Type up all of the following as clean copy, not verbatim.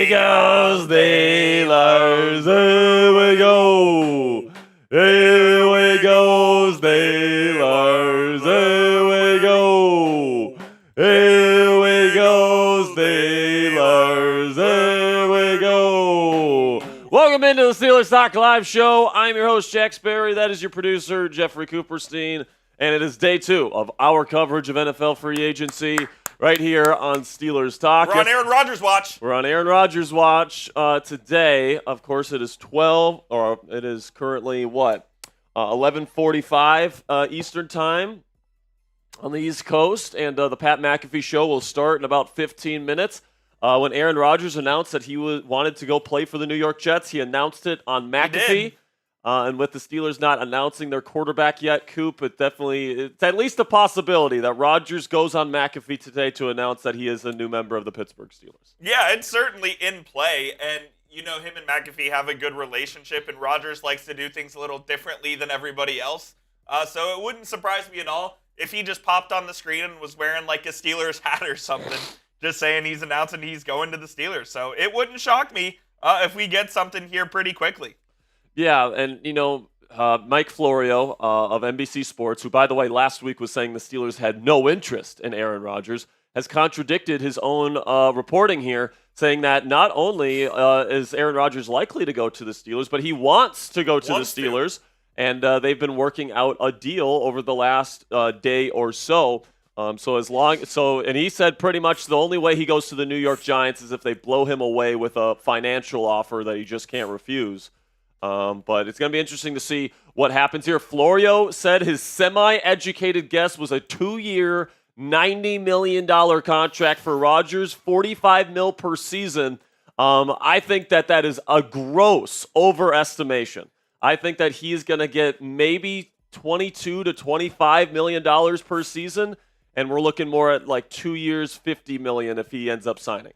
we go, Steelers. Here we go. Here we go, Steelers. Here we go. Here we go, Steelers. Here we go. Welcome into the Steelers Talk Live Show. I'm your host, Jack Sperry. That is your producer, Jeffrey Cooperstein. And it is day 2 of our coverage of NFL free agency right here on Steelers Talk. We're on Aaron Rodgers watch. We're on Aaron Rodgers watch. Today, of course, it is currently, 11:45 Eastern Time on the East Coast. And the Pat McAfee show will start in about 15 minutes. When Aaron Rodgers announced that he wanted to go play for the New York Jets, he announced it on McAfee. And with the Steelers not announcing their quarterback yet, Coop, it's at least a possibility that Rodgers goes on McAfee today to announce that he is a new member of the Pittsburgh Steelers. Yeah, it's certainly in play. And, him and McAfee have a good relationship, and Rodgers likes to do things a little differently than everybody else. So it wouldn't surprise me at all if he just popped on the screen and was wearing like a Steelers hat or something, just saying he's announcing he's going to the Steelers. So it wouldn't shock me if we get something here pretty quickly. Yeah, and, Mike Florio of NBC Sports, who, by the way, last week was saying the Steelers had no interest in Aaron Rodgers, has contradicted his own reporting here, saying that not only is Aaron Rodgers likely to go to the Steelers, but he wants to go to the Steelers, and they've been working out a deal over the last day or so. And he said pretty much the only way he goes to the New York Giants is if they blow him away with a financial offer that he just can't refuse. But it's going to be interesting to see what happens here. Florio said his semi-educated guess was a 2-year, $90 million contract for Rodgers, $45 million per season. I think that is a gross overestimation. I think that he's going to get maybe $22 to $25 million per season, and we're looking more at like 2 years, $50 million if he ends up signing.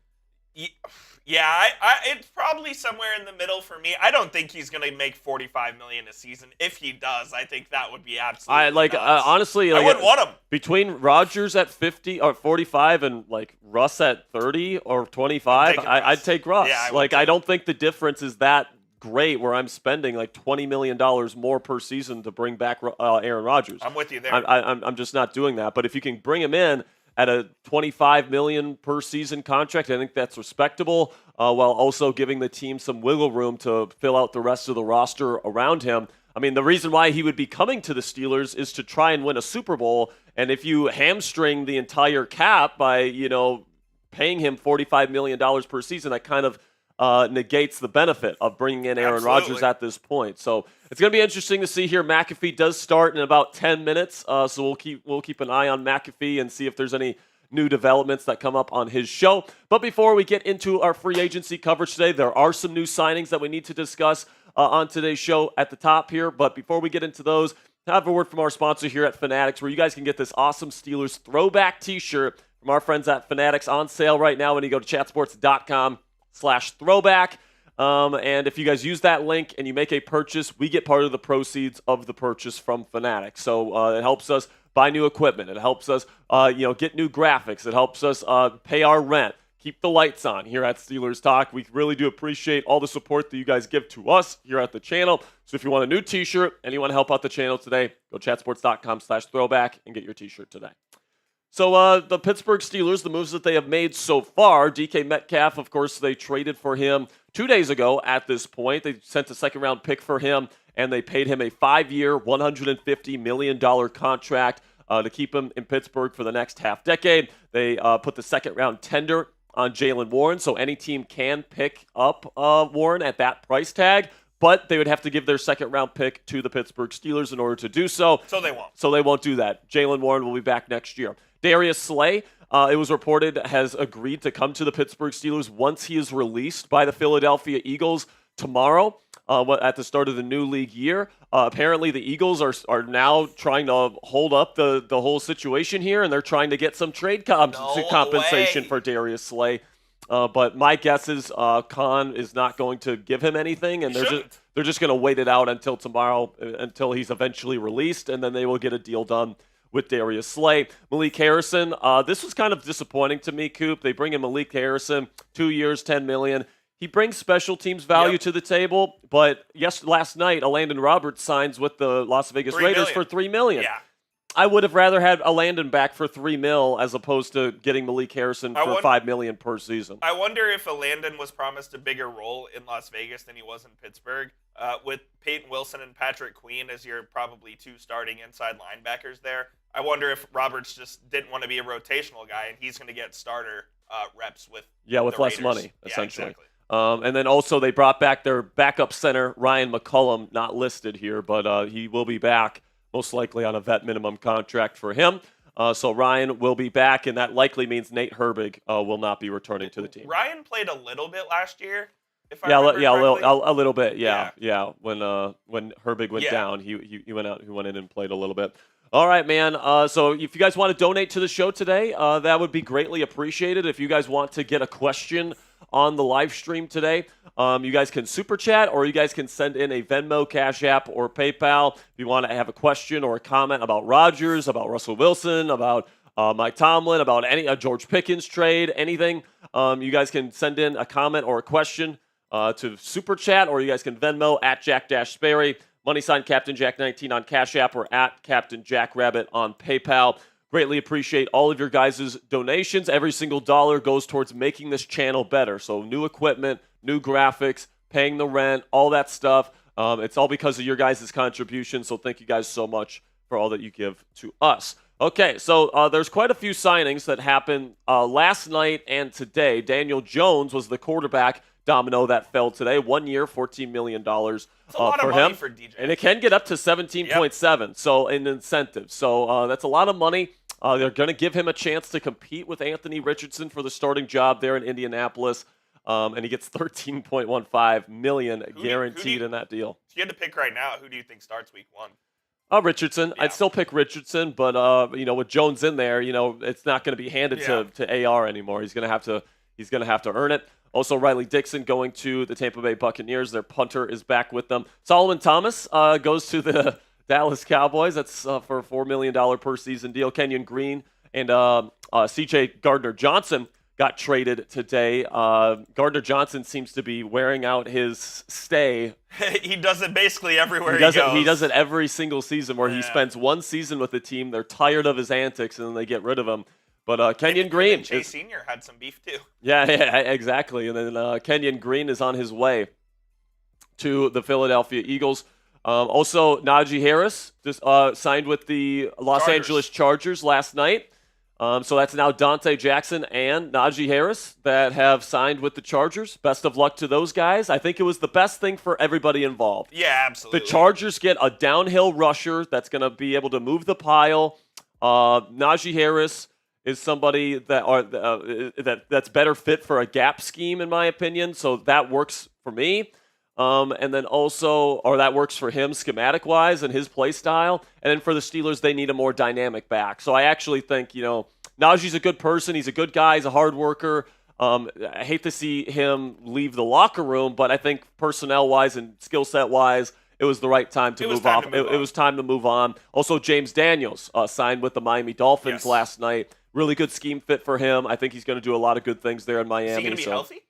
Yeah, it's probably somewhere in the middle for me. I don't think he's going to make $45 million a season. If he does, I think that would be absolutely nuts. Honestly, I wouldn't want him. Between Rodgers at 50 or 45 and like Russ at 30 or 25, I'd take Russ. Yeah, I don't think the difference is that great where I'm spending like $20 million more per season to bring back Aaron Rodgers. I'm with you there. I'm just not doing that. But if you can bring him in at a $25 million per season contract, I think that's respectable, while also giving the team some wiggle room to fill out the rest of the roster around him. I mean, the reason why he would be coming to the Steelers is to try and win a Super Bowl, and if you hamstring the entire cap by, paying him $45 million per season, that kind of negates the benefit of bringing in Aaron Rodgers at this point. So it's going to be interesting to see here. McAfee does start in about 10 minutes, so we'll keep an eye on McAfee and see if there's any new developments that come up on his show. But before we get into our free agency coverage today, there are some new signings that we need to discuss on today's show at the top here. But before we get into those, I have a word from our sponsor here at Fanatics, where you guys can get this awesome Steelers throwback t-shirt from our friends at Fanatics on sale right now when you go to chatsports.com/throwback. And if you guys use that link and you make a purchase, we get part of the proceeds of the purchase from Fanatics. So it helps us buy new equipment. It helps us, get new graphics. It helps us pay our rent, keep the lights on here at Steelers Talk. We really do appreciate all the support that you guys give to us here at the channel. So if you want a new t-shirt and you want to help out the channel today, go chatsports.com/throwback and get your t-shirt today. So the Pittsburgh Steelers, the moves that they have made so far, DK Metcalf, of course, they traded for him 2 days ago at this point. They sent a second-round pick for him, and they paid him a 5-year, $150 million contract to keep him in Pittsburgh for the next half-decade. They put the second-round tender on Jaylen Warren, so any team can pick up Warren at that price tag, but they would have to give their second-round pick to the Pittsburgh Steelers in order to do so. So they won't. So they won't do that. Jaylen Warren will be back next year. Darius Slay, it was reported, has agreed to come to the Pittsburgh Steelers once he is released by the Philadelphia Eagles tomorrow at the start of the new league year. Apparently, the Eagles are now trying to hold up the whole situation here, and they're trying to get some trade compensation for Darius Slay. But my guess is Khan is not going to give him anything, and they're just going to wait it out until tomorrow, until he's eventually released, and then they will get a deal done with Darius Slay. Malik Harrison, this was kind of disappointing to me, Coop. They bring in Malik Harrison, 2 years, $10 million. He brings special teams value to the table, but last night, Landon Roberts signs with the Las Vegas Raiders for $3 million. Yeah. I would have rather had a Landon back for $3 million as opposed to getting Malik Harrison for $5 million per season. I wonder if a Landon was promised a bigger role in Las Vegas than he was in Pittsburgh, with Peyton Wilson and Patrick Queen as your probably 2 starting inside linebackers there. I wonder if Roberts just didn't want to be a rotational guy, and he's going to get starter reps with with the less Raiders. money, essentially. Yeah, exactly. And then also they brought back their backup center, Ryan McCullum, not listed here, but he will be back, most likely on a vet minimum contract for him. So Ryan will be back, and that likely means Nate Herbig will not be returning to the team. Ryan played a little bit last year, if I remember correctly. a little bit, yeah. When Herbig went down, he went out, he went in and played a little bit. All right, man. So if you guys want to donate to the show today, that would be greatly appreciated. If you guys want to get a question on the live stream today, you guys can super chat, or you guys can send in a Venmo, Cash App, or PayPal. If you want to have a question or a comment about Rodgers, about Russell Wilson, about Mike Tomlin, about any George Pickens trade, anything, you guys can send in a comment or a question to super chat, or you guys can Venmo at Jack-Sperry, money sign Captain Jack 19 on Cash App, or at Captain Jack Rabbit on PayPal. Greatly appreciate all of your guys' donations. Every single dollar goes towards making this channel better. So new equipment, new graphics, paying the rent, all that stuff. It's all because of your guys' contribution. So thank you guys so much for all that you give to us. Okay, so there's quite a few signings that happened last night and today. Daniel Jones was the quarterback domino that fell today. 1 year, $14 million It's a lot for of money him. for DJ. And it can get up to 17.7, so in incentives. So that's a lot of money. They're going to give him a chance to compete with Anthony Richardson for the starting job there in Indianapolis, and he gets $13.15 million guaranteed in that deal. If you had to pick right now, who do you think starts week 1? Richardson. Yeah. I'd still pick Richardson, but with Jones in there, it's not going to be handed to AR anymore. He's going to have to earn it. Also, Riley Dixon going to the Tampa Bay Buccaneers. Their punter is back with them. Solomon Thomas goes to the Dallas Cowboys. That's for a $4 million per season deal. Kenyon Green and C.J. Gardner-Johnson got traded today. Gardner Johnson seems to be wearing out his stay. He does it basically everywhere he goes. He does it every single season where he spends one season with the team. They're tired of his antics, and then they get rid of him. But Kenyon Green. Chase Sr. had some beef, too. Yeah, exactly. And then Kenyon Green is on his way to the Philadelphia Eagles. Also, Najee Harris just signed with the Los Angeles Chargers last night. So that's now Dante Jackson and Najee Harris that have signed with the Chargers. Best of luck to those guys. I think it was the best thing for everybody involved. Yeah, absolutely. The Chargers get a downhill rusher that's going to be able to move the pile. Najee Harris is somebody that's better fit for a gap scheme, in my opinion. So that works for me. And then also, or that works for him schematic-wise and his play style. And then for the Steelers, they need a more dynamic back. So I actually think, Najee's a good person. He's a good guy. He's a hard worker. I hate to see him leave the locker room, but I think personnel-wise and skill set-wise, it was the right time to move on. It was time to move on. Also, James Daniels signed with the Miami Dolphins last night. Really good scheme fit for him. I think he's going to do a lot of good things there in Miami. Is he going to be healthy?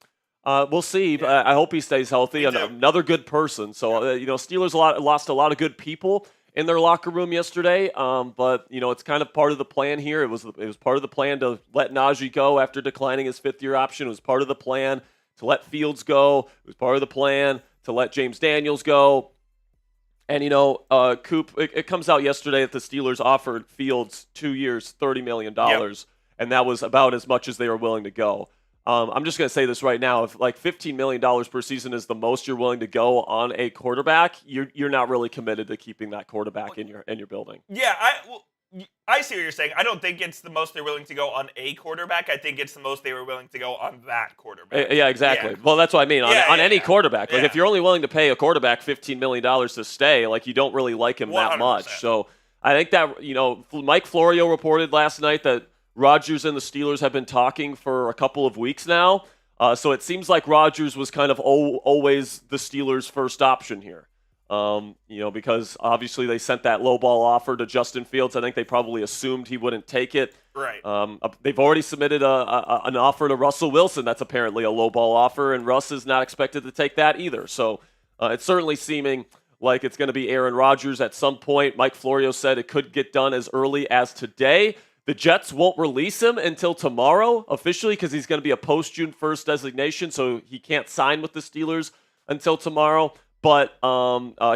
We'll see. Yeah. I hope he stays healthy. Another good person. So, Steelers lost a lot of good people in their locker room yesterday. But it's kind of part of the plan here. It was part of the plan to let Najee go after declining his fifth-year option. It was part of the plan to let Fields go. It was part of the plan to let James Daniels go. And, Coop, it comes out yesterday that the Steelers offered Fields 2 years, $30 million. And that was about as much as they were willing to go. I'm just going to say this right now. If $15 million per season is the most you're willing to go on a quarterback, you're not really committed to keeping that quarterback in your building. Yeah, I see what you're saying. I don't think it's the most they're willing to go on a quarterback. I think it's the most they were willing to go on that quarterback. Yeah, exactly. Yeah. Well, that's what I mean. On any quarterback. If you're only willing to pay a quarterback $15 million to stay, you don't really like him 100%. That much. So I think that, Mike Florio reported last night that Rodgers and the Steelers have been talking for a couple of weeks now. So it seems like Rodgers was kind of always the Steelers' first option here. Because obviously they sent that low ball offer to Justin Fields. I think they probably assumed he wouldn't take it. Right. They've already submitted an offer to Russell Wilson. That's apparently a low ball offer, and Russ is not expected to take that either. So it's certainly seeming like it's going to be Aaron Rodgers at some point. Mike Florio said it could get done as early as today. The Jets won't release him until tomorrow officially because he's going to be a post-June 1st designation, so he can't sign with the Steelers until tomorrow. But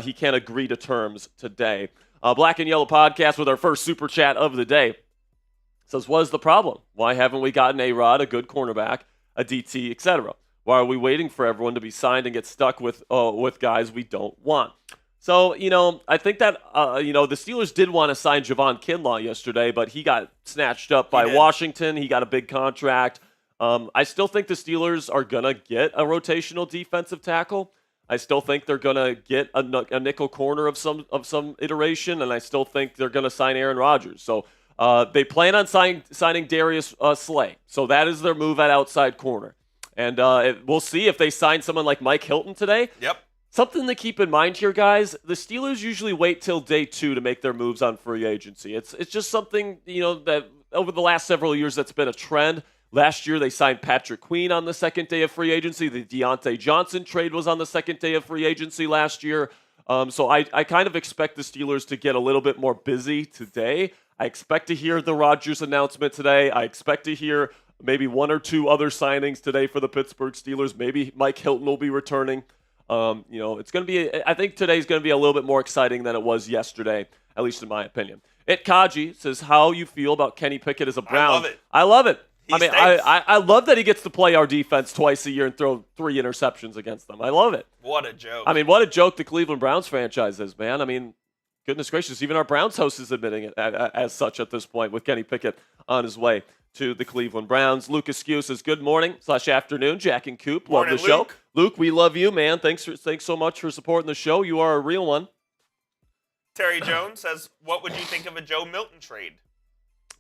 he can agree to terms today. Black and Yellow Podcast with our first super chat of the day says, what is the problem? Why haven't we gotten A-Rod, a good cornerback, a DT, etc.? Why are we waiting for everyone to be signed and get stuck with guys we don't want? So, I think that, the Steelers did want to sign Javon Kinlaw yesterday, but he got snatched up by Washington. He got a big contract. I still think the Steelers are going to get a rotational defensive tackle. I still think they're going to get a nickel corner of some iteration, and I still think they're going to sign Aaron Rodgers. So they plan on signing Darius Slay. So that is their move at outside corner. And we'll see if they sign someone like Mike Hilton today. Yep. Something to keep in mind here, guys, the Steelers usually wait till day 2 to make their moves on free agency. It's just something, that over the last several years that's been a trend. Last year, they signed Patrick Queen on the second day of free agency. The Deontay Johnson trade was on the second day of free agency last year. So I kind of expect the Steelers to get a little bit more busy today. I expect to hear the Rodgers announcement today. I expect to hear maybe 1 or 2 other signings today for the Pittsburgh Steelers. Maybe Mike Hilton will be returning. It's going to be, I think today's going to be a little bit more exciting than it was yesterday, at least in my opinion. Kaji says, how you feel about Kenny Pickett as a Brown? I love it. He I love that he gets to play our defense twice a year and throw 3 interceptions against them. I love it. What a joke. What a joke the Cleveland Browns franchise is, man. Goodness gracious, even our Browns host is admitting it as such at this point with Kenny Pickett on his way to the Cleveland Browns. Lucas Skew says, good morning/afternoon, Jack and Coop. Love the show. Luke, we love you, man. Thanks so much for supporting the show. You are a real one. Terry Jones says, what would you think of a Joe Milton trade?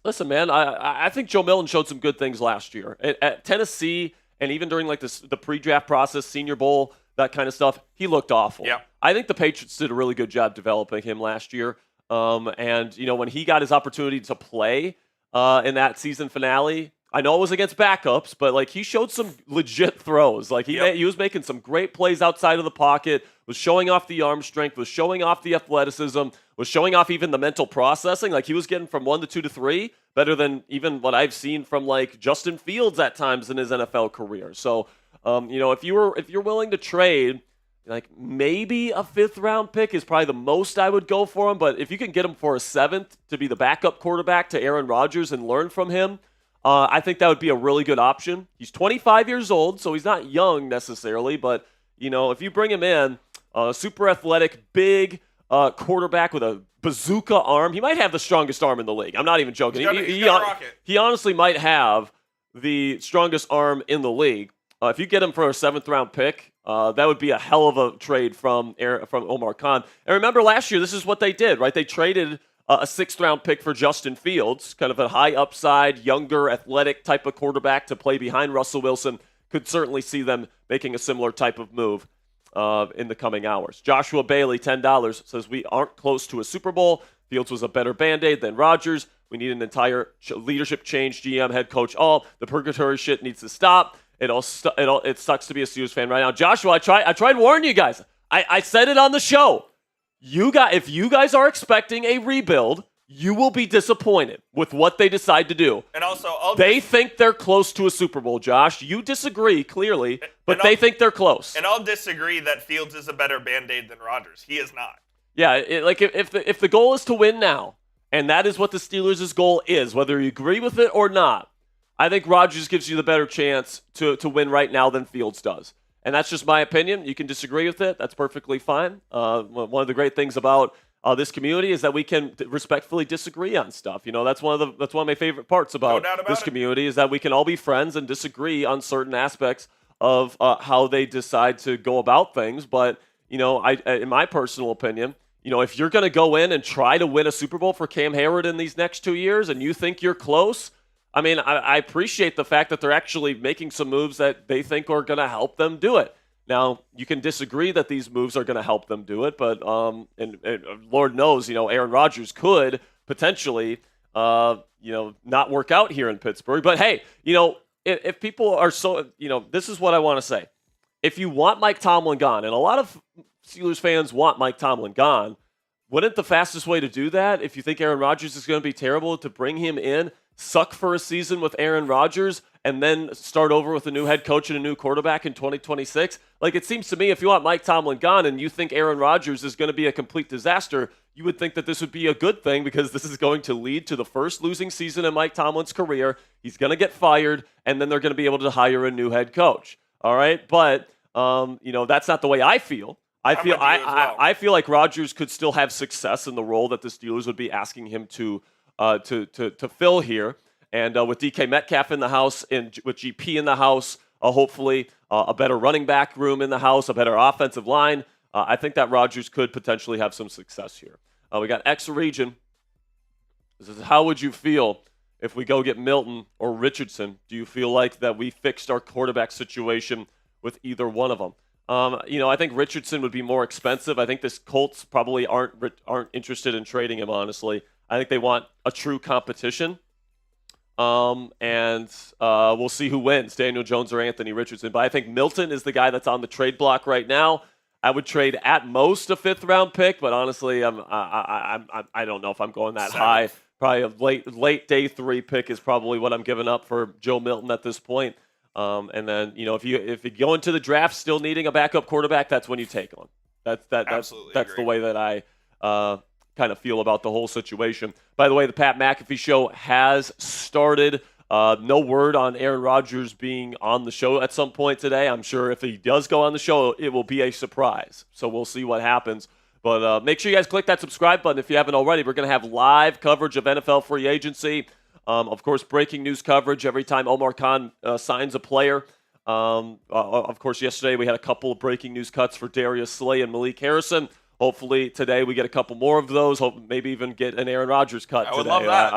Listen, man, I think Joe Milton showed some good things last year. At Tennessee, and even during the pre-draft process, Senior Bowl, that kind of stuff, he looked awful. Yeah. I think the Patriots did a really good job developing him last year. And when he got his opportunity to play in that season finale, I know it was against backups, but he showed some legit throws. He was making some great plays outside of the pocket, was showing off the arm strength, was showing off the athleticism, was showing off even the mental processing. He was getting from 1 to 2 to 3 better than even what I've seen from Justin Fields at times in his NFL career. So, if you're willing to trade, maybe a 5th round pick is probably the most I would go for him. But if you can get him for a 7th to be the backup quarterback to Aaron Rodgers and learn from him, I think that would be a really good option. He's 25 years old, so he's not young necessarily. But, if you bring him in, super athletic, big quarterback with a bazooka arm. He might have the strongest arm in the league. I'm not even joking. He honestly might have the strongest arm in the league. If you get him for a 7th round pick, that would be a hell of a trade from Omar Khan. And remember last year, this is what they did, right? They traded a 6th round pick for Justin Fields, kind of a high upside, younger, athletic type of quarterback to play behind Russell Wilson. Could certainly see them making a similar type of move in the coming hours. Joshua Bailey, $10, says we aren't close to a Super Bowl. Fields was a better Band-Aid than Rodgers. We need an entire leadership change, GM, head coach, all. The purgatory shit needs to stop. It sucks to be a Steelers fan right now. Joshua, I tried warning you guys. I said it on the show. If you guys are expecting a rebuild, you will be disappointed with what they decide to do. And also, they think they're close to a Super Bowl, Josh. You disagree, clearly, but they think they're close. And I'll disagree that Fields is a better Band-Aid than Rodgers. He is not. Yeah, if the goal is to win now, and that is what the Steelers' goal is, whether you agree with it or not, I think Rodgers gives you the better chance to win right now than Fields does. And that's just my opinion. You can disagree with it. That's perfectly fine. One of the great things about this community is that we can respectfully disagree on stuff. That's one of my favorite parts about this community is that we can all be friends and disagree on certain aspects of how they decide to go about things. But, in my personal opinion, if you're going to go in and try to win a Super Bowl for Cam Hayward in these next 2 years and you think you're close, I appreciate the fact that they're actually making some moves that they think are going to help them do it. Now, you can disagree that these moves are going to help them do it, but and Lord knows, Aaron Rodgers could potentially, not work out here in Pittsburgh. But hey, if people are so, this is what I want to say. If you want Mike Tomlin gone, and a lot of Steelers fans want Mike Tomlin gone, wouldn't the fastest way to do that, if you think Aaron Rodgers is going to be terrible, to bring him in, suck for a season with Aaron Rodgers, and then start over with a new head coach and a new quarterback in 2026? Like, it seems to me if you want Mike Tomlin gone and you think Aaron Rodgers is going to be a complete disaster, you would think that this would be a good thing because this is going to lead to the first losing season in Mike Tomlin's career. He's going to get fired, and then they're going to be able to hire a new head coach. All right? But, that's not the way I feel. I feel like Rodgers could still have success in the role that the Steelers would be asking him to fill here. And with DK Metcalf in the house and with GP in the house, hopefully a better running back room in the house, a better offensive line, I think that Rodgers could potentially have some success here. We got X Region. This is, how would you feel if we go get Milton or Richardson? Do you feel like that we fixed our quarterback situation with either one of them? I think Richardson would be more expensive. I think this Colts probably aren't interested in trading him, honestly. I think they want a true competition. And we'll see who wins, Daniel Jones or Anthony Richardson. But I think Milton is the guy that's on the trade block right now. I would trade at most a 5th-round pick, but honestly, I don't know if I'm going that high. Probably a late day 3 pick is probably what I'm giving up for Joe Milton at this point. And then if you go into the draft still needing a backup quarterback, that's when you take on. That's the way that I kind of feel about the whole situation. By the way, the Pat McAfee show has started. No word on Aaron Rodgers being on the show at some point today. I'm sure if he does go on the show, it will be a surprise. So we'll see what happens. But make sure you guys click that subscribe button if you haven't already. We're going to have live coverage of NFL free agency. Of course, breaking news coverage every time Omar Khan signs a player. Of course, yesterday we had a couple of breaking news cuts for Darius Slay and Malik Harrison. Hopefully today we get a couple more of those. Maybe even get an Aaron Rodgers cut today. I would love that.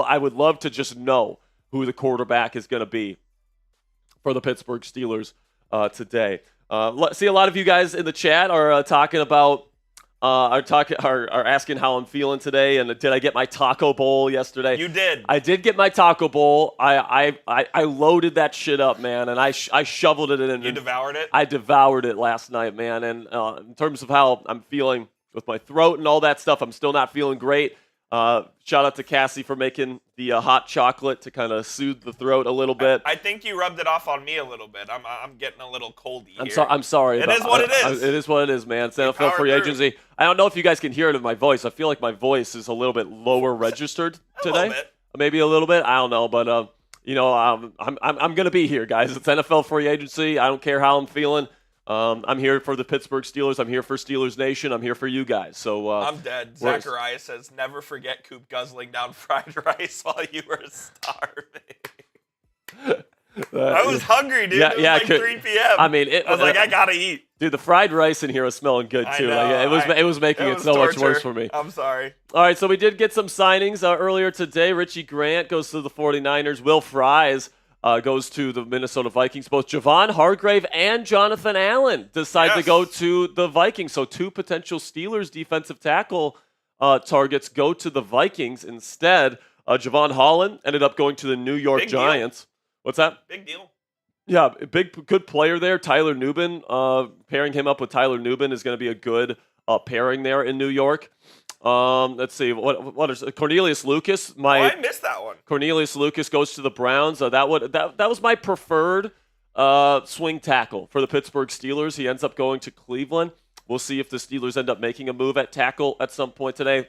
I would love to just know who the quarterback is going to be for the Pittsburgh Steelers today. See, a lot of you guys in the chat are talking about are asking how I'm feeling today, and did I get my taco bowl yesterday? You did. I did get my taco bowl. I loaded that shit up, man, and I shoveled it in. You devoured it? I devoured it last night, man. And in terms of how I'm feeling with my throat and all that stuff, I'm still not feeling great. Shout out to Cassie for making the hot chocolate to kind of soothe the throat a little bit. I think you rubbed it off on me a little bit. I'm getting a little coldy here. I'm sorry. It is what it is. It is what it is, man. It's NFL free agency. I don't know if you guys can hear it in my voice. I feel like my voice is a little bit lower registered today. A little bit. Maybe a little bit. I don't know, but I'm gonna be here, guys. It's NFL free agency. I don't care how I'm feeling. I'm here for the Pittsburgh Steelers. I'm here for Steelers Nation. I'm here for you guys. So I'm dead. Zachariah says, never forget Coop guzzling down fried rice while you were starving. I was hungry, dude. It was 3 p.m. I mean, I was like, I gotta eat. Dude, the fried rice in here was smelling good too. It was making it so much worse for me. I'm sorry. All right, so we did get some signings earlier today. Richie Grant goes to the 49ers. Will Fries goes to the Minnesota Vikings. Both Javon Hargrave and Jonathan Allen decide to go to the Vikings. So 2 potential Steelers defensive tackle targets go to the Vikings instead. Javon Holland ended up going to the New York Giants. Deal. What's that? Big deal. Yeah, good player there. Tyler Nubin, pairing him up with Tyler Nubin is going to be a good pairing there in New York. Let's see. What is Cornelius Lucas? I missed that one. Cornelius Lucas goes to the Browns. That was my preferred swing tackle for the Pittsburgh Steelers. He ends up going to Cleveland. We'll see if the Steelers end up making a move at tackle at some point today.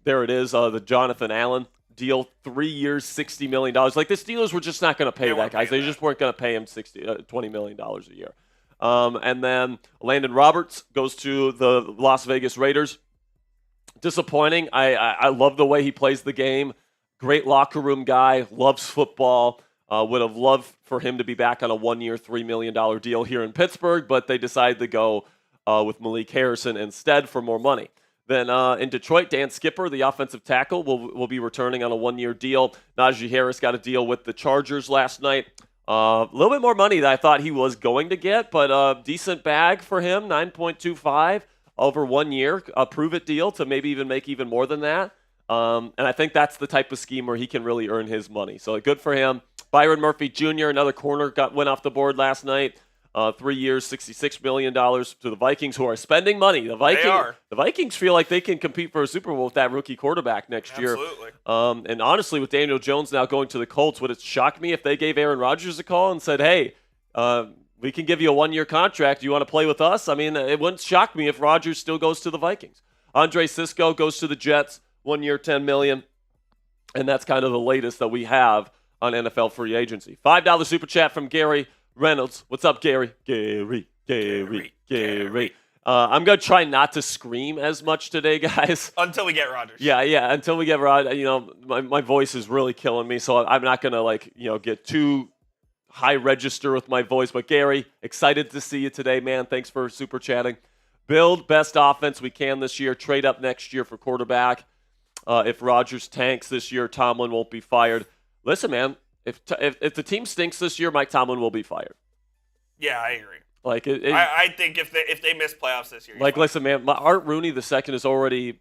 There it is. The Jonathan Allen deal, 3 years, $60 million. Like, the Steelers were just not going to pay that, guys. They just weren't going to pay him $20 million a year. And then Landon Roberts goes to the Las Vegas Raiders. Disappointing. I love the way he plays the game. Great locker room guy. Loves football. Would have loved for him to be back on a 1-year, $3 million deal here in Pittsburgh, but they decided to go with Malik Harrison instead for more money. Then in Detroit, Dan Skipper, the offensive tackle, will be returning on a 1-year deal. Najee Harris got a deal with the Chargers last night. A little bit more money than I thought he was going to get, but decent bag for him, 9.25 over 1 year, a prove-it deal to maybe even make even more than that. And I think that's the type of scheme where he can really earn his money. So good for him. Byron Murphy Jr., another corner, went off the board last night. 3 years, $66 million to the Vikings, who are spending money. The Vikings feel like they can compete for a Super Bowl with that rookie quarterback next year. Absolutely. And honestly, with Daniel Jones now going to the Colts, would it shock me if they gave Aaron Rodgers a call and said, hey, we can give you a 1-year contract. Do you want to play with us? I mean, it wouldn't shock me if Rodgers still goes to the Vikings. Andre Sisco goes to the Jets, 1 year, $10 million. And that's kind of the latest that we have on NFL free agency. $5 super chat from Gary Reynolds. What's up, Gary? Gary. I'm going to try not to scream as much today, guys. Until we get Rodgers. Yeah, until we get Rodgers. You know, my voice is really killing me, so I'm not going to, get too high register with my voice. But, Gary, excited to see you today, man. Thanks for super chatting. Build best offense we can this year. Trade up next year for quarterback. If Rodgers tanks this year, Tomlin won't be fired. Listen, man. If the team stinks this year, Mike Tomlin will be fired. Yeah, I agree. Like I think if they miss playoffs this year, listen, man, Art Rooney II is already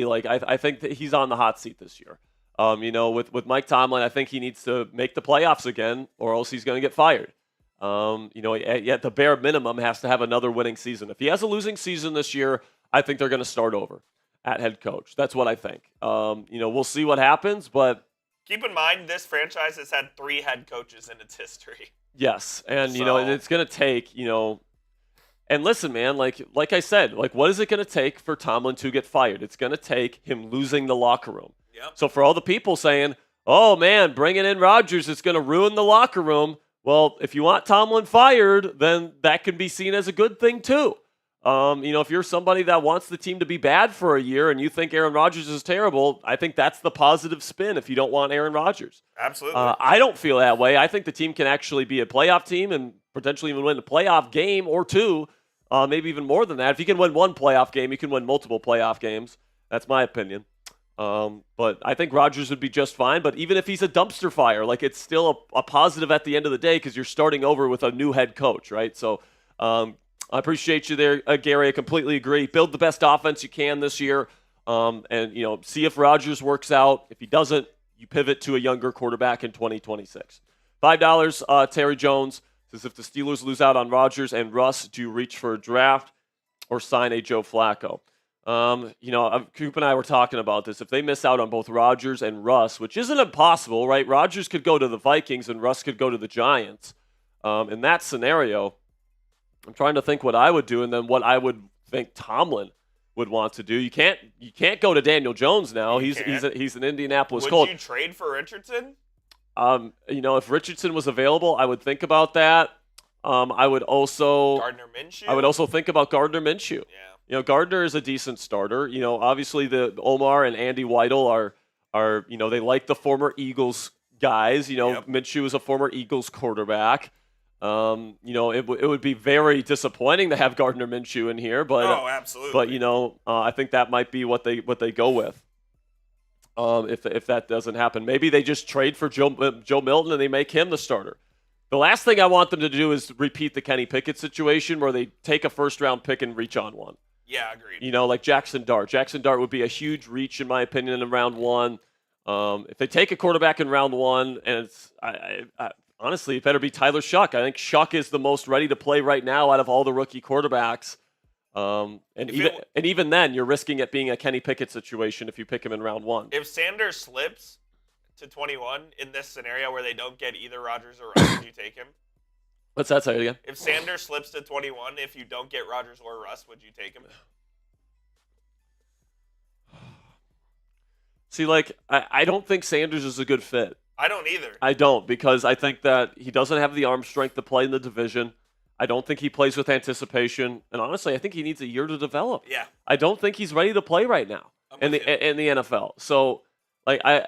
like I think that he's on the hot seat this year. With Mike Tomlin, I think he needs to make the playoffs again, or else he's going to get fired. At the bare minimum, has to have another winning season. If he has a losing season this year, I think they're going to start over at head coach. That's what I think. We'll see what happens, but. Keep in mind, this franchise has had 3 head coaches in its history. Yes, and it's going to take, and listen, man, like I said, what is it going to take for Tomlin to get fired? It's going to take him losing the locker room. Yep. So for all the people saying, "Oh man, bringing in Rodgers, it's going to ruin the locker room." Well, if you want Tomlin fired, then that can be seen as a good thing too. If you're somebody that wants the team to be bad for a year and you think Aaron Rodgers is terrible, I think that's the positive spin if you don't want Aaron Rodgers. Absolutely. I don't feel that way. I think the team can actually be a playoff team and potentially even win a playoff game or 2, maybe even more than that. If you can win 1 playoff game, you can win multiple playoff games. That's my opinion. But I think Rodgers would be just fine. But even if he's a dumpster fire, it's still a positive at the end of the day because you're starting over with a new head coach, right? So I appreciate you there, Gary. I completely agree. Build the best offense you can this year, and see if Rodgers works out. If he doesn't, you pivot to a younger quarterback in 2026. $5. Terry Jones says, if the Steelers lose out on Rodgers and Russ, do you reach for a draft or sign a Joe Flacco? Coop and I were talking about this. If they miss out on both Rodgers and Russ, which isn't impossible, right? Rodgers could go to the Vikings and Russ could go to the Giants. In that scenario, I'm trying to think what I would do and then what I would think Tomlin would want to do. You can't go to Daniel Jones now. He's an Indianapolis Colt. Would you trade for Richardson? If Richardson was available, I would think about that. I would also Gardner Minshew. I would also think about Gardner Minshew. Yeah. Gardner is a decent starter. Obviously the Omar and Andy Weidel are they like the former Eagles guys. Yep. Minshew is a former Eagles quarterback. It would be very disappointing to have Gardner Minshew in here, but absolutely. But I think that might be what they go with. If that doesn't happen, maybe they just trade for Joe Milton and they make him the starter. The last thing I want them to do is repeat the Kenny Pickett situation where they take a first-round pick and reach on one. Yeah, agreed. Like Jackson Dart. Jackson Dart would be a huge reach, in my opinion, in round 1. If they take a quarterback in round 1, and it's honestly, it better be Tyler Shuck. I think Shuck is the most ready to play right now out of all the rookie quarterbacks. Even then, you're risking it being a Kenny Pickett situation if you pick him in round 1. If Sanders slips to 21 in this scenario where they don't get either Rodgers or Russ, would you take him? What's that say again? If Sanders slips to 21, if you don't get Rodgers or Russ, would you take him? See, I don't think Sanders is a good fit. I don't either. I don't, because I think that he doesn't have the arm strength to play in the division. I don't think he plays with anticipation. And honestly, I think he needs a year to develop. Yeah. I don't think he's ready to play right now in the NFL. So,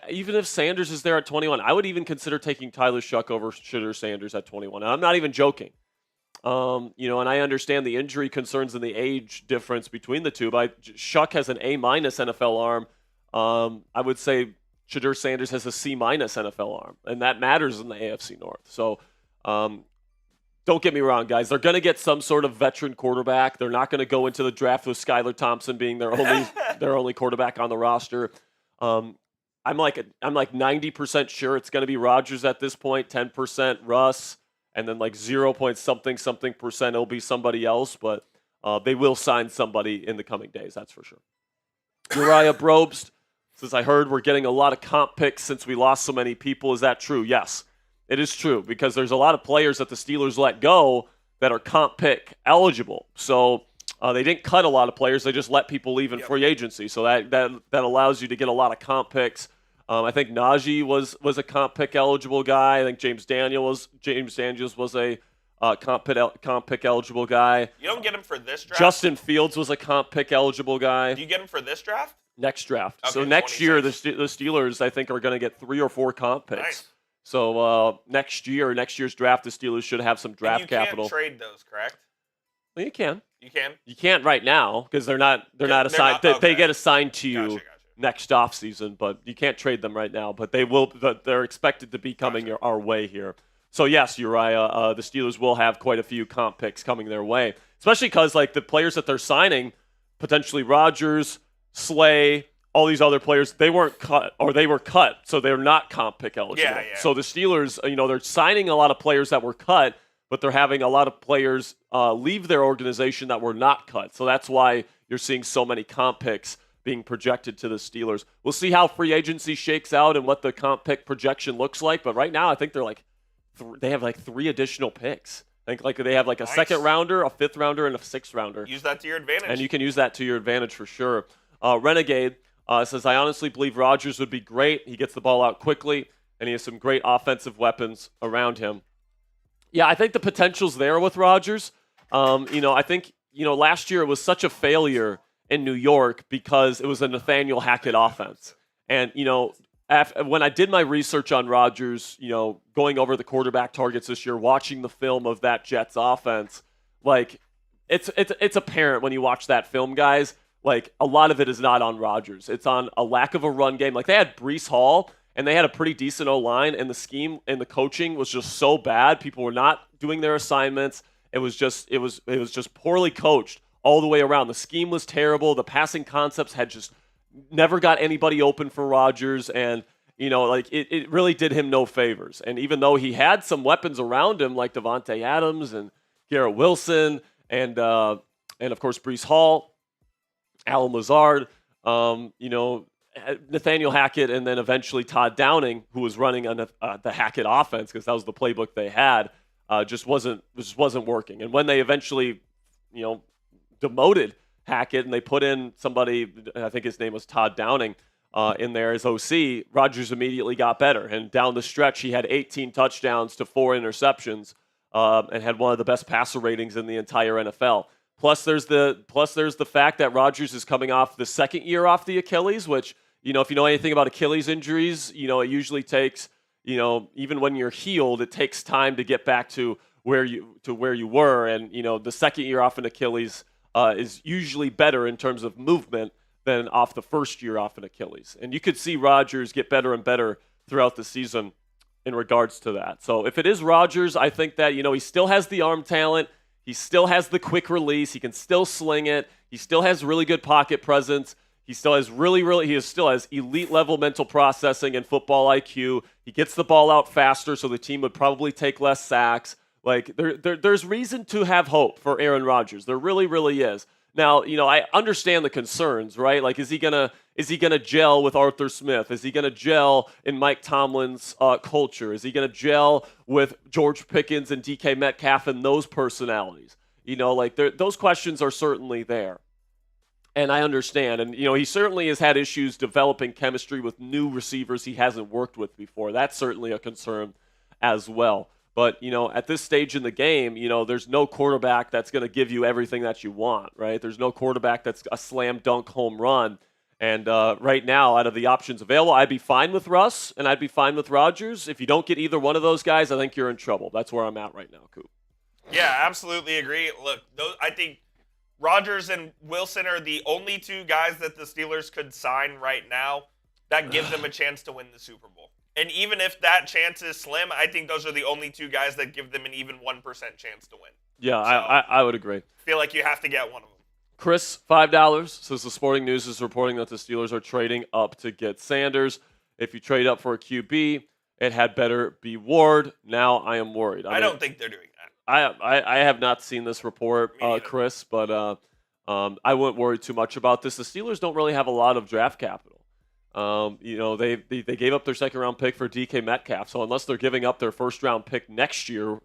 even if Sanders is there at 21, I would even consider taking Tyler Shuck over Shedeur Sanders at 21. And I'm not even joking. And I understand the injury concerns and the age difference between the two, but Shuck has an A- NFL arm. I would say Shadur Sanders has a C- NFL arm, and that matters in the AFC North. So don't get me wrong, guys. They're going to get some sort of veteran quarterback. They're not going to go into the draft with Skylar Thompson being their only quarterback on the roster. I'm like 90% sure it's going to be Rodgers at this point, 10% Russ, and then like 0 point something percent it'll be somebody else. But they will sign somebody in the coming days, that's for sure. Uriah Brobst says, I heard we're getting a lot of comp picks since we lost so many people. Is that true? Yes, it is true, because there's a lot of players that the Steelers let go that are comp pick eligible. So they didn't cut a lot of players. They just let people leave in free agency. So that allows you to get a lot of comp picks. I think Najee was a comp pick eligible guy. I think James Daniels was a comp pick eligible guy. You don't get him for this draft? Justin Fields was a comp pick eligible guy. Do you get him for this draft? Next draft. Okay, so next 26. year, the Steelers, I think, are going to get 3 or 4 comp picks. Nice. So next year's draft, the Steelers should have some draft capital. You can't trade those, correct? Well, you can. You can? You can't right now because they're not assigned. They get assigned to you Gotcha. next offseason, but you can't trade them right now. But they will. They're expected to be coming our way here. So yes, Uriah, the Steelers will have quite a few comp picks coming their way, especially because like the players that they're signing, potentially Rodgers, Slay, all these other players, they weren't cut, or they were cut, so they're not comp pick eligible. Yeah. So the Steelers, they're signing a lot of players that were cut, but they're having a lot of players leave their organization that were not cut. So that's why you're seeing so many comp picks being projected to the Steelers. We'll see how free agency shakes out and what the comp pick projection looks like. But right now, I think they have 3 additional picks. I think they have a second rounder, a 5th rounder, and a 6th rounder. Use that to your advantage. And you can use that to your advantage for sure. Renegade says, I honestly believe Rodgers would be great. He gets the ball out quickly, and he has some great offensive weapons around him. Yeah, I think the potential's there with Rodgers. I think, last year it was such a failure in New York because it was a Nathaniel Hackett offense. And, when I did my research on Rodgers, going over the quarterback targets this year, watching the film of that Jets offense, it's apparent when you watch that film, guys. A lot of it is not on Rodgers. It's on a lack of a run game. They had Breece Hall, and they had a pretty decent O-line, and the scheme and the coaching was just so bad. People were not doing their assignments. It was just poorly coached all the way around. The scheme was terrible. The passing concepts had just never got anybody open for Rodgers, and it really did him no favors. And even though he had some weapons around him like Devontae Adams and Garrett Wilson and of course Breece Hall, Alan Lazard, Nathaniel Hackett, and then eventually Todd Downing, who was running the Hackett offense because that was the playbook they had, just wasn't working. And when they eventually, demoted Hackett and they put in somebody, I think his name was Todd Downing, in there as OC, Rodgers immediately got better. And down the stretch, he had 18 touchdowns to 4 interceptions, and had one of the best passer ratings in the entire NFL. Plus, there's the fact that Rodgers is coming off the second year off the Achilles, which, if you know anything about Achilles injuries, it usually takes, even when you're healed, it takes time to get back to where you were. And, the second year off an Achilles is usually better in terms of movement than off the first year off an Achilles. And you could see Rodgers get better and better throughout the season in regards to that. So if it is Rodgers, I think that, he still has the arm talent. He still has the quick release. He can still sling it. He still has really good pocket presence. He still has still has elite level mental processing and football IQ. He gets the ball out faster, so the team would probably take less sacks. There's reason to have hope for Aaron Rodgers. There really, really is. Now, I understand the concerns, right? Is he gonna gel with Arthur Smith? Is he gonna gel in Mike Tomlin's culture? Is he gonna gel with George Pickens and DK Metcalf and those personalities? Those questions are certainly there. And I understand. And, he certainly has had issues developing chemistry with new receivers he hasn't worked with before. That's certainly a concern as well. But, at this stage in the game, there's no quarterback that's going to give you everything that you want, right? There's no quarterback that's a slam dunk home run. And right now, out of the options available, I'd be fine with Russ and I'd be fine with Rodgers. If you don't get either one of those guys, I think you're in trouble. That's where I'm at right now, Coop. Yeah, absolutely agree. Look, I think Rodgers and Wilson are the only 2 guys that the Steelers could sign right now. that give them a chance to win the Super Bowl. And even if that chance is slim, I think those are the only two guys that give them an even 1% chance to win. Yeah, So, I would agree. Feel like you have to get one of them. Chris, $5 says the Sporting News is reporting that the Steelers are trading up to get Sanders. If you trade up for a QB, it had better be Ward. Now I am worried. I don't think they're doing that. I have not seen this report, Chris, but I wouldn't worry too much about this. The Steelers don't really have a lot of draft capital. They gave up their second-round pick for DK Metcalf, so unless they're giving up their first-round pick next year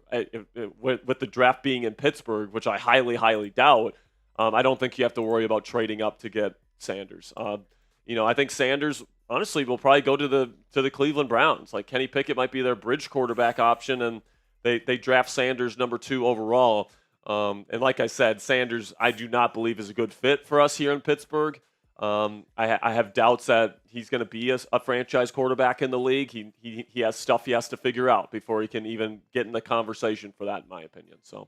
with the draft being in Pittsburgh, which I highly, highly doubt, I don't think you have to worry about trading up to get Sanders. I think Sanders, honestly, will probably go to the Cleveland Browns. Like Kenny Pickett might be their bridge quarterback option, and they draft Sanders number 2 overall. And like I said, Sanders, I do not believe is a good fit for us here in Pittsburgh. I have doubts that he's going to be a franchise quarterback in the league. He has stuff he has to figure out before he can even get in the conversation for that, in my opinion. So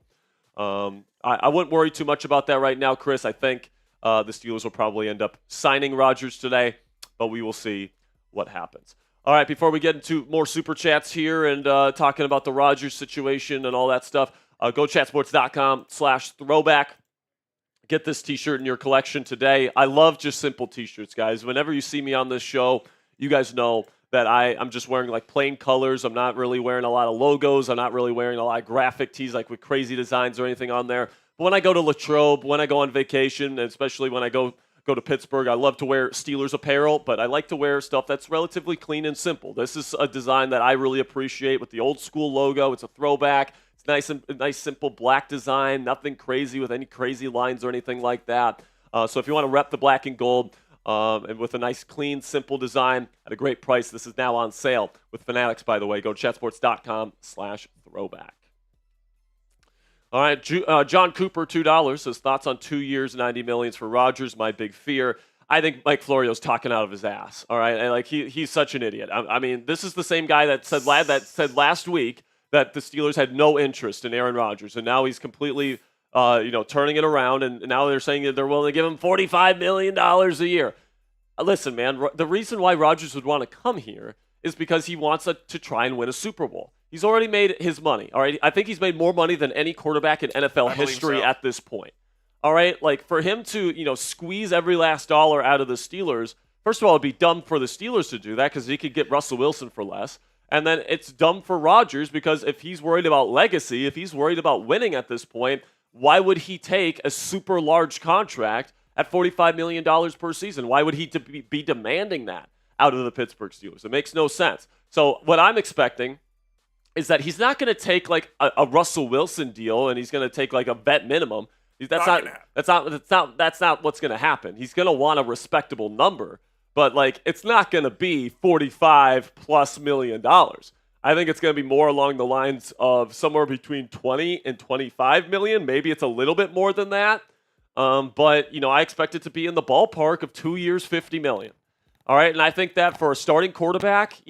I wouldn't worry too much about that right now, Chris. I think the Steelers will probably end up signing Rodgers today, but we will see what happens. All right, before we get into more Super Chats here and talking about the Rodgers situation and all that stuff, go chatsports.com/throwback. Get this T-shirt in your collection today. I love just simple T-shirts, guys. Whenever you see me on this show, you guys know that I'm just wearing like plain colors. I'm not really wearing a lot of logos. I'm not really wearing a lot of graphic tees like with crazy designs or anything on there. But when I go to Latrobe, when I go on vacation, and especially when I go to Pittsburgh, I love to wear Steelers apparel, but I like to wear stuff that's relatively clean and simple. This is a design that I really appreciate with the old school logo. It's a throwback. Nice, simple black design, nothing crazy with any crazy lines or anything like that. So if you want to rep the black and gold and with a nice, clean, simple design at a great price, this is now on sale with Fanatics, by the way. Go to chatsports.com/throwback. All right, John Cooper, $2, says thoughts on 2 years, $90 million for Rodgers. My big fear. I think Mike Florio's talking out of his ass. All right, and like he's such an idiot. I mean, this is the same guy that said last week that the Steelers had no interest in Aaron Rodgers, and now he's completely, turning it around, and now they're saying that they're willing to give him $45 million a year. Listen, man, the reason why Rodgers would want to come here is because he wants to try and win a Super Bowl. He's already made his money, all right? I think he's made more money than any quarterback in NFL history at this point, all right? Like, for him to, squeeze every last dollar out of the Steelers, first of all, it'd be dumb for the Steelers to do that because he could get Russell Wilson for less. And then it's dumb for Rodgers because if he's worried about legacy, if he's worried about winning at this point, why would he take a super large contract at $45 million per season? Why would he be demanding that out of the Pittsburgh Steelers? It makes no sense. So what I'm expecting is that he's not going to take like a Russell Wilson deal and he's going to take like a vet minimum. That's not what's going to happen. He's going to want a respectable number. But, like, it's not going to be $45+ million. I think it's going to be more along the lines of somewhere between 20 and 25 million. Maybe it's a little bit more than that. But, I expect it to be in the ballpark of 2 years, $50 million. All right, and I think that for a starting quarterback,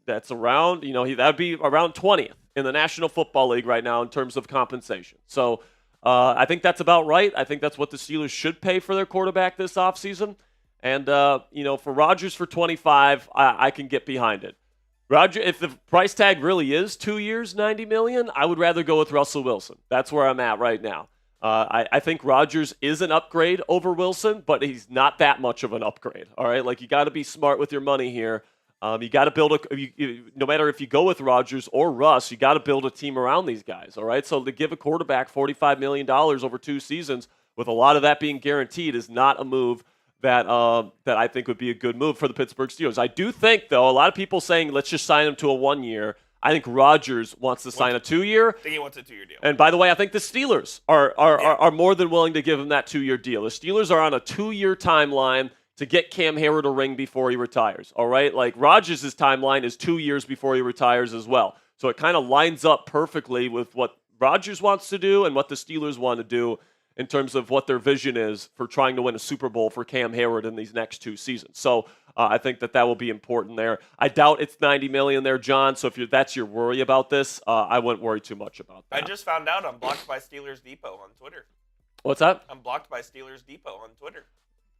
that's around, that'd be around 20th in the National Football League right now in terms of compensation. So I think that's about right. I think that's what the Steelers should pay for their quarterback this offseason. And, for Rodgers for 25, I can get behind it. If the price tag really is 2 years, $90 million, I would rather go with Russell Wilson. That's where I'm at right now. I think Rodgers is an upgrade over Wilson, but he's not that much of an upgrade. All right, like you got to be smart with your money here. You got to build no matter if you go with Rodgers or Russ, you got to build a team around these guys. All right, so to give a quarterback $45 million over 2 seasons, with a lot of that being guaranteed, is not a move that I think would be a good move for the Pittsburgh Steelers. I do think, though, a lot of people saying let's just sign him to a 1 year. I think Rodgers wants to sign a 2 year. I think he wants a 2 year deal. And by the way, I think the Steelers are more than willing to give him that 2 year deal. The Steelers are on a 2 year timeline to get Cam Hayward a ring before he retires. All right, like Rodgers' timeline is 2 years before he retires as well. So it kind of lines up perfectly with what Rodgers wants to do and what the Steelers want to do in terms of what their vision is for trying to win a Super Bowl for Cam Hayward in these next 2 seasons. So I think that will be important there. I doubt it's $90 million there, John. So if that's your worry about this, I wouldn't worry too much about that. I just found out I'm blocked by Steelers Depot on Twitter. What's that? I'm blocked by Steelers Depot on Twitter.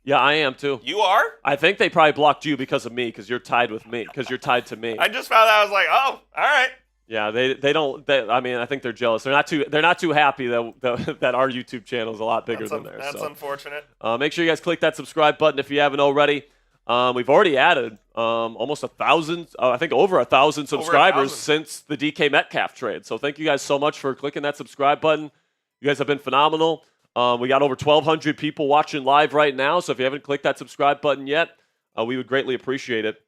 Yeah, I am too. You are? I think they probably blocked you because of me, because you're tied with me, because you're tied to me. I just found out. I was like, oh, all right. Yeah, they don't. I mean, I think they're jealous. They're not too happy that our YouTube channel is a lot bigger than theirs. That's unfortunate. Make sure you guys click that subscribe button if you haven't already. We've already added almost 1,000, I think over 1,000 subscribers since the DK Metcalf trade. So thank you guys so much for clicking that subscribe button. You guys have been phenomenal. We got over 1,200 people watching live right now. So if you haven't clicked that subscribe button yet, we would greatly appreciate it.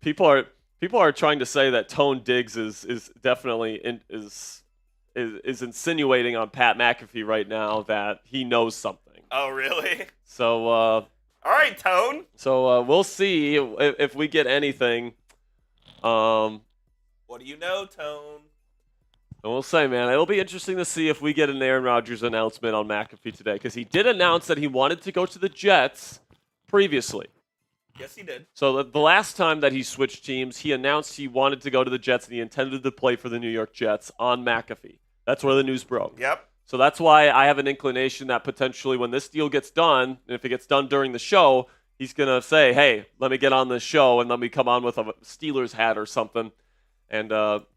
People are trying to say that Tone Diggs is definitely is insinuating on Pat McAfee right now that he knows something. Oh, really? So, all right, Tone. So we'll see if we get anything. What do you know, Tone? And we'll say, man, it'll be interesting to see if we get an Aaron Rodgers announcement on McAfee today, because he did announce that he wanted to go to the Jets previously. Yes, he did. So the last time that he switched teams, he announced he wanted to go to the Jets and he intended to play for the New York Jets on McAfee. That's where the news broke. Yep. So that's why I have an inclination that potentially when this deal gets done, and if it gets done during the show, he's going to say, hey, let me get on this show and let me come on with a Steelers hat or something, and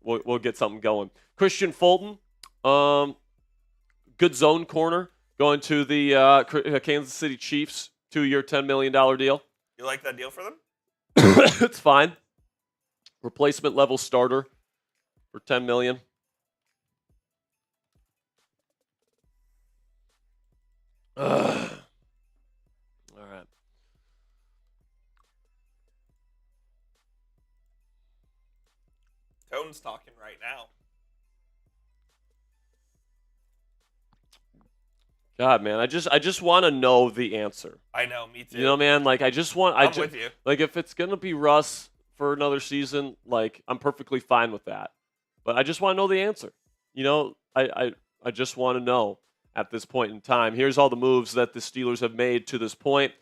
we'll get something going. Christian Fulton, good zone corner, going to the Kansas City Chiefs, 2-year, $10 million deal. You like that deal for them? It's fine. Replacement level starter for $10 million. All right. Tone's talking right now. God, man, I just want to know the answer. I know, me too. You know, man, like I'm with you. Like if it's gonna be Russ for another season, like I'm perfectly fine with that. But I just want to know the answer. You know, I just want to know at this point in time. Here's all the moves that the Steelers have made to this point.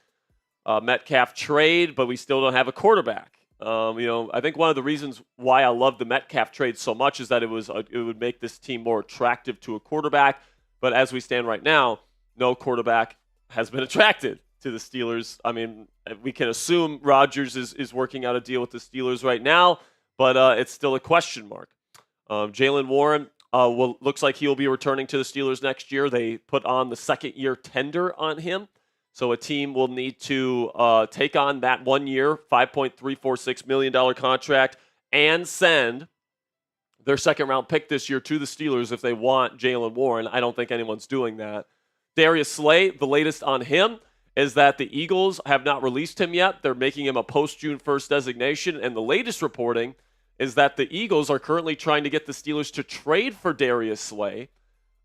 Metcalf trade, but we still don't have a quarterback. You know, I think one of the reasons why I love the Metcalf trade so much is that it would make this team more attractive to a quarterback. But as we stand right now, no quarterback has been attracted to the Steelers. I mean, we can assume Rodgers is working out a deal with the Steelers right now, but it's still a question mark. Jaylen Warren looks like he will be returning to the Steelers next year. They put on the second-year tender on him. So a team will need to take on that 1 year, $5.346 million contract and send their second-round pick this year to the Steelers if they want Jaylen Warren. I don't think anyone's doing that. Darius Slay, the latest on him is that the Eagles have not released him yet. They're making him a post-June 1st designation, and the latest reporting is that the Eagles are currently trying to get the Steelers to trade for Darius Slay.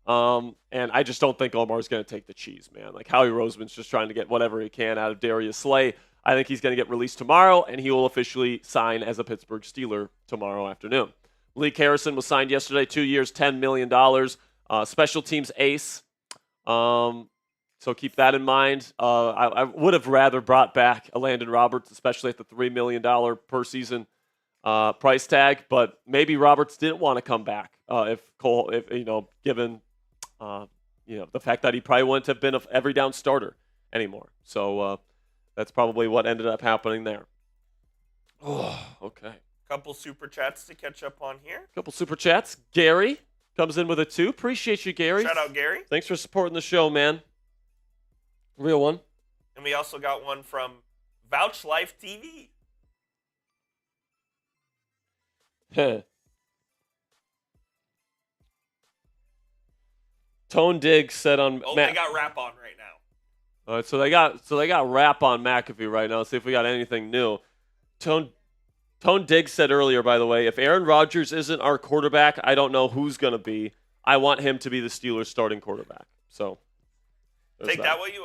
And I just don't think Omar's going to take the cheese, man. Like, Howie Roseman's just trying to get whatever he can out of Darius Slay. I think he's going to get released tomorrow, and he will officially sign as a Pittsburgh Steeler tomorrow afternoon. Malik Harrison was signed yesterday, 2 years, $10 million. Special teams ace. So keep that in mind. I would have rather brought back a Landon Roberts, especially at the $3 million per season price tag. But maybe Roberts didn't want to come back given the fact that he probably wouldn't have been an every down starter anymore. So that's probably what ended up happening there. Oh, okay. Couple super chats to catch up on here. Couple super chats. Gary comes in with a 2. Appreciate you, Gary. Shout out, Gary. Thanks for supporting the show, man. Real one. And we also got one from Vouch Life TV. Tone Diggs said on. They got rap on right now. All right, so they got rap on McAfee right now. Let's see if we got anything new. Tone Diggs said earlier, by the way, if Aaron Rodgers isn't our quarterback, I don't know who's going to be. I want him to be the Steelers' starting quarterback. So take that what you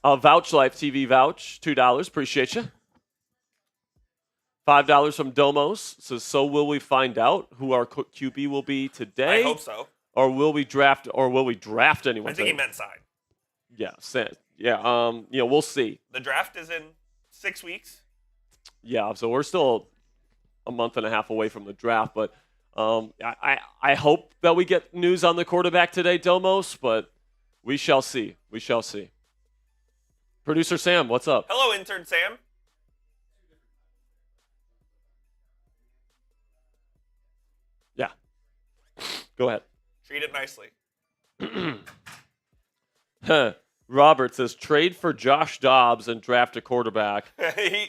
will. Vouch Life TV vouch, $2. Appreciate you. $5 from Domos says, so will we find out who our QB will be today? I hope so. Or will we draft anyone? I think he meant sign. Yeah, we'll see. The draft is in 6 weeks. Yeah, so we're still a month and a half away from the draft, but I hope that we get news on the quarterback today, Domos, but we shall see. We shall see. Producer Sam, what's up? Hello, intern Sam. Yeah. Go ahead. Treat it nicely. Robert says trade for Josh Dobbs and draft a quarterback.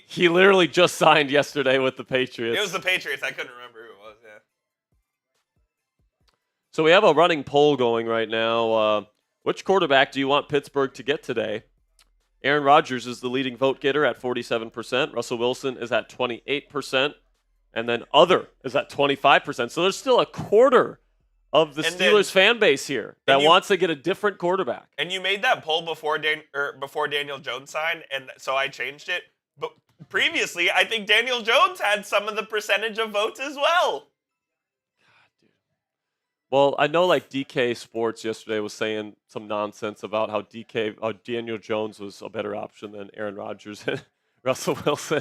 He literally just signed yesterday with the Patriots. It was the Patriots. I couldn't remember who it was. Yeah. So we have a running poll going right now. Which quarterback do you want Pittsburgh to get today? Aaron Rodgers is the leading vote getter at 47%. Russell Wilson is at 28%. And then other is at 25%. So there's still a quarter of the Steelers fan base here that wants to get a different quarterback. And you made that poll before Daniel Jones signed, and so I changed it. But previously, I think Daniel Jones had some of the percentage of votes as well. God, dude. Well, I know like DK Sports yesterday was saying some nonsense about how Daniel Jones was a better option than Aaron Rodgers and Russell Wilson.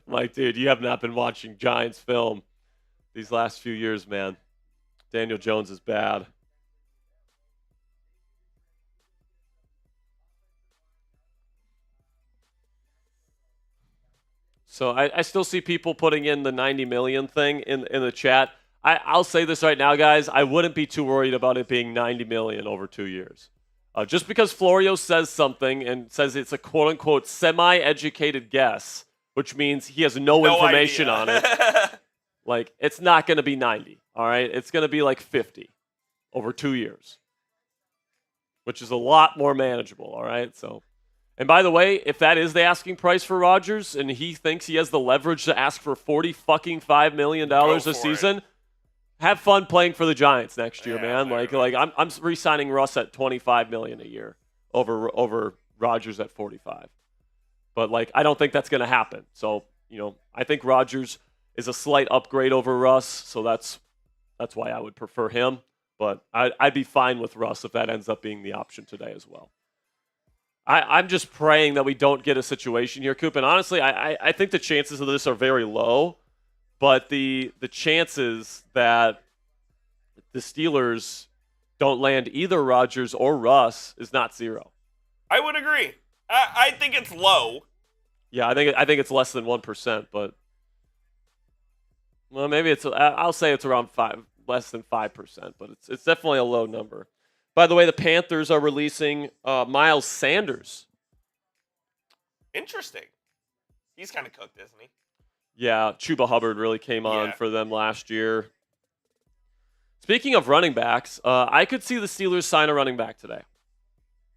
I'm like, dude, you have not been watching Giants film these last few years, man. Daniel Jones is bad. So I still see people putting in the 90 million thing in the chat. I'll say this right now, guys. I wouldn't be too worried about it being 90 million over 2 years. Just because Florio says something and says it's a quote-unquote semi-educated guess, which means he has no information on it. Like, it's not going to be 90, all right? It's going to be like 50 over 2 years, which is a lot more manageable, all right? So, and by the way, if that is the asking price for Rodgers and he thinks he has the leverage to ask for $45 million a season, have fun playing for the Giants next year, man. Like I'm re-signing Russ at $25 million a year over Rodgers at 45. But like I don't think that's going to happen. So, I think Rodgers is a slight upgrade over Russ, so that's why I would prefer him. But I'd be fine with Russ if that ends up being the option today as well. I'm just praying that we don't get a situation here, Coop. And honestly, I think the chances of this are very low. But the chances that the Steelers don't land either Rodgers or Russ is not zero. I would agree. I think it's low. Yeah, I think it's less than 1%, but well, maybe I'll say it's around less than 5%, but it's definitely a low number. By the way, the Panthers are releasing Miles Sanders. Interesting. He's kind of cooked, isn't he? Yeah, Chuba Hubbard really came on for them last year. Speaking of running backs, I could see the Steelers sign a running back today.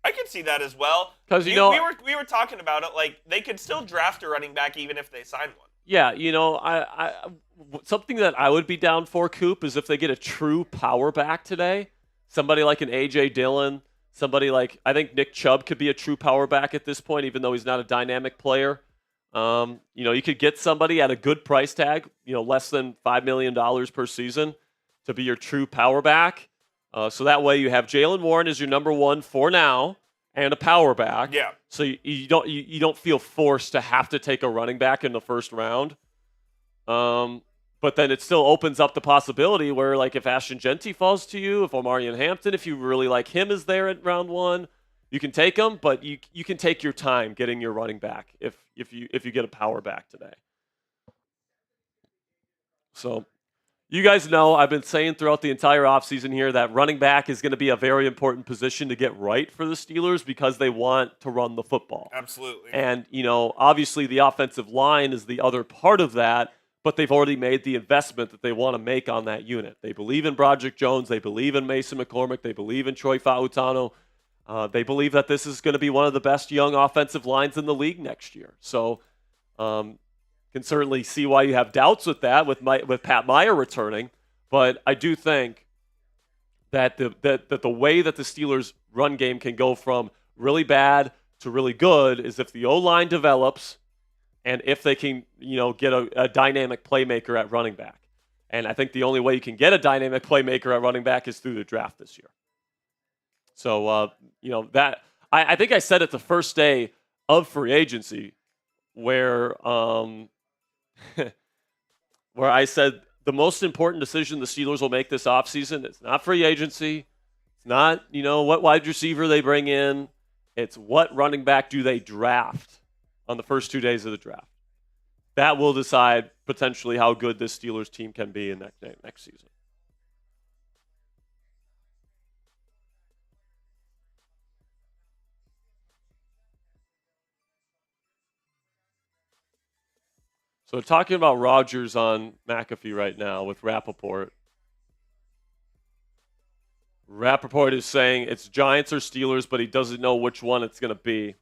I could see that as well. Because we were talking about it, like they could still draft a running back even if they sign one. Yeah, I something that I would be down for, Coop, is if they get a true power back today. Somebody like an A.J. Dillon, somebody like I think Nick Chubb could be a true power back at this point, even though he's not a dynamic player. You could get somebody at a good price tag, less than $5 million per season to be your true power back. So that way you have Jaylen Warren as your number one for now and a power back. Yeah. So you don't feel forced to have to take a running back in the first round. But then it still opens up the possibility where, like, if Ashton Genty falls to you, if Omarion Hampton, if you really like him, is there at round one, you can take him. But you can take your time getting your running back if you get a power back today. So, you guys know I've been saying throughout the entire offseason here that running back is going to be a very important position to get right for the Steelers because they want to run the football. Absolutely. And, obviously the offensive line is the other part of that, but they've already made the investment that they want to make on that unit. They believe in Broderick Jones. They believe in Mason McCormick. They believe in Troy Fautano. They believe that this is going to be one of the best young offensive lines in the league next year. So, can certainly see why you have doubts with that, with Pat Meyer returning. But I do think that the way that the Steelers' run game can go from really bad to really good is if the O-line develops and if they can, get a dynamic playmaker at running back. And I think the only way you can get a dynamic playmaker at running back is through the draft this year. So, that I think I said it the first day of free agency where where I said the most important decision the Steelers will make this offseason. It's not free agency. It's not, what wide receiver they bring in. It's what running back do they draft on the first 2 days of the draft. That will decide potentially how good this Steelers team can be in next season. So talking about Rodgers on McAfee right now with Rappaport. Rappaport is saying it's Giants or Steelers, but he doesn't know which one it's going to be.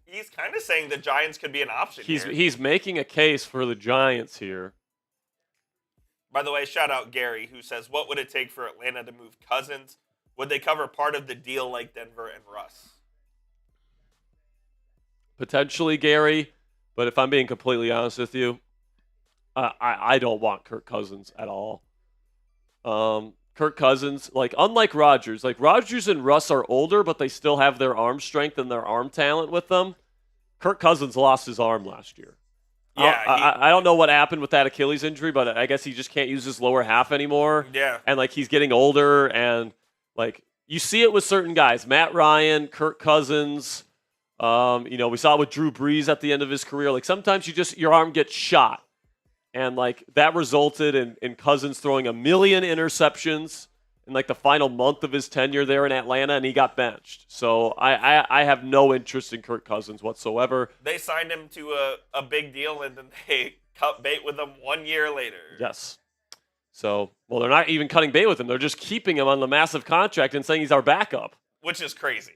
He's kind of saying the Giants could be an option here. He's making a case for the Giants here. By the way, shout out Gary, who says, what would it take for Atlanta to move Cousins? Would they cover part of the deal like Denver and Russ? Potentially, Gary, but if I'm being completely honest with you, I don't want Kirk Cousins at all. Kirk Cousins, unlike Rodgers, Rodgers and Russ are older, but they still have their arm strength and their arm talent with them. Kirk Cousins lost his arm last year. Yeah, I don't know what happened with that Achilles injury, but I guess he just can't use his lower half anymore. Yeah. And, he's getting older, and, you see it with certain guys. Matt Ryan, Kirk Cousins, we saw it with Drew Brees at the end of his career. Sometimes your arm gets shot. And, that resulted in Cousins throwing 1 million interceptions in, the final month of his tenure there in Atlanta, and he got benched. So I have no interest in Kirk Cousins whatsoever. They signed him to a big deal, and then they cut bait with him 1 year later. Yes. So, they're not even cutting bait with him. They're just keeping him on the massive contract and saying he's our backup. Which is crazy.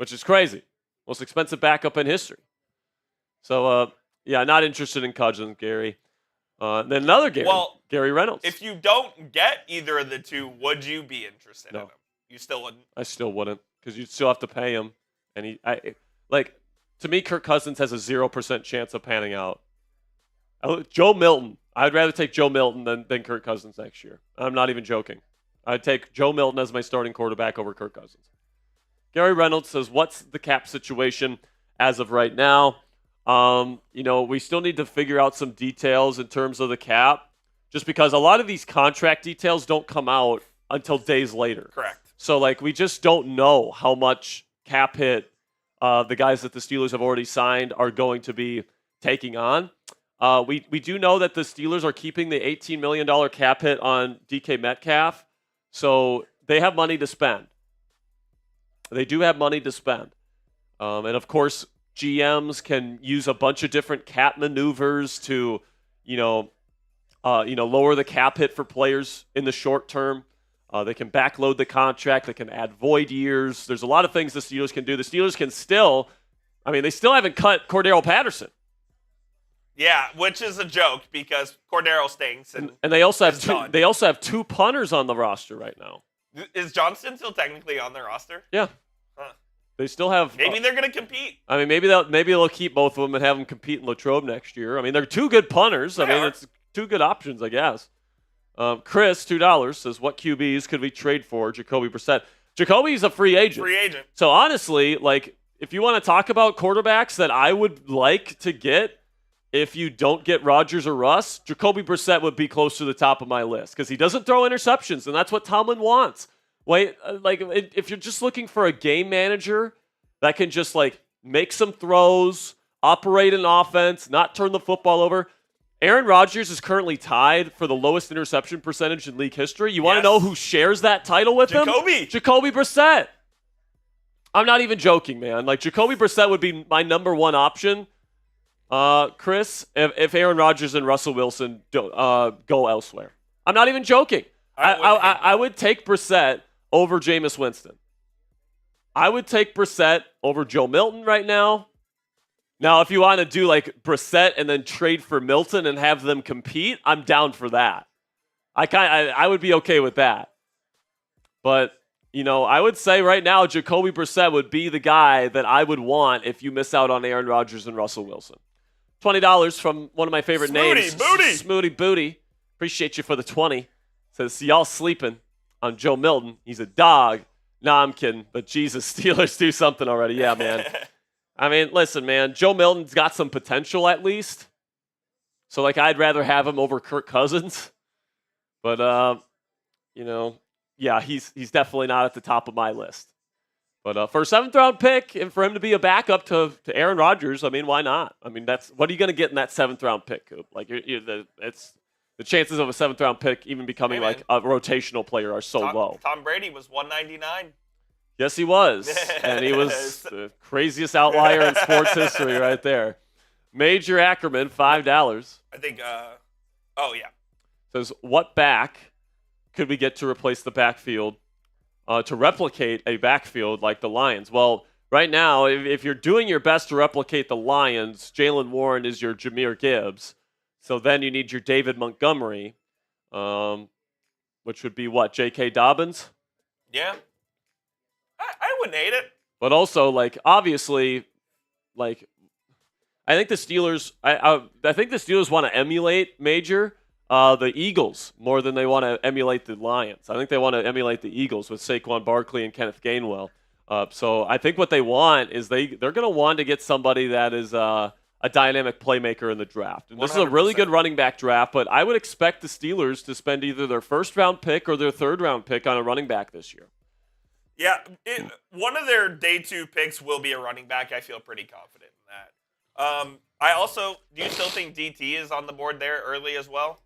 Most expensive backup in history. So, not interested in Cousins, Gary. Then another Gary, Gary Reynolds. If you don't get either of the two, would you be interested in him? You still wouldn't? I still wouldn't, because you'd still have to pay him. And to me, Kirk Cousins has a 0% chance of panning out. Joe Milton. I'd rather take Joe Milton than Kirk Cousins next year. I'm not even joking. I'd take Joe Milton as my starting quarterback over Kirk Cousins. Gary Reynolds says, what's the cap situation as of right now? We still need to figure out some details in terms of the cap, just because a lot of these contract details don't come out until days later. Correct. So, we just don't know how much cap hit the guys that the Steelers have already signed are going to be taking on. We do know that the Steelers are keeping the $18 million cap hit on DK Metcalf, so they have money to spend. They do have money to spend. And, of course, GMs can use a bunch of different cap maneuvers to, lower the cap hit for players in the short term. They can backload the contract. They can add void years. There's a lot of things the Steelers can do. The Steelers can they still haven't cut Cordero Patterson. Yeah, which is a joke because Cordero stinks. And they also have two punters on the roster right now. Is Johnston still technically on their roster? Yeah. Huh. They still have. Maybe they're going to compete. Maybe they'll keep both of them and have them compete in Latrobe next year. They're two good punters. It's two good options, I guess. Chris, $2, says, what QBs could we trade for Jacoby Brissett? Jacoby's a free agent. So honestly, if you want to talk about quarterbacks that I would like to get, if you don't get Rodgers or Russ, Jacoby Brissett would be close to the top of my list because he doesn't throw interceptions, and that's what Tomlin wants. If you're just looking for a game manager that can just make some throws, operate an offense, not turn the football over, Aaron Rodgers is currently tied for the lowest interception percentage in league history. You want to know who shares that title with him? Jacoby Brissett. I'm not even joking, man. Jacoby Brissett would be my number one option. Chris, if Aaron Rodgers and Russell Wilson go elsewhere. I'm not even joking. I would take Brissett over Jameis Winston. I would take Brissett over Joe Milton right now. Now, if you want to do Brissett and then trade for Milton and have them compete, I'm down for that. I would be okay with that. But, I would say right now Jacoby Brissett would be the guy that I would want if you miss out on Aaron Rodgers and Russell Wilson. $20 from one of my favorite names. Smooty Booty. Appreciate you for the 20. Says, y'all sleeping on Joe Milton. He's a dog. Nah, I'm kidding. But Jesus, Steelers do something already. Yeah, man. I mean, listen, man. Joe Milton's got some potential at least. So, like, I'd rather have him over Kirk Cousins. But, yeah, he's definitely not at the top of my list. But for a 7th-round pick and for him to be a backup to Aaron Rodgers, I mean, why not? I mean, what are you going to get in that 7th-round pick, Coop? Like, it's the chances of a 7th-round pick even becoming like a rotational player are so low. Tom Brady was 199. Yes, he was. And he was the craziest outlier in sports history right there. Major Ackerman, $5. I think, says, what back could we get to replace the backfield, to replicate a backfield like the Lions? Well, right now, if you're doing your best to replicate the Lions, Jaylen Warren is your Jahmyr Gibbs. So then you need your David Montgomery, which would be what, J.K. Dobbins? Yeah. I wouldn't hate it. But also, like, obviously, like, I think the Steelers want to emulate the Eagles more than they want to emulate the Lions. I think they want to emulate the Eagles with Saquon Barkley and Kenneth Gainwell. So I think what they want is they're going to want to get somebody that is a dynamic playmaker in the draft. And this 100%. Is a really good running back draft, but I would expect the Steelers to spend either their 1st-round pick or their 3rd-round pick on a running back this year. Yeah, one of their day 2 picks will be a running back. I feel pretty confident in that. Do you still think DT is on the board there early as well?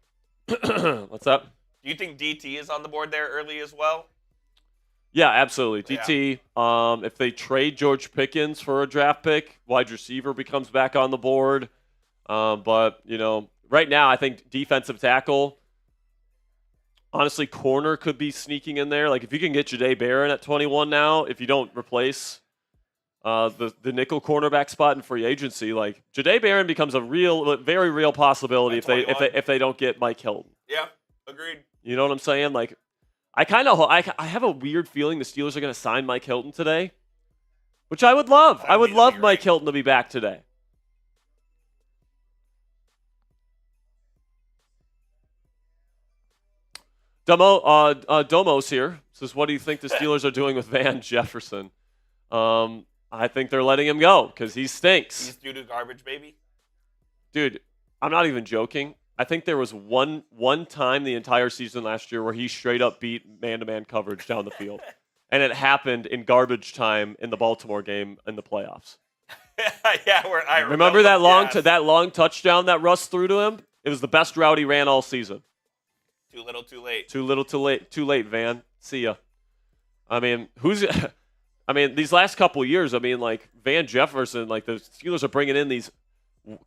What's up? Do you think DT is on the board there early as well? Yeah, absolutely. DT, if they trade George Pickens for a draft pick, wide receiver becomes back on the board. But, right now I think defensive tackle, honestly, corner could be sneaking in there. Like, if you can get Jahdae Barron at 21 now, if you don't replace the nickel cornerback spot in free agency, like, Jahdae Barron becomes a very real possibility if they don't get Mike Hilton. Yeah, agreed. You know what I'm saying? Like, I have a weird feeling the Steelers are going to sign Mike Hilton today, which I would love. I would love Mike Hilton to be back today. Domos here says, what do you think the Steelers are doing with Van Jefferson? I think they're letting him go because he stinks. He's due to garbage, baby. Dude, I'm not even joking. I think there was one time the entire season last year where he straight up beat man-to-man coverage down the field. And it happened in garbage time in the Baltimore game in the playoffs. Yeah, I remember that long touchdown that Russ threw to him? It was the best route he ran all season. Too little, too late. Too little, too late. Too late, Van. See ya. I mean, these last couple years, like Van Jefferson, like the Steelers are bringing in these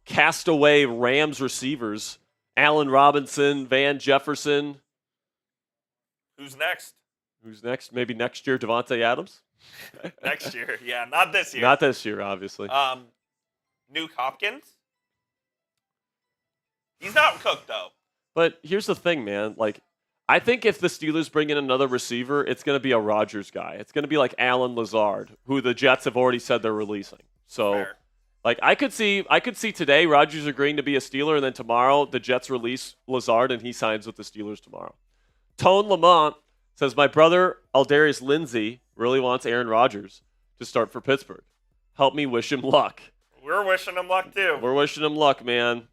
castaway Rams receivers. Allen Robinson, Van Jefferson. Who's next? Maybe next year, Devontae Adams? Next year, yeah. Not this year. Not this year, obviously. Nuke Hopkins? He's not cooked, though. But here's the thing, man. Like, I think if the Steelers bring in another receiver, it's going to be a Rodgers guy. It's going to be like Alan Lazard, who the Jets have already said they're releasing. So, fair. Like, I could see today Rodgers agreeing to be a Steeler, and then tomorrow the Jets release Lazard and he signs with the Steelers tomorrow. Tone Lamont says, my brother Aldarius Lindsay really wants Aaron Rodgers to start for Pittsburgh. Help me wish him luck. We're wishing him luck, too. We're wishing him luck, man.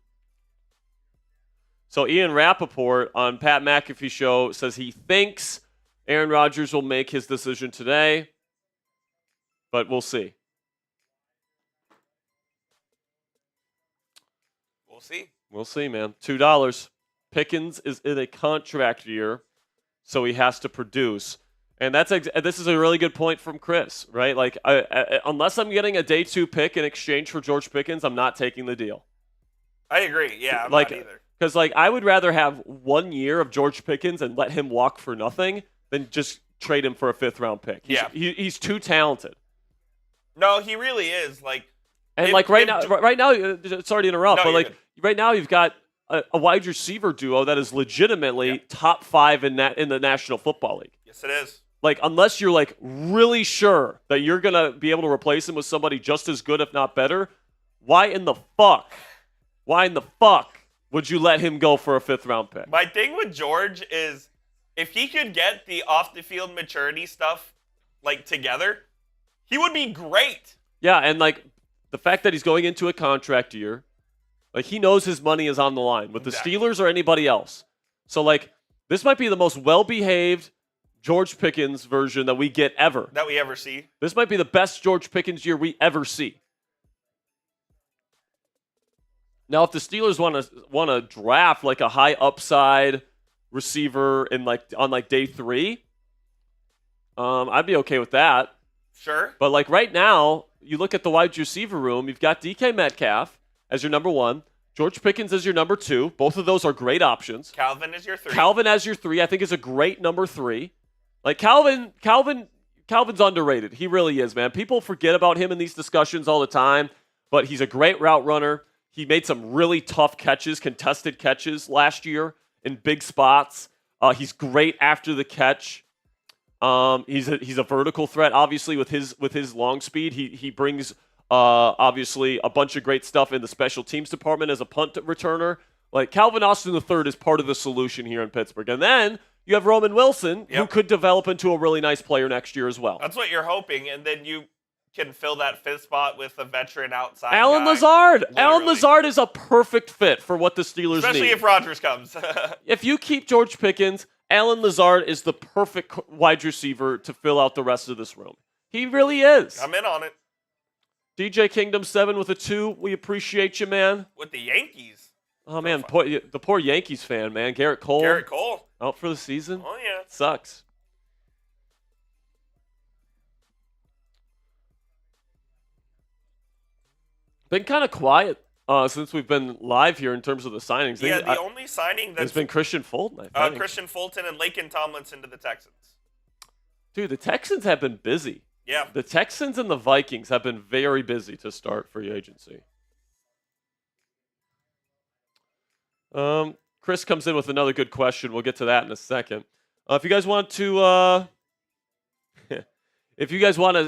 So Ian Rappaport on Pat McAfee show says he thinks Aaron Rodgers will make his decision today, but we'll see. We'll see, man. $2. Pickens is in a contract year, so he has to produce. And this is a really good point from Chris, right? Like, unless I'm getting a day 2 pick in exchange for George Pickens, I'm not taking the deal. I agree. Yeah, I'm not either. Because, I would rather have 1 year of George Pickens and let him walk for nothing than just trade him for a 5th-round pick. He's too talented. No, he really is. And right now, sorry to interrupt, but right now you've got a wide receiver duo that is legitimately top 5 in the National Football League. Yes, it is. Unless you're really sure that you're gonna be able to replace him with somebody just as good, if not better, why in the fuck Why in the fuck would you let him go for a 5th-round pick? My thing with George is if he could get the off-the-field maturity stuff like together, he would be great. Yeah, and like the fact that he's going into a contract year, like he knows his money is on the line with the Steelers or anybody else. So like this might be the most well-behaved George Pickens version that we get ever. That we ever see. This might be the best George Pickens year we ever see. Now, if the Steelers want to draft like a high upside receiver in on day 3, I'd be okay with that. Sure. But like right now, you look at the wide receiver room, you've got DK Metcalf as your number 1, George Pickens as your number 2. Both of those are great options. Calvin is your 3. Calvin as your 3, I think, is a great number 3. Like Calvin's underrated. He really is, man. People forget about him in these discussions all the time, but he's a great route runner. He made some really tough catches, contested catches last year in big spots. He's great after the catch. He's a vertical threat, obviously, with his long speed. He brings obviously a bunch of great stuff in the special teams department as a punt returner. Like Calvin Austin III is part of the solution here in Pittsburgh. And then you have Roman Wilson, who could develop into a really nice player next year as well. That's what you're hoping, and then you can fill that 5th spot with a veteran outside Allen guy. Lazard. Literally. Allen Lazard is a perfect fit for what the Steelers Especially need. if Rodgers comes. If you keep George Pickens, Allen Lazard is the perfect wide receiver to fill out the rest of this room. He really is. I'm in on it. DJ Kingdom 7 with a 2. We appreciate you, man. With the Yankees. Oh, man. The poor Yankees fan, man. Garrett Cole. Out for the season. Oh, yeah. Sucks. Been kind of quiet since we've been live here in terms of the signings. Yeah, the only signing that's has been Christian Fulton, I think. Christian Fulton and Laken Tomlinson to the Texans. Dude, the Texans have been busy. Yeah. The Texans and the Vikings have been very busy to start free agency. Chris comes in with another good question. We'll get to that in a second. If you guys want to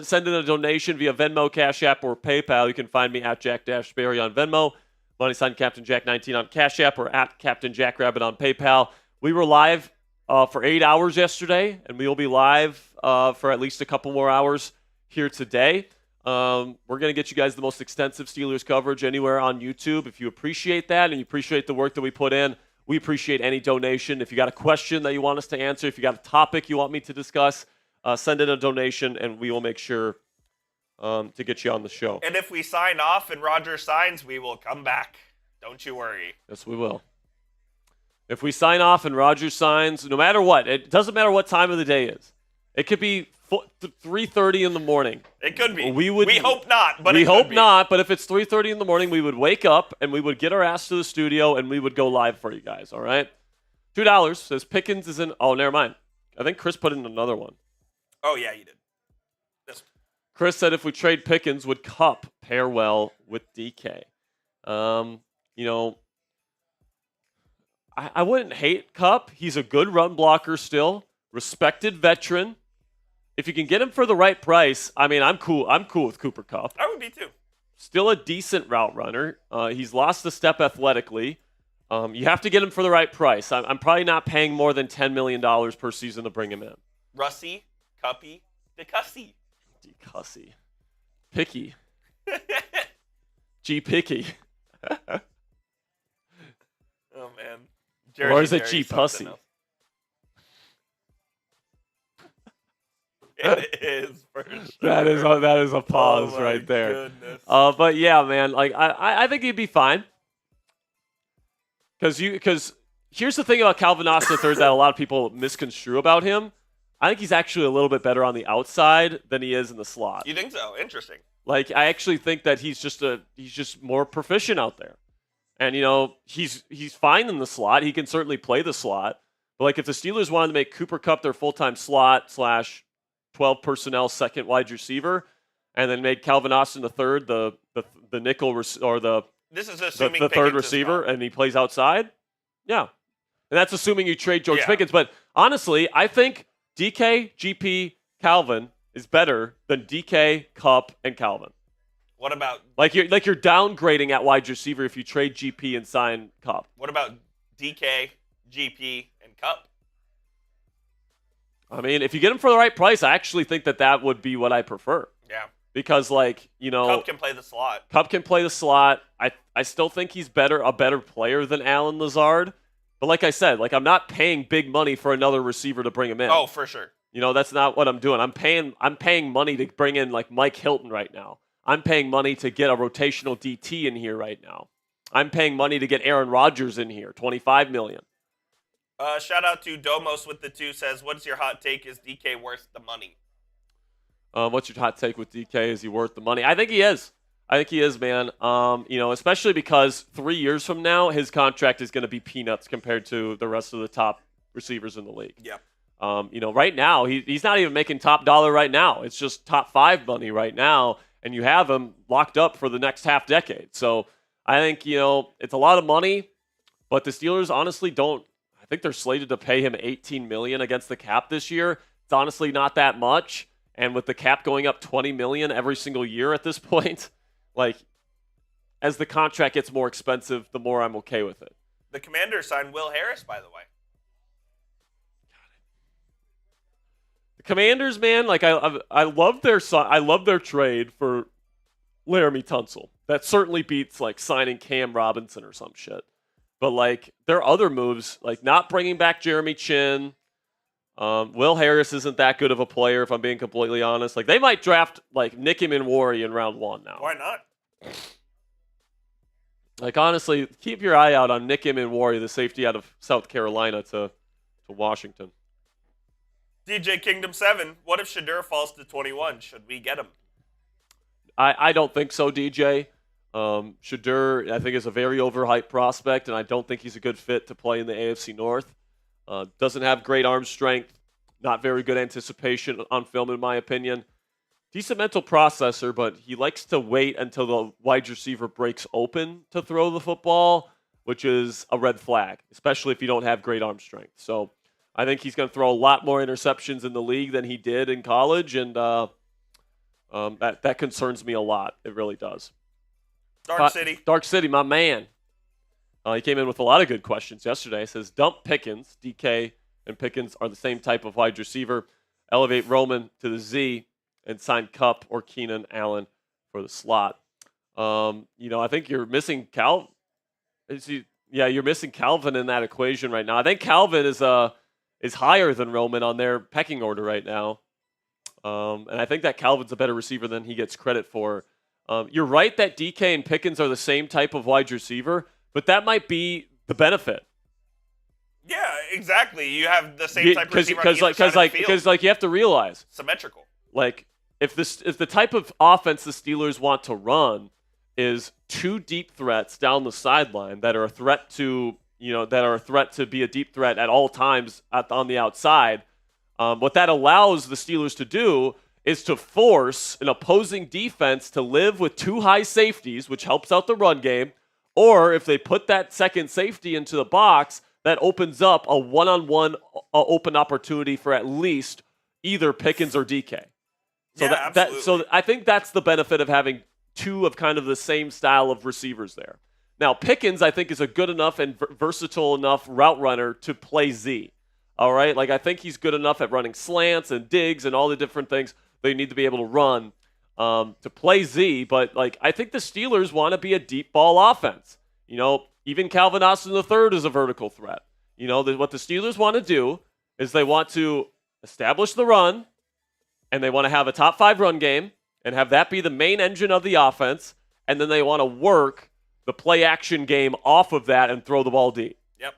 send in a donation via Venmo, Cashapp, or PayPal, you can find me at Jack Sperry on Venmo, money sign Captain Jack 19 on Cashapp, or at Captain Jack Rabbit on PayPal. We were live for 8 hours yesterday, and we will be live for at least a couple more hours here today. We're going to get you guys the most extensive Steelers coverage anywhere on YouTube. If you appreciate that and you appreciate the work that we put in, we appreciate any donation. If you got a question that you want us to answer, if you got a topic you want me to discuss, send in a donation, and we will make sure to get you on the show. And if we sign off and Rodgers signs, we will come back. Don't you worry. Yes, we will. If we sign off and Rodgers signs, no matter what, it doesn't matter what time of the day is. It could be 3:30 in the morning. It could be. We hope not, but we it hope could be. not. But if it's 3:30 in the morning, we would wake up and we would get our ass to the studio and we would go live for you guys. All right. $2 says Pickens is in. Oh, never mind. I think Chris put in another one. Oh yeah, you did. Chris said if we trade Pickens, would Kupp pair well with DK? I wouldn't hate Kupp. He's a good run blocker still, respected veteran. If you can get him for the right price, I mean, I'm cool. I'm cool with Cooper Kupp. I would be too. Still a decent route runner. He's lost a step athletically. You have to get him for the right price. I'm probably not paying more than $10 million per season to bring him in. Russie, Cuppy, DeCussy. DeCussy. Picky. G Picky. Oh, man. Or is it G Pussy? It is for sure. That is a pause right there. Goodness. But yeah, man, like I think he'd be fine. Because here's the thing about Calvin Austin III that a lot of people misconstrue about him. I think he's actually a little bit better on the outside than he is in the slot. You think so? Interesting. Like I actually think that he's just more proficient out there. And he's fine in the slot. He can certainly play the slot. But like if the Steelers wanted to make Cooper Kupp their full-time slot / 12 personnel second wide receiver, and then made Calvin Austin III the nickel or the third receiver, and he plays outside. Yeah, and that's assuming you trade George Pickens. But honestly, I think DK, GP, Calvin is better than DK, Kupp, and Calvin. What about You're downgrading at wide receiver if you trade GP and sign Cup. What about DK, GP, and Cup? I mean, if you get him for the right price, I actually think that would be what I prefer. Yeah. Because, Cup can play the slot. Cup can play the slot. I still think he's a better player than Allen Lazard. But like I said, I'm not paying big money for another receiver to bring him in. Oh, for sure. That's not what I'm doing. I'm paying money to bring in Mike Hilton right now. I'm paying money to get a rotational DT in here right now. I'm paying money to get Aaron Rodgers in here, $25 million. Shout out to Domos with the 2 says, what's your hot take? Is DK worth the money? What's your hot take with DK? Is he worth the money? I think he is. Man. Especially because 3 years from now, his contract is going to be peanuts compared to the rest of the top receivers in the league. Yeah. Right now, he's not even making top dollar right now. It's just top 5 money right now, and you have him locked up for the next half decade. So I think, it's a lot of money, but the Steelers honestly don't. I think they're slated to pay him $18 million against the cap this year. It's honestly not that much. And with the cap going up $20 million every single year at this point, as the contract gets more expensive, the more I'm okay with it. The Commanders signed Will Harris, by the way. The Commanders, man, I love their trade for Laramie Tunsil. That certainly beats signing Cam Robinson or some shit. But their other moves, not bringing back Jeremy Chin. Will Harris isn't that good of a player, if I'm being completely honest. They might draft Nick Minwari in round 1 now. Why not? Honestly, keep your eye out on Nick Minwari, the safety out of South Carolina to Washington. DJ Kingdom 7, what if Shadur falls to 21? Should we get him? I don't think so, DJ. Shadur, I think, is a very overhyped prospect, and I don't think he's a good fit to play in the AFC North. Doesn't have great arm strength, not very good anticipation on film, in my opinion. Decent mental processor, but he likes to wait until the wide receiver breaks open to throw the football, which is a red flag, especially if you don't have great arm strength. So I think he's going to throw a lot more interceptions in the league than he did in college, and that concerns me a lot. It really does. Dark City, my man. He came in with a lot of good questions yesterday. He says, dump Pickens. DK and Pickens are the same type of wide receiver. Elevate Roman to the Z and sign Kupp or Keenan Allen for the slot. I think you're missing you're missing Calvin in that equation right now. I think Calvin is higher than Roman on their pecking order right now. And I think that Calvin's a better receiver than he gets credit for. You're right that DK and Pickens are the same type of wide receiver, but that might be the benefit. Yeah, exactly. You have the same type of receiver on either side of the field. Because you have to realize, symmetrical. If the type of offense the Steelers want to run is 2 deep threats down the sideline that are a threat to be a deep threat at all times on the outside, what that allows the Steelers to do is to force an opposing defense to live with 2 high safeties, which helps out the run game. Or if they put that second safety into the box, that opens up a one-on-one open opportunity for at least either Pickens or DK. So I think that's the benefit of having 2 of kind of the same style of receivers there. Now, Pickens, I think, is a good enough and versatile enough route runner to play Z. All right? I think he's good enough at running slants and digs and all the different things they need to be able to run to play Z. But, I think the Steelers want to be a deep ball offense. Even Calvin Austin III is a vertical threat. What the Steelers want to do is they want to establish the run, and they want to have a top 5 run game and have that be the main engine of the offense, and then they want to work the play action game off of that and throw the ball deep. Yep.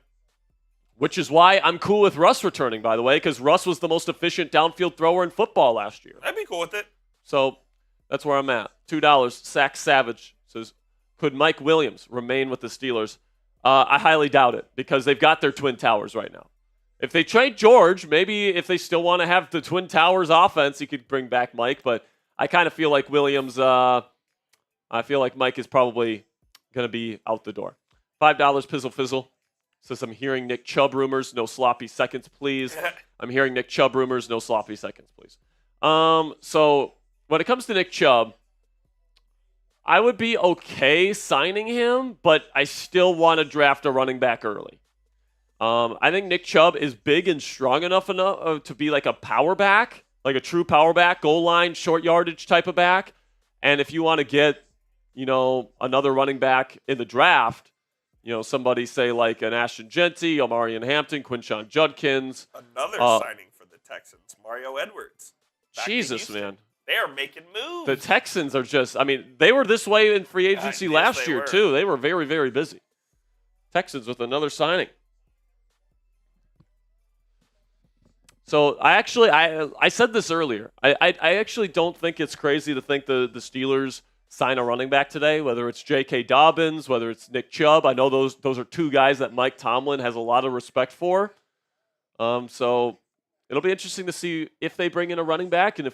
Which is why I'm cool with Russ returning, by the way, because Russ was the most efficient downfield thrower in football last year. I'd be cool with it. So that's where I'm at. $2. Sack Savage says, could Mike Williams remain with the Steelers? I highly doubt it because they've got their Twin Towers right now. If they trade George, maybe if they still want to have the Twin Towers offense, you could bring back Mike. But I kind of feel like Williams, I feel like Mike is probably going to be out the door. $5, Pizzle Fizzle. Says, I'm hearing Nick Chubb rumors. No sloppy seconds, please. I'm hearing Nick Chubb rumors. No sloppy seconds, please. So when it comes to Nick Chubb, I would be okay signing him, but I still want to draft a running back early. I think Nick Chubb is big and strong enough to be like a power back, like a true power back, goal line, short yardage type of back. And if you want to get, another running back in the draft, somebody say like an Ashton Genty, Omarion Hampton, Quinshon Judkins. Another signing for the Texans, Mario Edwards. Jesus, man. They are making moves. The Texans are they were this way in free agency last year, too. They were very, very busy. Texans with another signing. So I said this earlier. I actually don't think it's crazy to think the Steelers sign a running back today, whether it's J.K. Dobbins, whether it's Nick Chubb. I know those are two guys that Mike Tomlin has a lot of respect for. So it'll be interesting to see if they bring in a running back and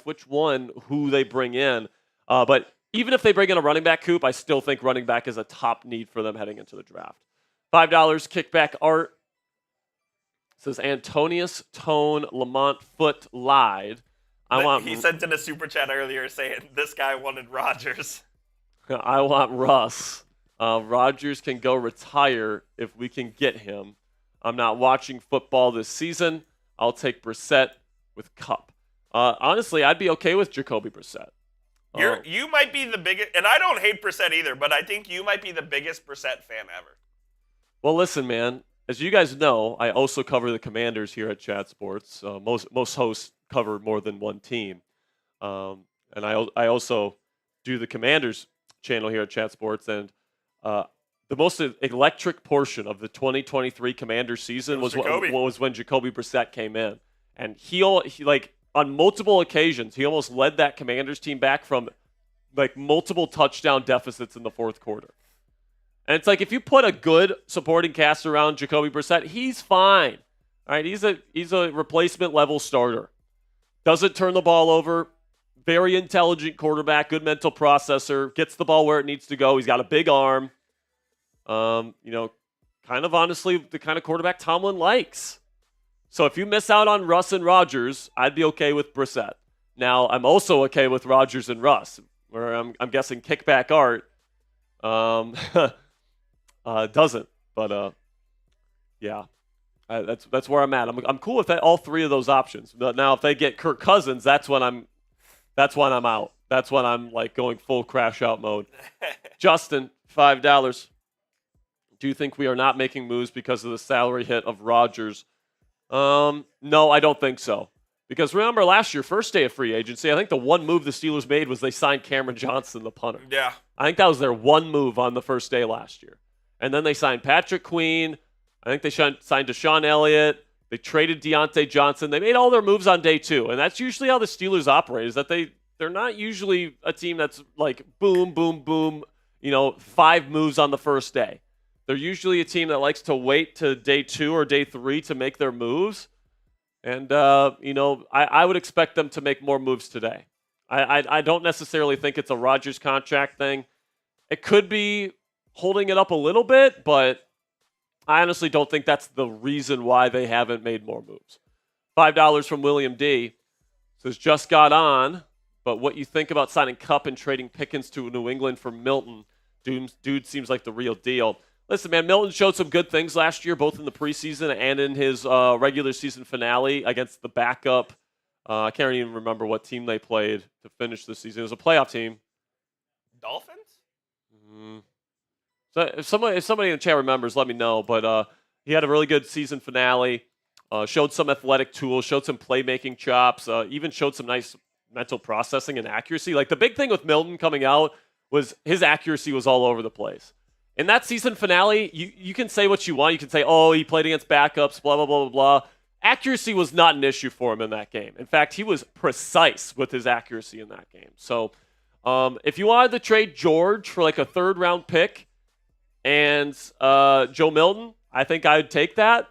who they bring in. But even if they bring in a running back, Coop, I still think running back is a top need for them heading into the draft. $5 kickback art. Says Antonius Tone Lamont Foot lied. He sent in a super chat earlier saying this guy wanted Rodgers. I want Russ. Rodgers can go retire if we can get him. I'm not watching football this season. I'll take Brissett with Cup. Honestly, I'd be okay with Jacoby Brissett. You might be the biggest, and I don't hate Brissett either, but I think you might be the biggest Brissett fan ever. Well, listen, man. As you guys know, I also cover the Commanders here at Chat Sports. Most hosts cover more than one team. And I also do the Commanders channel here at Chat Sports. And the most electric portion of the 2023 Commanders season was when Jacoby Brissett came in. And he on multiple occasions, he almost led that Commanders team back from like multiple touchdown deficits in the fourth quarter. And it's like if you put a good supporting cast around Jacoby Brissett, he's fine. All right, he's a replacement level starter. Doesn't turn the ball over. Very intelligent quarterback, good mental processor, gets the ball where it needs to go. He's got a big arm. Kind of honestly the kind of quarterback Tomlin likes. So if you miss out on Russ and Rodgers, I'd be okay with Brissett. Now, I'm also okay with Rodgers and Russ, where I'm guessing kickback art doesn't, but yeah, that's where I'm at. I'm cool with all three of those options. But now, if they get Kirk Cousins, that's when I'm out. That's when I'm like going full crash out mode. Justin, $5. Do you think we are not making moves because of the salary hit of Rodgers? No, I don't think so. Because remember last year, first day of free agency, I think the one move the Steelers made was they signed Cameron Johnson, the punter. Yeah. I think that was their one move on the first day last year. And then they signed Patrick Queen. I think they signed Deshaun Elliott. They traded Deontay Johnson. They made all their moves on day two. And that's usually how the Steelers operate, is that they're not usually a team that's like boom, boom, boom, 5 moves on the first day. They're usually a team that likes to wait to day 2 or day 3 to make their moves. And, I would expect them to make more moves today. I don't necessarily think it's a Rodgers contract thing. It could be holding it up a little bit, but I honestly don't think that's the reason why they haven't made more moves. $5 from William D. Says, just got on, but what you think about signing Kupp and trading Pickens to New England for Milton? Dude seems like the real deal. Listen, man, Milton showed some good things last year, both in the preseason and in his regular season finale against the backup. I can't even remember what team they played to finish the season. It was a playoff team. Dolphins? So if somebody in the chat remembers, let me know. But he had a really good season finale. Showed some athletic tools, showed some playmaking chops, even showed some nice mental processing and accuracy. Like the big thing with Milton coming out was his accuracy was all over the place. In that season finale, you can say what you want. You can say, oh, he played against backups, blah, blah, blah, blah, blah. Accuracy was not an issue for him in that game. In fact, he was precise with his accuracy in that game. So if you wanted to trade George for like a 3rd-round pick and Joe Milton, I think I would take that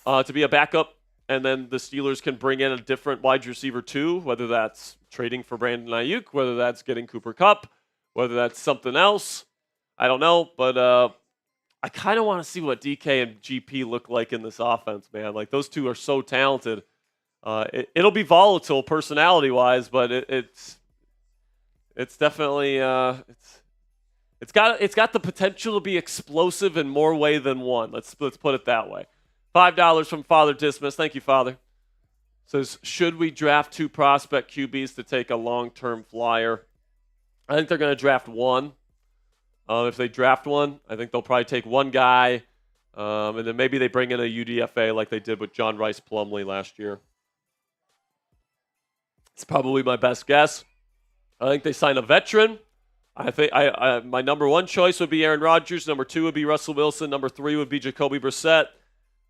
to be a backup. And then the Steelers can bring in a different wide receiver too, whether that's trading for Brandon Ayuk, whether that's getting Cooper Kupp, whether that's something else. I don't know, but I kind of want to see what DK and GP look like in this offense, man. Like, those two are so talented. It'll be volatile personality-wise, but It's definitely it's got the potential to be explosive in more way than one. Let's put it that way. $5 from Father Dismiss. Thank you, Father. Says, should we draft 2 prospect QBs to take a long-term flyer? I think they're going to draft one. If they draft one, I think they'll probably take one guy, and then maybe they bring in a UDFA like they did with John Rice Plumlee last year. It's probably my best guess. I think they sign a veteran. I think my number 1 choice would be Aaron Rodgers. Number 2 would be Russell Wilson. Number 3 would be Jacoby Brissett.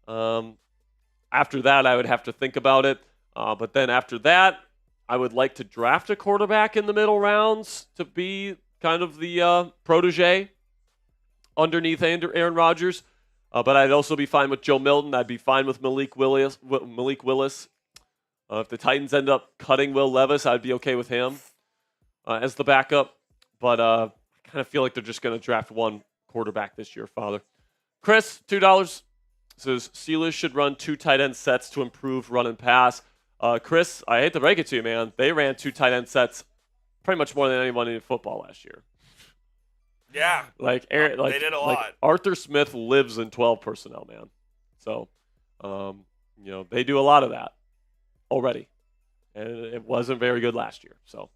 After that, I would have to think about it. But then after that, I would like to draft a quarterback in the middle rounds to be kind of the protege underneath Aaron Rodgers. But I'd also be fine with Joe Milton. I'd be fine with Malik Willis. If the Titans end up cutting Will Levis, I'd be okay with him as the backup. But I kind of feel like they're just going to draft one quarterback this year, Father. Chris, $2, says Steelers should run 2 tight end sets to improve run and pass. Chris, I hate to break it to you, man. They ran 2 tight end sets pretty much more than anyone in football last year. Yeah. They did a lot. Arthur Smith lives in 12 personnel, man. So, they do a lot of that already. And it wasn't very good last year. So,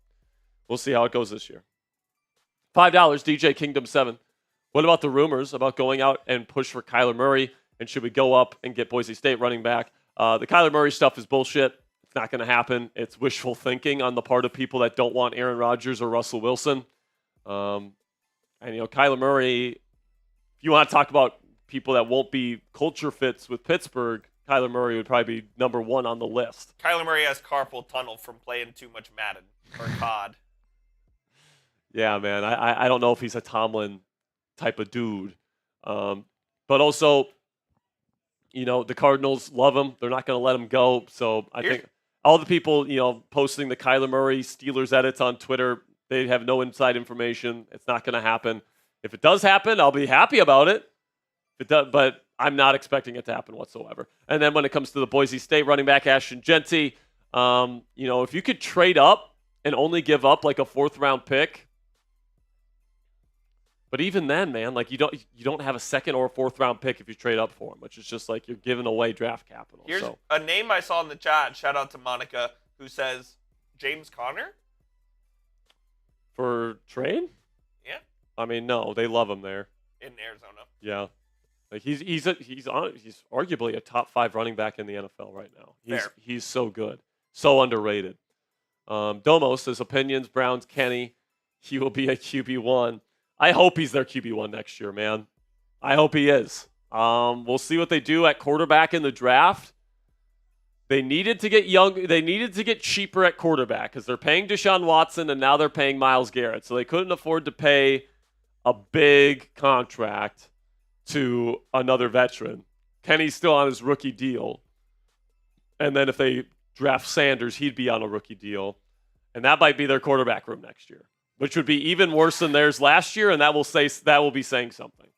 we'll see how it goes this year. $5, DJ Kingdom 7. What about the rumors about going out and push for Kyler Murray? And should we go up and get Boise State running back? The Kyler Murray stuff is bullshit. It's not going to happen. It's wishful thinking on the part of people that don't want Aaron Rodgers or Russell Wilson. And Kyler Murray, if you want to talk about people that won't be culture fits with Pittsburgh, Kyler Murray would probably be number 1 on the list. Kyler Murray has carpal tunnel from playing too much Madden or COD. Yeah, man. I don't know if he's a Tomlin type of dude. But also, the Cardinals love him. They're not going to let him go. So I think all the people, posting the Kyler Murray Steelers edits on Twitter, they have no inside information. It's not going to happen. If it does happen, I'll be happy about it. If it does, but I'm not expecting it to happen whatsoever. And then when it comes to the Boise State running back, Ashton Genty, if you could trade up and only give up like a 4th-round pick, but even then, man, like you don't have a 2nd or a 4th-round pick if you trade up for him, which is just like you're giving away draft capital. Here's a name I saw in the chat. Shout out to Monica, who says James Conner for trade. Yeah. I mean, no, they love him there in Arizona. Yeah, like he's arguably a top 5 running back in the NFL right now. He's so good, so underrated. Domo says opinions. Browns Kenny, he will be a QB1. I hope he's their QB1 next year, man. I hope he is. We'll see what they do at quarterback in the draft. They needed to get young. They needed to get cheaper at quarterback because they're paying Deshaun Watson and now they're paying Myles Garrett. So they couldn't afford to pay a big contract to another veteran. Kenny's still on his rookie deal. And then if they draft Sanders, he'd be on a rookie deal. And that might be their quarterback room next year, which would be even worse than theirs last year, and that will be saying something.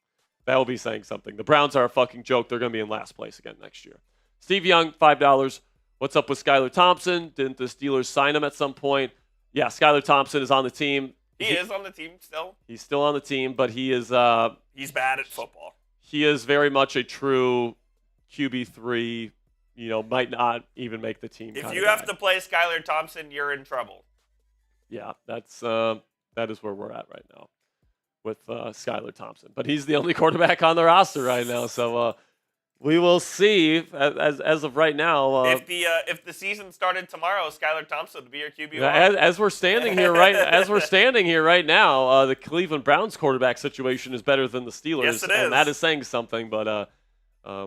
That will be saying something. The Browns are a fucking joke. They're going to be in last place again next year. Steve Young, $5. What's up with Skylar Thompson? Didn't the Steelers sign him at some point? Yeah, Skylar Thompson is on the team. He is on the team still? He's still on the team, but he is... he's bad at football. He is very much a true QB3, might not even make the team. If you have to play Skylar Thompson, you're in trouble. Yeah, that is where we're at right now with Skylar Thompson. But he's the only quarterback on the roster right now, so we will see. As of right now, if the season started tomorrow, Skylar Thompson would be your QB1. As we're standing here right now, the Cleveland Browns quarterback situation is better than the Steelers. Yes, it is. And that is saying something. But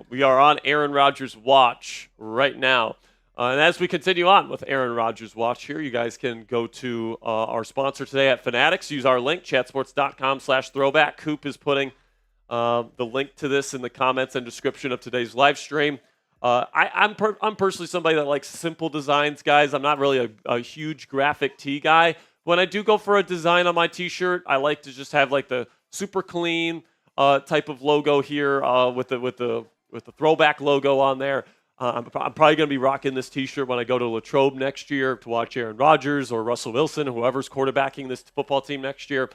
we are on Aaron Rodgers' watch right now. And as we continue on with Aaron Rodgers' watch here, you guys can go to our sponsor today at Fanatics. Use our link, chatsports.com/throwback. Coop is putting the link to this in the comments and description of today's live stream. I'm personally somebody that likes simple designs, guys. I'm not really a huge graphic tee guy. When I do go for a design on my T-shirt, I like to just have like the super clean type of logo here with the throwback logo on there. I'm probably going to be rocking this T-shirt when I go to Latrobe next year to watch Aaron Rodgers or Russell Wilson, whoever's quarterbacking this football team next year.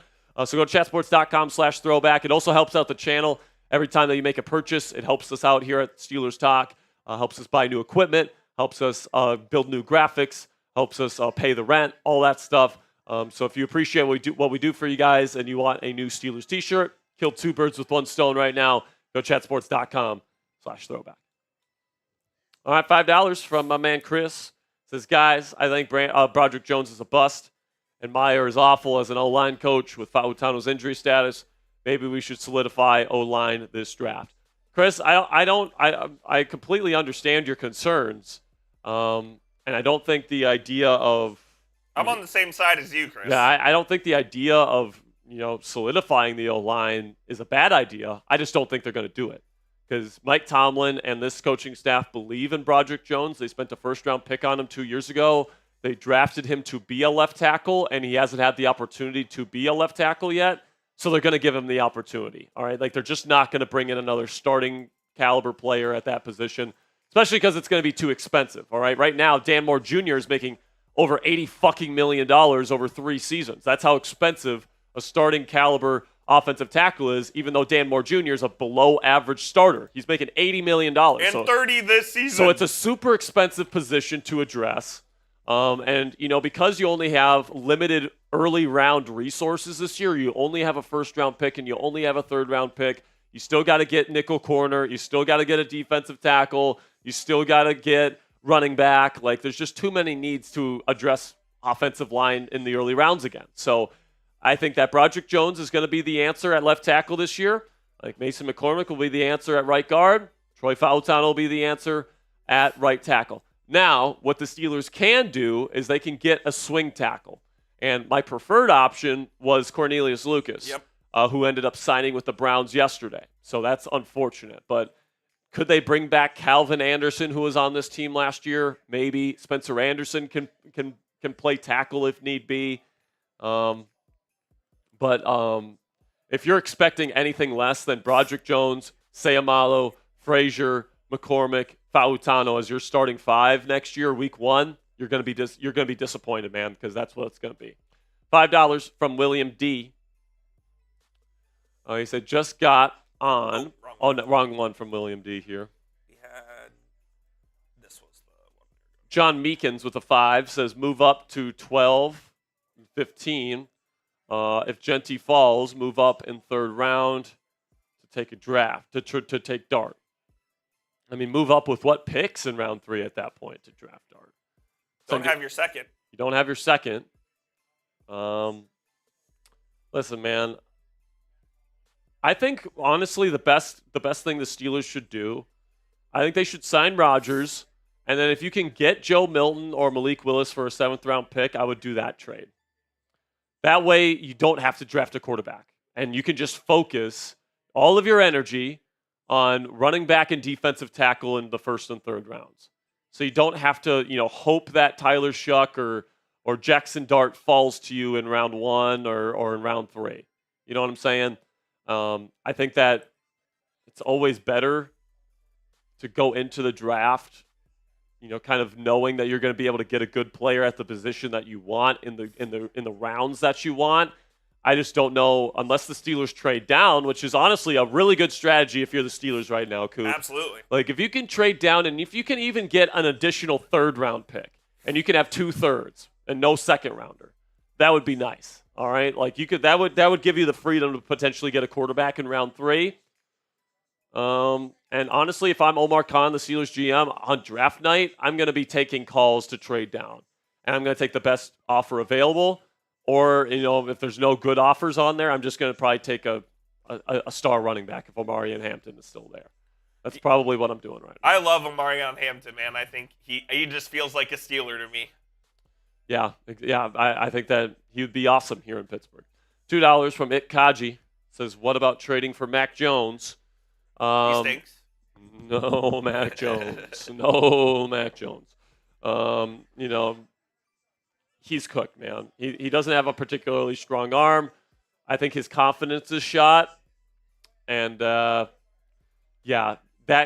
So go to chatsports.com/throwback. It also helps out the channel. Every time that you make a purchase, it helps us out here at Steelers Talk, helps us buy new equipment, helps us build new graphics, helps us pay the rent, all that stuff. So if you appreciate what we do for you guys and you want a new Steelers T-shirt, kill two birds with one stone right now. Go chatsports.com/throwback. All right, $5 from my man Chris. Says, guys, I think Broderick Jones is a bust, and Meyer is awful as an O-line coach with Fautano's injury status. Maybe we should solidify O-line this draft. Chris, I completely understand your concerns, and I don't think the idea of I'm on the same side as you, Chris. Yeah, I don't think the idea of solidifying the O-line is a bad idea. I just don't think they're going to do it. Because Mike Tomlin and this coaching staff believe in Broderick Jones. They spent a first-round pick on him 2 years ago. They drafted him to be a left tackle, and he hasn't had the opportunity to be a left tackle yet. So they're going to give him the opportunity. All right, they're just not going to bring in another starting caliber player at that position, especially because it's going to be too expensive. All right, right now Dan Moore Jr. is making over $80 million over 3 seasons. That's how expensive a starting caliber offensive tackle is, even though Dan Moore Jr. is a below-average starter. He's making $80 million. And 30 this season. So it's a super expensive position to address. And, because you only have limited early-round resources this year, you only have a first-round pick and you only have a third-round pick, you still got to get nickel corner. You still got to get a defensive tackle. You still got to get running back. There's just too many needs to address offensive line in the early rounds again. So I think that Broderick Jones is going to be the answer at left tackle this year. Mason McCormick will be the answer at right guard. Troy Fautano will be the answer at right tackle. Now, what the Steelers can do is they can get a swing tackle. And my preferred option was Cornelius Lucas, who ended up signing with the Browns yesterday. So that's unfortunate. But could they bring back Calvin Anderson, who was on this team last year? Maybe. Spencer Anderson can play tackle if need be. But if you're expecting anything less than Broderick Jones, Sayamalo, Frazier, McCormick, Fautano as your starting 5 next year, week 1, you're going to be disappointed, man, because that's what it's going to be. $5 from William D. He said just got on. Wrong one from William D. here. This was the one. John Meekins with a 5 says move up to 12, 15. If Genty falls, move up in 3rd round to take a draft, to take Dart. I mean, move up with what picks in round 3 at that point to draft Dart? Don't have your second. You don't have your second. Listen, man. I think, honestly, the best thing the Steelers should do, I think they should sign Rodgers, and then if you can get Joe Milton or Malik Willis for a 7th-round pick, I would do that trade. That way, you don't have to draft a quarterback, and you can just focus all of your energy on running back and defensive tackle in the 1st and 3rd rounds. So you don't have to, hope that Tyler Shuck or Jackson Dart falls to you in round 1 or in round 3. You know what I'm saying? I think that it's always better to go into the draft, kind of knowing that you're going to be able to get a good player at the position that you want in the rounds that you want. I just don't know, unless the Steelers trade down, which is honestly a really good strategy if you're the Steelers right now, Coop. Absolutely. If you can trade down and if you can even get an additional 3rd-round pick and you can have 2 thirds and no 2nd-rounder, that would be nice. All right? That would give you the freedom to potentially get a quarterback in round 3. And honestly, if I'm Omar Khan, the Steelers GM, on draft night, I'm going to be taking calls to trade down. And I'm going to take the best offer available. Or, if there's no good offers on there, I'm just going to probably take a star running back if Omarion Hampton is still there. That's probably what I'm doing right now. I love Omarion Hampton, man. I think he just feels like a Steeler to me. Yeah, I think that he would be awesome here in Pittsburgh. $2 from It Kaji says, what about trading for Mac Jones? He stinks. No, Mac Jones. No, Mac Jones. He's cooked, man. He doesn't have a particularly strong arm. I think his confidence is shot. And, that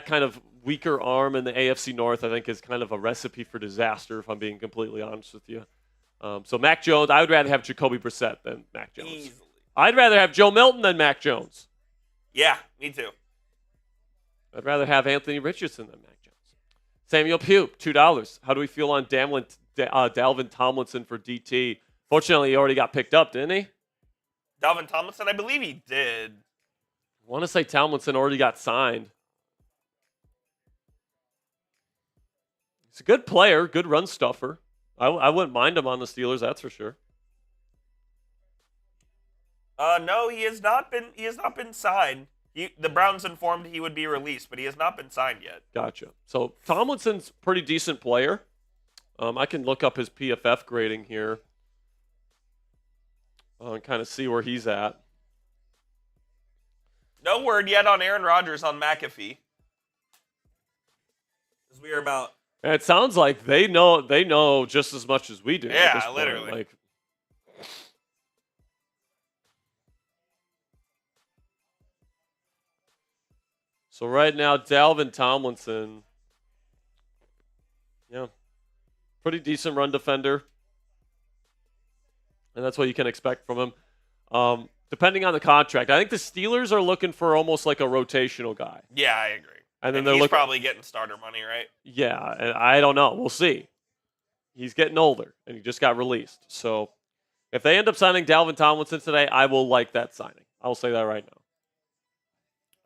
kind of weaker arm in the AFC North, I think, is kind of a recipe for disaster, if I'm being completely honest with you. So Mac Jones, I would rather have Jacoby Brissett than Mac Jones. Easily. I'd rather have Joe Milton than Mac Jones. Yeah, me too. I'd rather have Anthony Richardson than Mac Jones. Samuel Pugh, $2. How do we feel on Dalvin Tomlinson for DT? Fortunately, he already got picked up, didn't he? Dalvin Tomlinson, I believe he did. I want to say Tomlinson already got signed. He's a good player, good run stuffer. I wouldn't mind him on the Steelers, that's for sure. No, he has not been. He has not been signed. The Browns informed he would be released, but he has not been signed yet. Gotcha. So Tomlinson's a pretty decent player. I can look up his PFF grading here and kind of see where he's at. No word yet on Aaron Rodgers on McAfee. Because we are about. And it sounds like they know just as much as we do. Yeah, literally. Like, so right now, Dalvin Tomlinson, pretty decent run defender. And that's what you can expect from him. Depending on the contract. I think the Steelers are looking for almost like a rotational guy. Yeah, I agree. And then he's probably getting starter money, right? Yeah, and I don't know. We'll see. He's getting older, and he just got released. So if they end up signing Dalvin Tomlinson today, I will like that signing. I'll say that right now.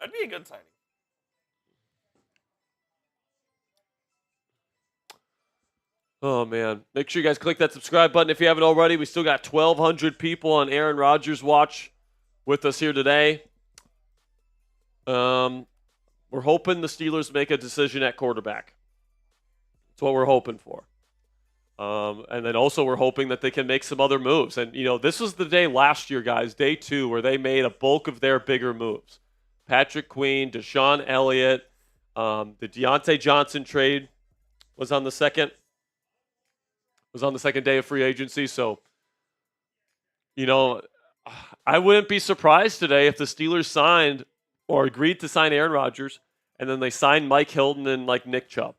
That'd be a good signing. Oh, man. Make sure you guys click that subscribe button if you haven't already. We still got 1,200 people on Aaron Rodgers watch with us here today. We're hoping the Steelers make a decision at quarterback. That's what we're hoping for. And then also we're hoping that they can make some other moves. And, this was the day last year, guys, day 2, where they made a bulk of their bigger moves. Patrick Queen, Deshaun Elliott, the Deontay Johnson trade was on the second day of free agency. So, I wouldn't be surprised today if the Steelers signed or agreed to sign Aaron Rodgers, and then they signed Mike Hilton and Nick Chubb.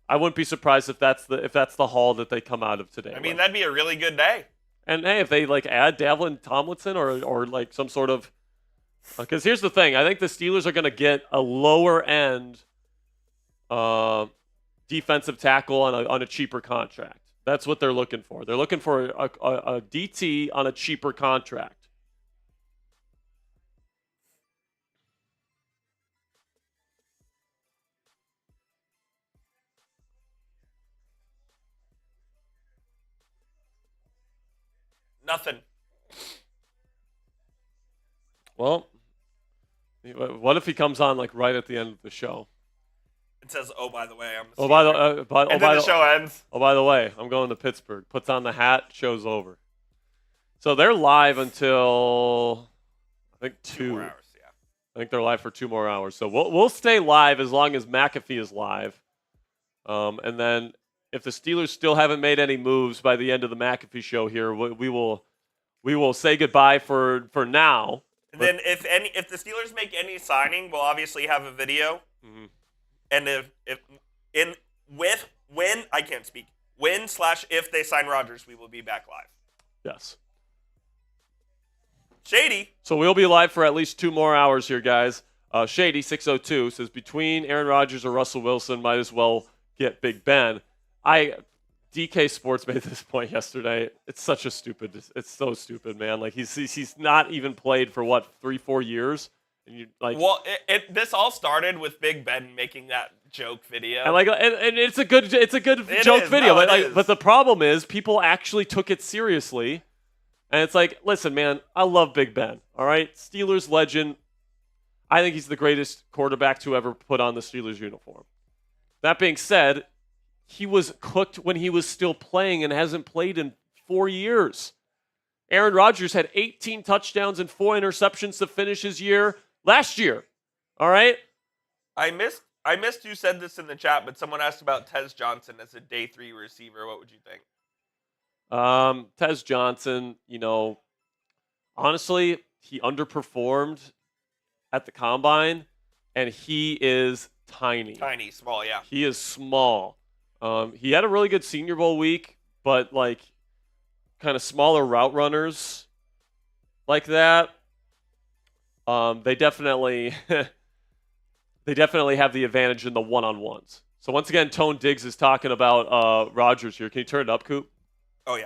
I wouldn't be surprised if that's the haul that they come out of today. I mean, that'd be a really good day. And hey, if they add Dalvin Tomlinson or some sort of, because here's the thing, I think the Steelers are going to get a lower end defensive tackle on a cheaper contract. That's what they're looking for. They're looking for a DT on a cheaper contract. Nothing. Well, what if he comes on right at the end of the show? It says, "Oh, by the way, I'm." And then the show ends. Oh, by the way, I'm going to Pittsburgh. Puts on the hat, show's over. So they're live until I think 2 more hours. Yeah. I think they're live for 2 more hours. So we'll stay live as long as McAfee is live. And then if the Steelers still haven't made any moves by the end of the McAfee show here, we will say goodbye for now. And then if the Steelers make any signing, we'll obviously have a video. Mm-hmm. And when/if they sign Rodgers, we will be back live. Yes. Shady. So we'll be live for at least 2 more hours here, guys. Shady 602 says between Aaron Rodgers or Russell Wilson, might as well get Big Ben. DK Sports made this point yesterday. It's so stupid, man. He's not even played for 3-4 years. And this all started with Big Ben making that joke video. And it's a good joke video. But the problem is people actually took it seriously. And it's listen, man, I love Big Ben. All right? Steelers legend. I think he's the greatest quarterback to ever put on the Steelers uniform. That being said, he was cooked when he was still playing and hasn't played in 4 years. Aaron Rodgers had 18 touchdowns and 4 interceptions to finish his year last year. All right? I missed you said this in the chat, but someone asked about Tez Johnson as a day 3 receiver. What would you think? Tez Johnson, honestly, he underperformed at the combine. and he is tiny. Tiny, small, yeah. He is small. He had a really good Senior Bowl week, but like kind of smaller route runners like that, they definitely they definitely have the advantage in the one-on-ones. So once again, Tone Diggs is talking about Rodgers here. Can you turn it up, Coop? Oh, yeah.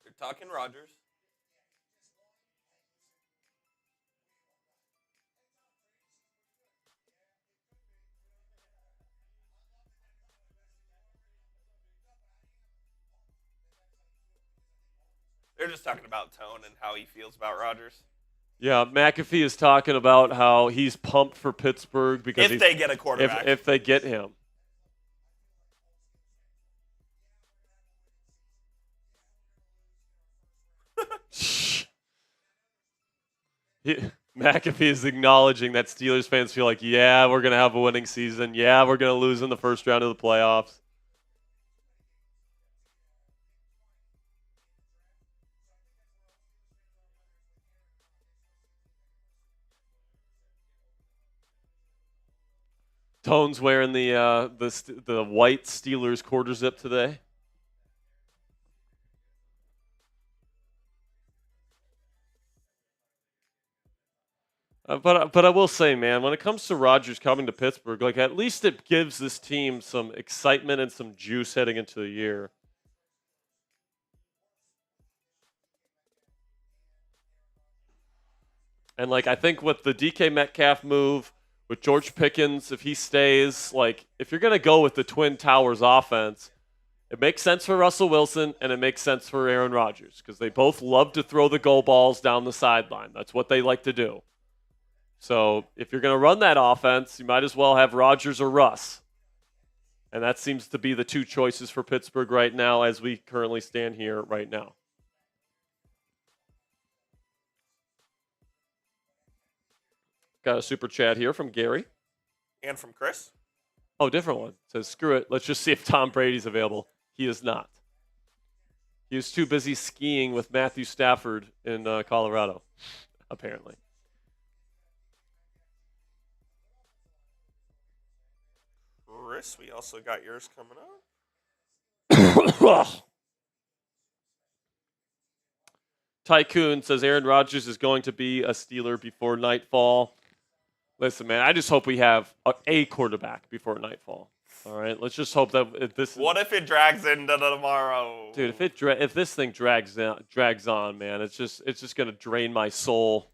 You're talking Rodgers. They're just talking about Tone and how he feels about Rodgers. Yeah, McAfee is talking about how he's pumped for Pittsburgh because If they get a quarterback. if they get him. McAfee is acknowledging that Steelers fans feel like, yeah, we're going to have a winning season. Yeah, we're going to lose in the first round of the playoffs. Tone's wearing the white Steelers quarter zip today. But I will say, man, when it comes to Rodgers coming to Pittsburgh, like at least it gives this team some excitement and some juice heading into the year. And like I think with the DK Metcalf move, with George Pickens, if he stays, like if you're gonna go with the Twin Towers offense, it makes sense for Russell Wilson and it makes sense for Aaron Rodgers because they both love to throw the go balls down the sideline. That's what they like to do. So if you're going to run that offense, you might as well have Rodgers or Russ. And that seems to be the two choices for Pittsburgh right now as we currently stand here right now. Got a super chat here from Gary. And from Chris. Oh, different one. Says, screw it. Let's just see if Tom Brady's available. He is not. He was too busy skiing with Matthew Stafford in Colorado, apparently. Chris, we also got yours coming up. Tycoon says Aaron Rodgers is going to be a Steeler before nightfall. Listen, man, I just hope we have a quarterback before nightfall. All right, let's just hope that if this. What if it drags into tomorrow, dude? If this thing drags on, man, it's just gonna drain my soul.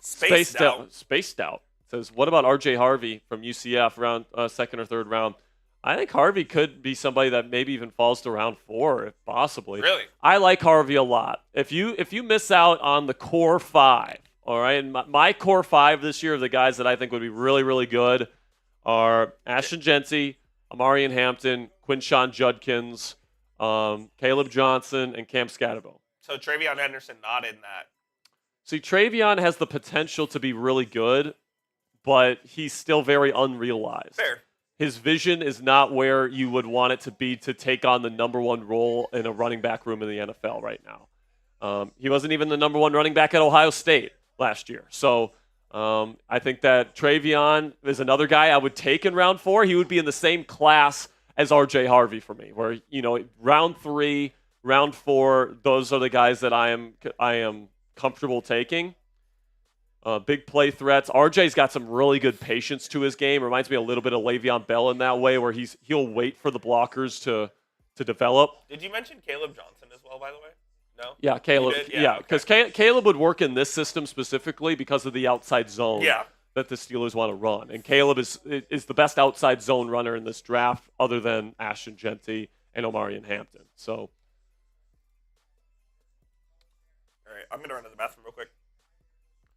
Spaced out. Spaced out. Says, what about R.J. Harvey from UCF round second or third round? I think Harvey could be somebody that maybe even falls to round 4, if possibly. Really? I like Harvey a lot. If you miss out on the core 5, all right, and my core 5 this year of the guys that I think would be really, really good are Ashton Jeanty, Amarian Hampton, Quinshon Judkins, Caleb Johnson, and Cam Scatterbo. So Travion Henderson not in that. See, Travion has the potential to be really good, but he's still very unrealized. Fair. His vision is not where you would want it to be to take on the number 1 role in a running back room in the NFL right now. He wasn't even the number 1 running back at Ohio State last year. So I think that Travion is another guy I would take in round 4. He would be in the same class as R.J. Harvey for me, where, round 3, round 4, those are the guys that I am comfortable taking. Big play threats. RJ's got some really good patience to his game. Reminds me a little bit of Le'Veon Bell in that way, where he'll wait for the blockers to develop. Did you mention Caleb Johnson as well, by the way? No? Yeah, Caleb. Yeah, because Caleb would work in this system specifically because of the outside zone that the Steelers want to run. And Caleb is the best outside zone runner in this draft other than Ashton Jeanty and Omarion Hampton. So. All right, I'm going to run to the bathroom real quick.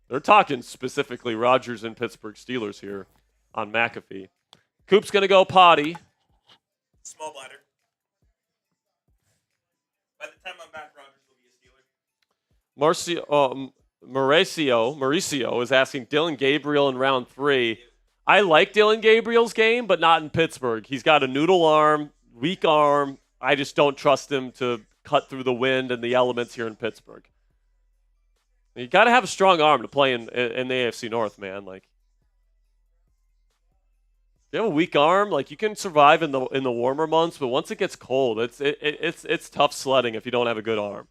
They're talking specifically Rodgers and Pittsburgh Steelers here on McAfee. Coop's going to go potty. Small bladder. By the time I'm back, Rodgers will be a Steeler. Mauricio is asking Dylan Gabriel in round 3. I like Dylan Gabriel's game, but not in Pittsburgh. He's got a noodle arm, weak arm. I just don't trust him to cut through the wind and the elements here in Pittsburgh. You got to have a strong arm to play in the AFC North, man. Like, you have a weak arm, like you can survive in the warmer months, but once it gets cold, it's tough sledding if you don't have a good arm.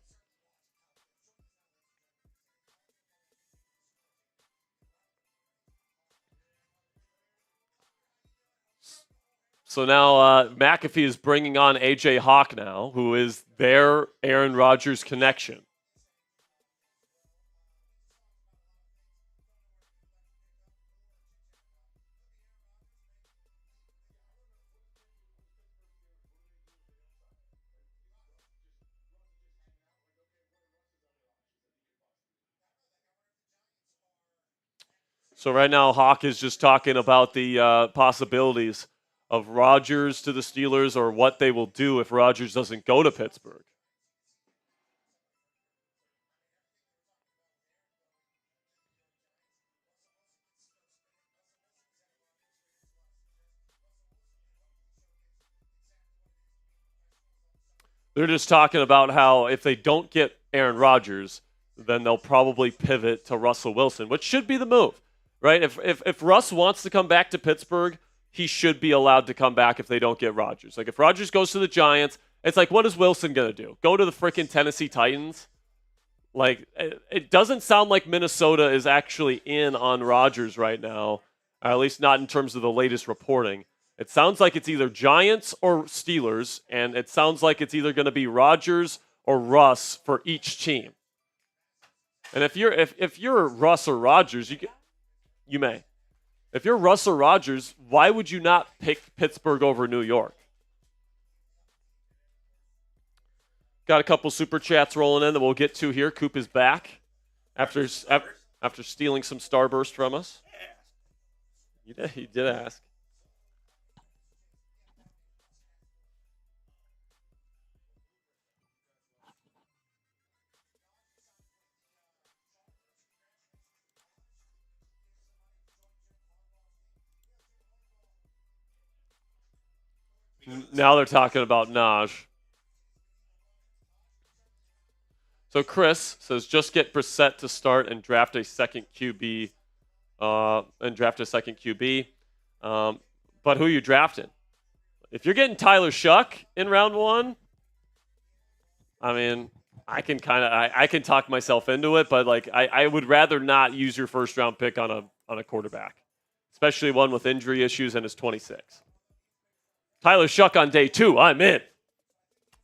So now McAfee is bringing on A.J. Hawk now, who is their Aaron Rodgers connection. So right now, Hawk is just talking about the possibilities of Rodgers to the Steelers or what they will do if Rodgers doesn't go to Pittsburgh. They're just talking about how if they don't get Aaron Rodgers, then they'll probably pivot to Russell Wilson, which should be the move, right? If Russ wants to come back to Pittsburgh, he should be allowed to come back if they don't get Rodgers. Like, if Rodgers goes to the Giants, it's like, what is Wilson going to do? Go to the freaking Tennessee Titans? Like, it doesn't sound like Minnesota is actually in on Rodgers right now, or at least not in terms of the latest reporting. It sounds like it's either Giants or Steelers, and it sounds like it's either going to be Rodgers or Russ for each team. And if you're Russ or Rodgers, you may. If you're Russ or Rodgers, why would you not pick Pittsburgh over New York? Got a couple super chats rolling in that we'll get to here. Coop is back after stealing some Starburst from us. He did ask. Now they're talking about Naj. So Chris says, just get Brissett to start and draft a second QB. But who are you drafting? If you're getting Tyler Shuck in round one, I mean, I can talk myself into it, but like I would rather not use your first round pick on a quarterback, especially one with injury issues and is 26. Tyler Shuck on day 2, I'm in.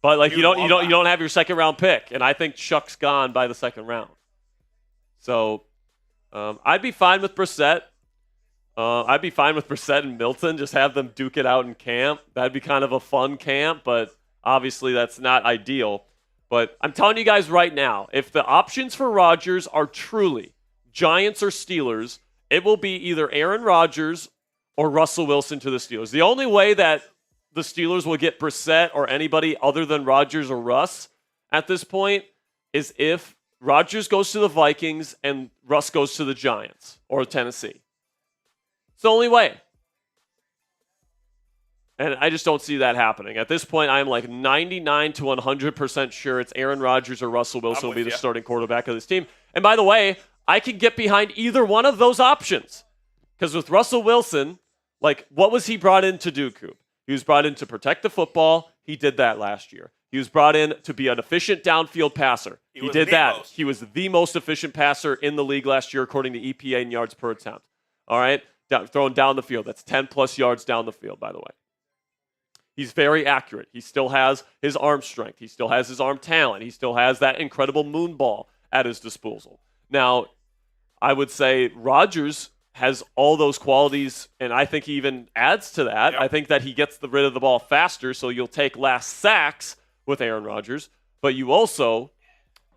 But like you don't have your second round pick, and I think Shuck's gone by the second round. So I'd be fine with Brissett. I'd be fine with Brissett and Milton. Just have them duke it out in camp. That'd be kind of a fun camp, but obviously that's not ideal. But I'm telling you guys right now, if the options for Rodgers are truly Giants or Steelers, it will be either Aaron Rodgers or Russell Wilson to the Steelers. The only way that the Steelers will get Brissett or anybody other than Rodgers or Russ at this point is if Rodgers goes to the Vikings and Russ goes to the Giants or Tennessee. It's the only way. And I just don't see that happening. At this point, I'm like 99 to 100% sure it's Aaron Rodgers or Russell Wilson will be the starting quarterback of this team. And by the way, I can get behind either one of those options. Because with Russell Wilson, like, what was he brought in to do, Coop? He was brought in to protect the football. He did that last year. He was brought in to be an efficient downfield passer. He did that. He was the most efficient passer in the league last year, according to EPA and yards per attempt. All right? Throwing down the field. That's 10-plus yards down the field, by the way. He's very accurate. He still has his arm strength. He still has his arm talent. He still has that incredible moon ball at his disposal. Now, I would say Rodgers has all those qualities, and I think he even adds to that. Yep. I think that he gets rid of the ball faster, so you'll take less sacks with Aaron Rodgers, but you also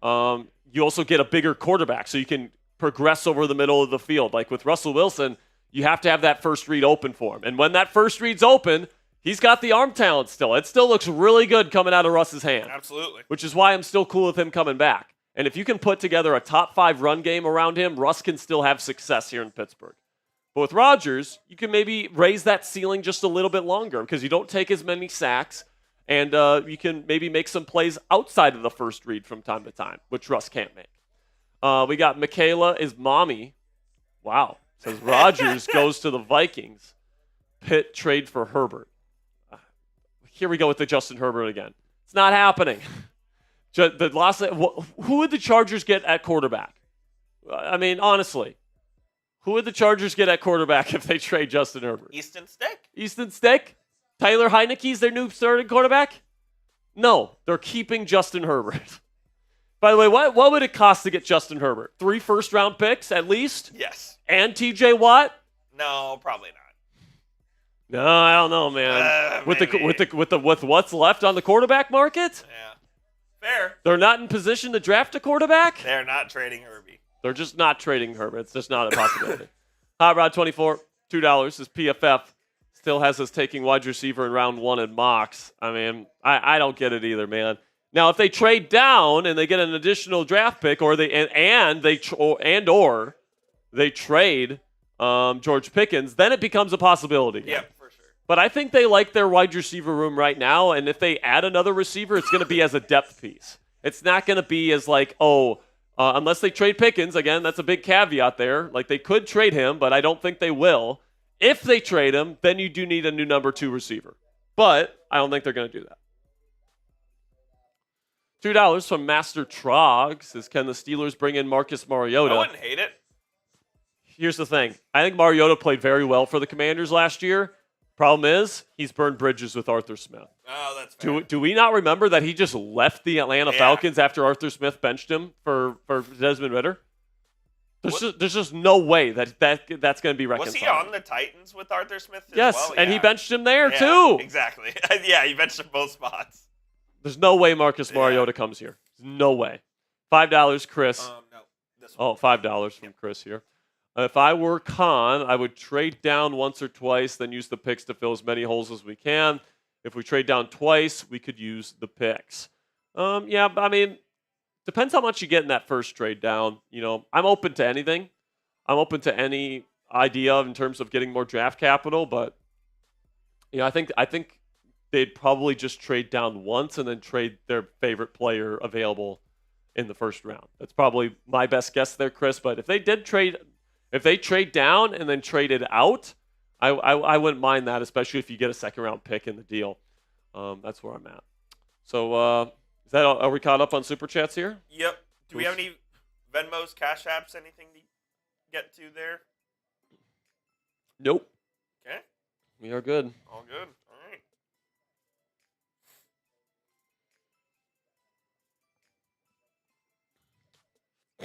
get a bigger quarterback, so you can progress over the middle of the field. Like with Russell Wilson, you have to have that first read open for him. And when that first read's open, he's got the arm talent still. It still looks really good coming out of Russ's hand. Absolutely. Which is why I'm still cool with him coming back. And if you can put together a top 5 run game around him, Russ can still have success here in Pittsburgh. But with Rodgers, you can maybe raise that ceiling just a little bit longer because you don't take as many sacks, and you can maybe make some plays outside of the first read from time to time, which Russ can't make. We got Michaela is mommy. Wow. Says Rodgers goes to the Vikings. Pitt trade for Herbert. Here we go with the Justin Herbert again. It's not happening. Who would the Chargers get at quarterback? I mean, honestly, who would the Chargers get at quarterback if they trade Justin Herbert? Easton Stick? Easton Stick? Tyler Heineke's their new starting quarterback? No, they're keeping Justin Herbert. By the way, what would it cost to get Justin Herbert? 3 first-round picks at least? Yes. And TJ Watt? No, probably not. No, I don't know, man. With what's left on the quarterback market? Yeah. Fair. They're not in position to draft a quarterback? They're not trading Herbie. They're just not trading Herbert. It's just not a possibility. Hot Rod 24, $2. This PFF still has us taking wide receiver in round 1 in mocks. I mean, I don't get it either, man. Now, if they trade down and they get an additional draft pick, or they trade George Pickens, then it becomes a possibility. Yeah, for sure. But I think they like their wide receiver room right now, and if they add another receiver, it's going to be as a depth piece. It's not going to be as like, unless they trade Pickens. Again, that's a big caveat there. Like, they could trade him, but I don't think they will. If they trade him, then you do need a new number 2 receiver. But I don't think they're going to do that. $2 from Master Trog says, can the Steelers bring in Marcus Mariota? I wouldn't hate it. Here's the thing. I think Mariota played very well for the Commanders last year. Problem is, he's burned bridges with Arthur Smith. Oh, that's fair. Do we not remember that he just left the Atlanta Falcons after Arthur Smith benched him for Desmond Ridder? There's just no way that's going to be reconciled. Was he on the Titans with Arthur Smith as yes, well? and he benched him there too. Exactly. Yeah, he benched him both spots. There's no way Marcus Mariota comes here. No way. $5, Chris. No, this one. $5 from Chris here. If I were Khan, I would trade down once or twice, then use the picks to fill as many holes as we can. If we trade down twice, we could use the picks. Yeah, I mean, depends how much you get in that first trade down. You know, I'm open to anything. I'm open to any idea in terms of getting more draft capital, but you know, I think they'd probably just trade down once and then trade their favorite player available in the first round. That's probably my best guess there, Chris. But if they trade down and then trade it out, I wouldn't mind that, especially if you get a second-round pick in the deal. That's where I'm at. So are we caught up on Super Chats here? Yep. Do we have any Venmos, Cash Apps, anything to get to there? Nope. Okay. We are good. All good. All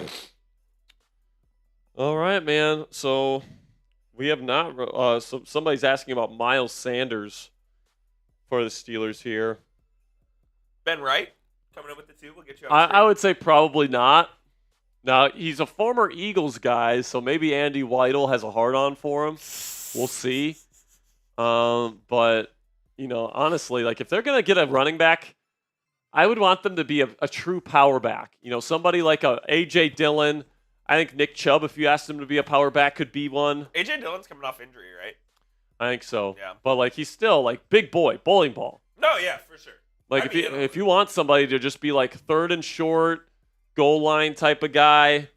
right. All right, man. So we have not. Somebody's asking about Miles Sanders for the Steelers here. Ben Wright coming in with the 2. We'll get you. I would say probably not. Now he's a former Eagles guy, so maybe Andy Weidel has a hard-on for him. We'll see. But you know, honestly, like if they're gonna get a running back, I would want them to be a true power back. You know, somebody like a A.J. Dillon. I think Nick Chubb, if you asked him to be a power back, could be one. A.J. Dillon's coming off injury, right? I think so. Yeah. But like he's still like big boy, bowling ball. No, yeah, for sure. Like if you want somebody to just be like third and short, goal line type of guy,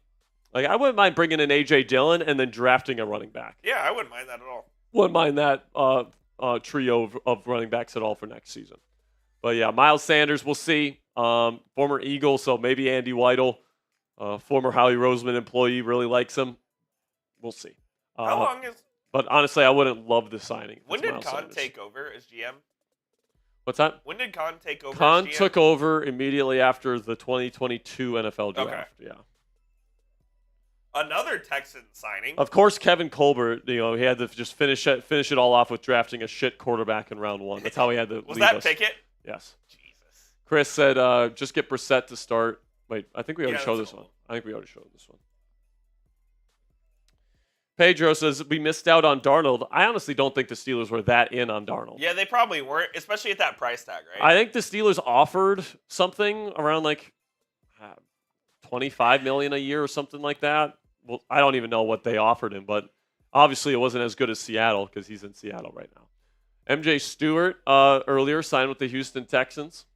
like I wouldn't mind bringing in A.J. Dillon and then drafting a running back. Yeah, I wouldn't mind that at all. Wouldn't mind that trio of running backs at all for next season. But yeah, Miles Sanders, we'll see. Former Eagle, so maybe Andy Weidel. Former Howie Roseman employee really likes him. We'll see. How long is? But honestly, I wouldn't love the signing. When did Khan take over as GM? What's that? When did Khan take over? Khan took over immediately after the 2022 NFL draft. Okay. Yeah. Another Texan signing. Of course, Kevin Colbert. You know, he had to just finish it all off with drafting a shit quarterback in round 1. That's how he had to. Was leave that us. Pickett? Yes. Jesus. Chris said, "Just get Brissett to start." Wait, I think we already showed this cool. one. I think we already showed this one. Pedro says, we missed out on Darnold. I honestly don't think the Steelers were that in on Darnold. Yeah, they probably weren't, especially at that price tag, right? I think the Steelers offered something around like $25 million a year or something like that. Well, I don't even know what they offered him, but Obviously, it wasn't as good as Seattle because he's in Seattle right now. MJ Stewart earlier signed with the Houston Texans.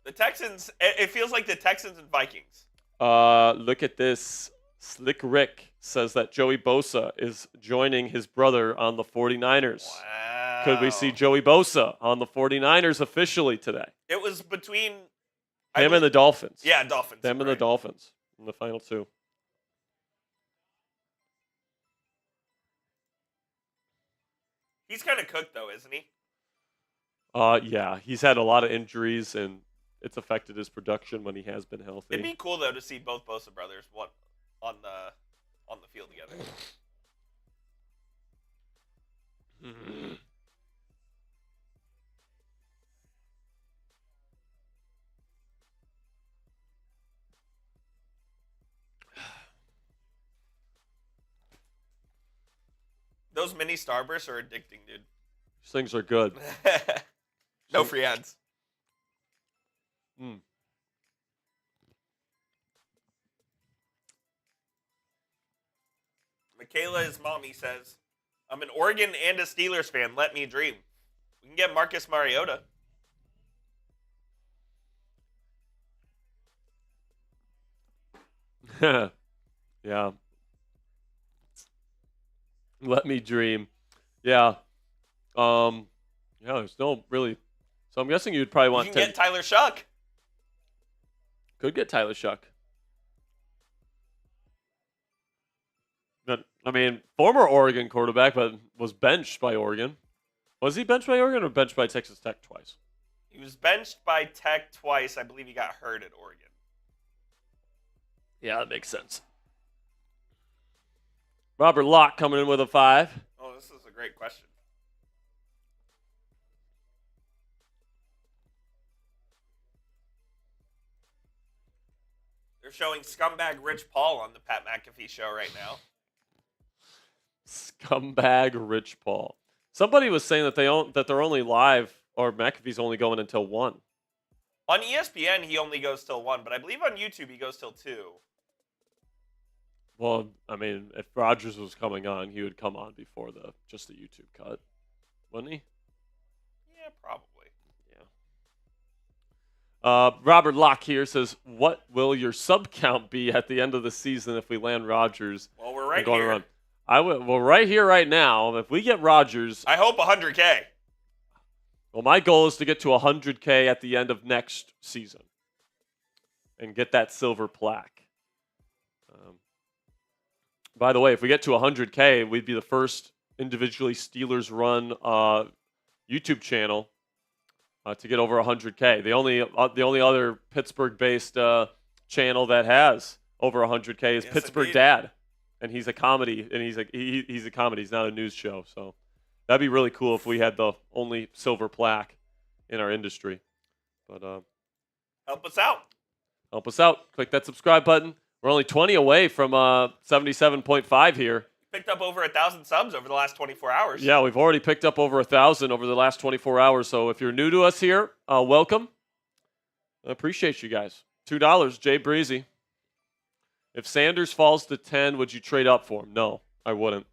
The Texans, it feels like the Texans and Vikings. Look at this. Slick Rick says that Joey Bosa is joining his brother on the 49ers. Wow. Could we see Joey Bosa on the 49ers officially today? It was between him and the Dolphins. Yeah, Dolphins. Them and the Dolphins in the final two. He's kind of cooked, though, isn't he? Yeah. He's had a lot of injuries, and it's affected his production when he has been healthy. It'd be cool, though, to see both Bosa brothers on the field together. Those mini Starbursts are addicting, dude. These things are good. No free ads. Michaela's mommy says, I'm an Oregon and a Steelers fan. Let me dream. We can get Marcus Mariota. Yeah. Let me dream. Yeah. Yeah, there's no really. So I'm guessing you'd probably want You can get Tyler Shuck. Could get Tyler Shuck. But, I mean, former Oregon quarterback, but was benched by Oregon. Was he benched by Oregon or benched by Texas Tech twice? He was benched by Tech twice. I believe he got hurt at Oregon. Yeah, that makes sense. Robert Locke coming in with a 5. Oh, this is a great question. They're showing scumbag Rich Paul on the Pat McAfee show right now. Scumbag Rich Paul. Somebody was saying that they're only live, or McAfee's only going until 1. On ESPN, he only goes till 1, but I believe on YouTube he goes till 2. Well, I mean, if Rodgers was coming on, he would come on before just the YouTube cut, wouldn't he? Yeah, probably. Yeah. Robert Locke here says, "What will your sub count be at the end of the season if we land Rodgers?" Well, we're right here. Well, right here, right now. If we get Rodgers, I hope 100K. Well, my goal is to get to 100K at the end of next season and get that silver plaque. By the way, if we get to 100K, we'd be the first individually Steelers-run YouTube channel to get over 100K. The only other Pittsburgh-based channel that has over 100K is Pittsburgh Dad, and he's a comedy, and he's a comedy. He's not a news show, so that'd be really cool if we had the only silver plaque in our industry. But help us out. Help us out. Click that subscribe button. We're only 20 away from 77.5 here. Picked up over 1,000 subs over the last 24 hours. Yeah, we've already picked up over 1,000 over the last 24 hours. So if you're new to us here, welcome. I appreciate you guys. $2, Jay Breezy. If Sanders falls to 10, would you trade up for him? No, I wouldn't.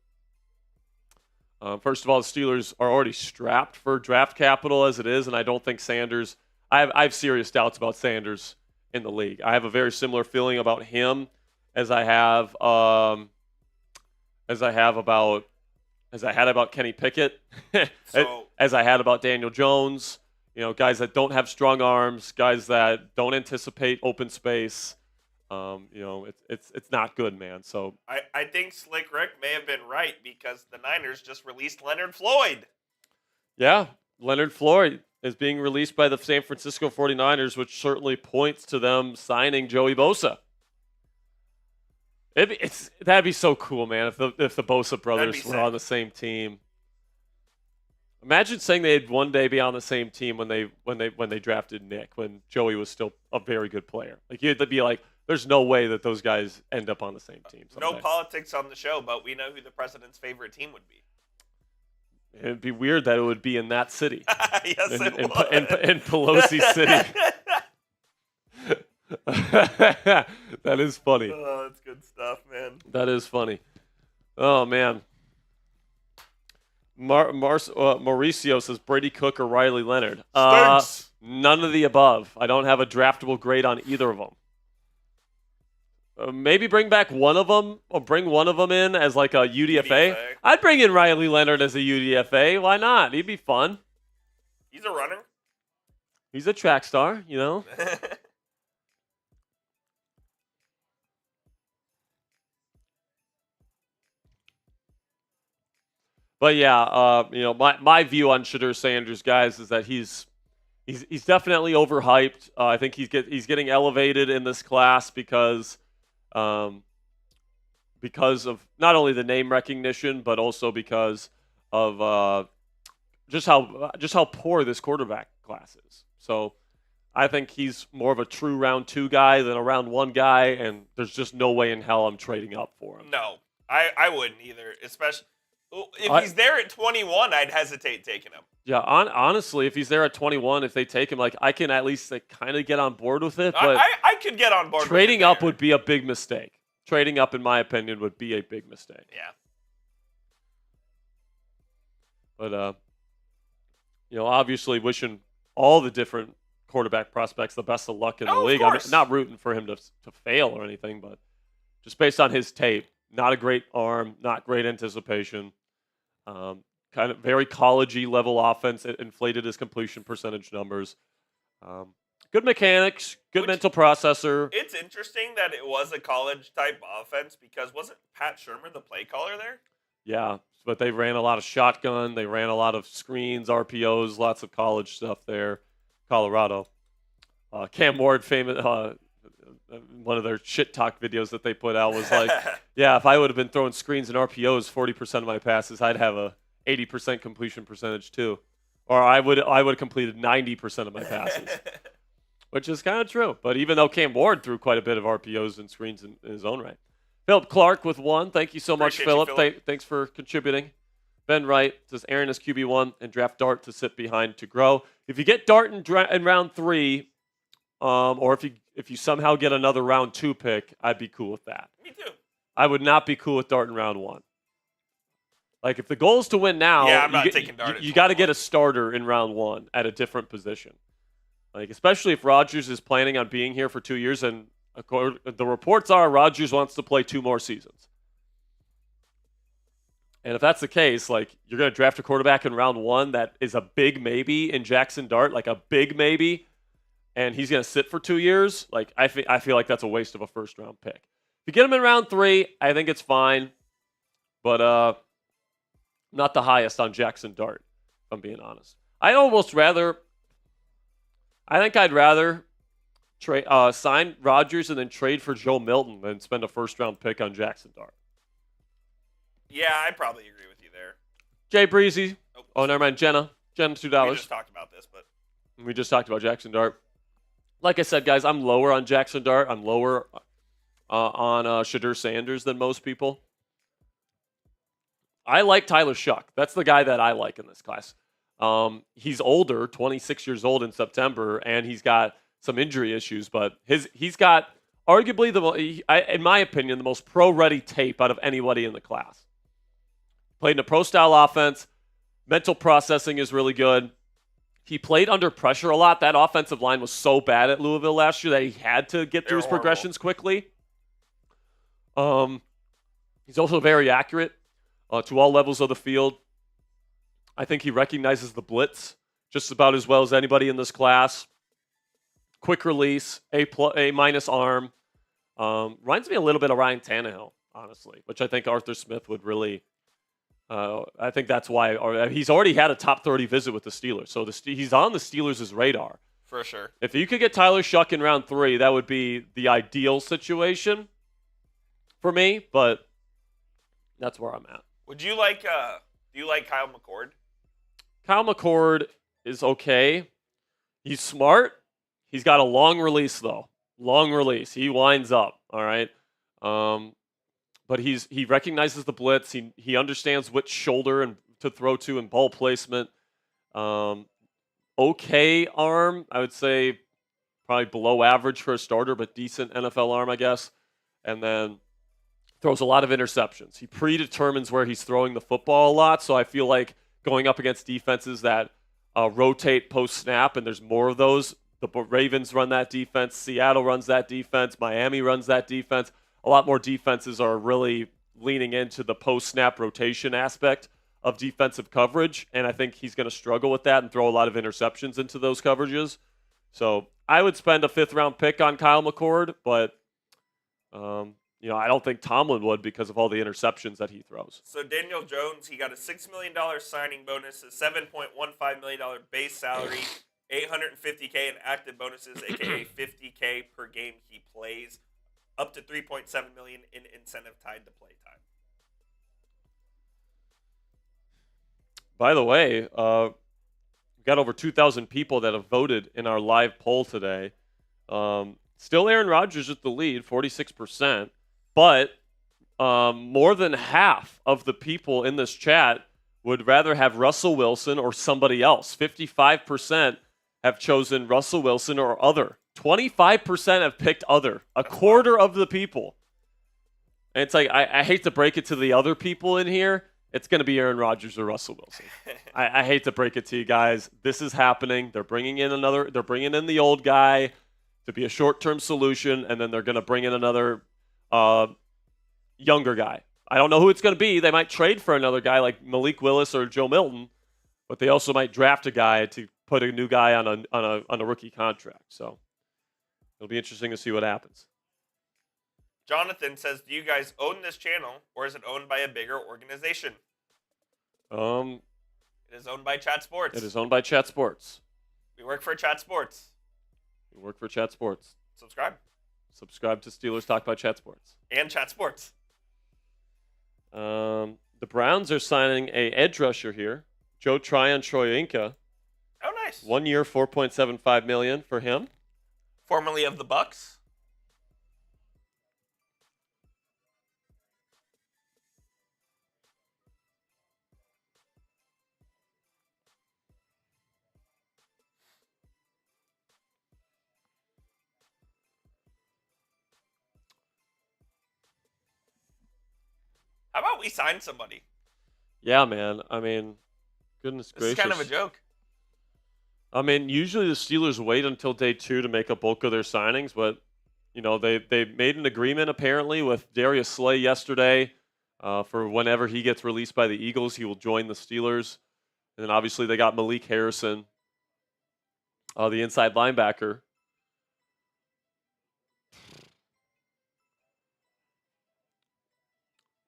First of all, the Steelers are already strapped for draft capital as it is, and I don't think Sanders. I have serious doubts about Sanders in the league. I have a very similar feeling about him as I had about Kenny Pickett, as I had about Daniel Jones. You know, guys that don't have strong arms, guys that don't anticipate open space. You know, it's not good, man. So I think Slick Rick may have been right because the Niners just released Leonard Floyd. Yeah, Leonard Floyd is being released by the San Francisco 49ers, which certainly points to them signing Joey Bosa. That'd be so cool, man, if the Bosa brothers were on the same team. Imagine saying they'd one day be on the same team when they drafted Nick, when Joey was still a very good player. Like you'd be like, there's no way that those guys end up on the same team someday. No politics on the show, but we know who the president's favorite team would be. It'd be weird that it would be in that city. Yes, in Pelosi City. That is funny. Oh, that's good stuff, man. That is funny. Oh, man. Mauricio says Brady Cook or Riley Leonard. Stinks. None of the above. I don't have a draftable grade on either of them. Maybe bring back one of them, or bring one of them in as like a UDFA. I'd bring in Riley Leonard as a UDFA. Why not? He'd be fun. He's a runner. He's a track star, you know. But yeah, my view on Shadur Sanders, guys, is that he's definitely overhyped. I think he's getting elevated in this class because of not only the name recognition, but also because of just how poor this quarterback class is. So I think he's more of a true round 2 guy than a round 1 guy, and there's just no way in hell I'm trading up for him. No, I wouldn't either, especially. If he's there at 21, I'd hesitate taking him. Yeah, honestly, if he's there at 21, if they take him, like I can at least kind of get on board with it. But I could get on board. Trading up would be a big mistake. Trading up, in my opinion, would be a big mistake. Yeah. But obviously, wishing all the different quarterback prospects the best of luck in the league. I'm not rooting for him to fail or anything, but just based on his tape, not a great arm, not great anticipation. Kind of very college-y level offense. It inflated his completion percentage numbers. Good mechanics, good mental processor. It's interesting that it was a college-type offense because wasn't Pat Shurmur the play caller there? Yeah, but they ran a lot of shotgun. They ran a lot of screens, RPOs, lots of college stuff there. Colorado. Cam Ward, famous, one of their shit talk videos that they put out was like, yeah, if I would have been throwing screens and RPOs 40% of my passes, I'd have a 80% completion percentage too. Or I would have completed 90% of my passes. Which is kind of true. But even though Cam Ward threw quite a bit of RPOs and screens in his own right. Philip Clark with 1. Thank you so much, Philip. Thanks for contributing. Ben Wright says Aaron is QB1 and draft Dart to sit behind to grow. If you get Dart in round 3, or if you somehow get another round 2 pick, I'd be cool with that. Me too. I would not be cool with Dart in round 1. Like, if the goal is to win now, I'm not taking Dart. You got to get a starter in round 1 at a different position. Like, especially if Rodgers is planning on being here for 2 years, and the reports are Rodgers wants to play 2 more seasons. And if that's the case, like, you're going to draft a quarterback in round 1 that is a big maybe in Jackson Dart, like a big maybe, and he's going to sit for 2 years. Like, I feel like that's a waste of a first-round pick. If you get him in round 3, I think it's fine, but not the highest on Jackson Dart, if I'm being honest. I think I'd rather sign Rodgers and then trade for Joe Milton than spend a first-round pick on Jackson Dart. Yeah, I probably agree with you there. Jay Breezy. Oh, never mind. Jenna, $2. We just talked about this, but we just talked about Jackson Dart. Like I said, guys, I'm lower on Jackson Dart. I'm lower on Shadur Sanders than most people. I like Tyler Shuck. That's the guy that I like in this class. He's older, 26 years old in September, and he's got some injury issues, but he's got arguably in my opinion, the most pro-ready tape out of anybody in the class. Played in a pro-style offense. Mental processing is really good. He played under pressure a lot. That offensive line was so bad at Louisville last year that he had to get through his progressions quickly. He's also very accurate to all levels of the field. I think he recognizes the blitz just about as well as anybody in this class. Quick release, A-minus arm. Reminds me a little bit of Ryan Tannehill, honestly, which I think Arthur Smith would really. I think that's why he's already had a top 30 visit with the Steelers, so he's on the Steelers' radar. For sure. If you could get Tyler Shuck in round 3, that would be the ideal situation for me, but that's where I'm at. Would you like? Do you like Kyle McCord? Kyle McCord is okay. He's smart. He's got a long release, though. Long release. He winds up, all right? But he recognizes the blitz. He understands which shoulder to throw to and ball placement. Okay arm, I would say probably below average for a starter, but decent NFL arm, I guess. And then throws a lot of interceptions. He predetermines where he's throwing the football a lot, so I feel like going up against defenses that rotate post-snap, and there's more of those. The Ravens run that defense. Seattle runs that defense. Miami runs that defense. A lot more defenses are really leaning into the post-snap rotation aspect of defensive coverage, and I think he's going to struggle with that and throw a lot of interceptions into those coverages. So I would spend a 5th-round pick on Kyle McCord, but I don't think Tomlin would because of all the interceptions that he throws. So Daniel Jones, he got a $6 million signing bonus, a $7.15 million base salary, $850K in active bonuses, aka $50K per game he plays, up to $3.7 million in incentive tied to play time. By the way, we've got over 2,000 people that have voted in our live poll today. Still Aaron Rodgers at the lead, 46%, but more than half of the people in this chat would rather have Russell Wilson or somebody else. 55% have chosen Russell Wilson or other. 25% have picked other. A quarter of the people. And it's like, I hate to break it to the other people in here. It's going to be Aaron Rodgers or Russell Wilson. I hate to break it to you guys. This is happening. They're bringing in the old guy to be a short-term solution, and then they're going to bring in another younger guy. I don't know who it's going to be. They might trade for another guy like Malik Willis or Joe Milton, but they also might draft a guy to put a new guy on a rookie contract. So it'll be interesting to see what happens. Jonathan says, do you guys own this channel, or is it owned by a bigger organization? It is owned by Chat Sports. It is owned by Chat Sports. We work for Chat Sports. We work for Chat Sports. Subscribe. Subscribe to Steelers Talk by Chat Sports. And Chat Sports. The Browns are signing a edge rusher here, Joe Tryon Troyinka. Oh, nice. 1 year, $4.75 million for him. Formerly of the Bucks. How about we sign somebody? Yeah, man. I mean, goodness gracious. It's kind of a joke. I mean, usually the Steelers wait until day 2 to make a bulk of their signings, but they made an agreement apparently with Darius Slay yesterday for whenever he gets released by the Eagles, he will join the Steelers. And then obviously they got Malik Harrison, the inside linebacker.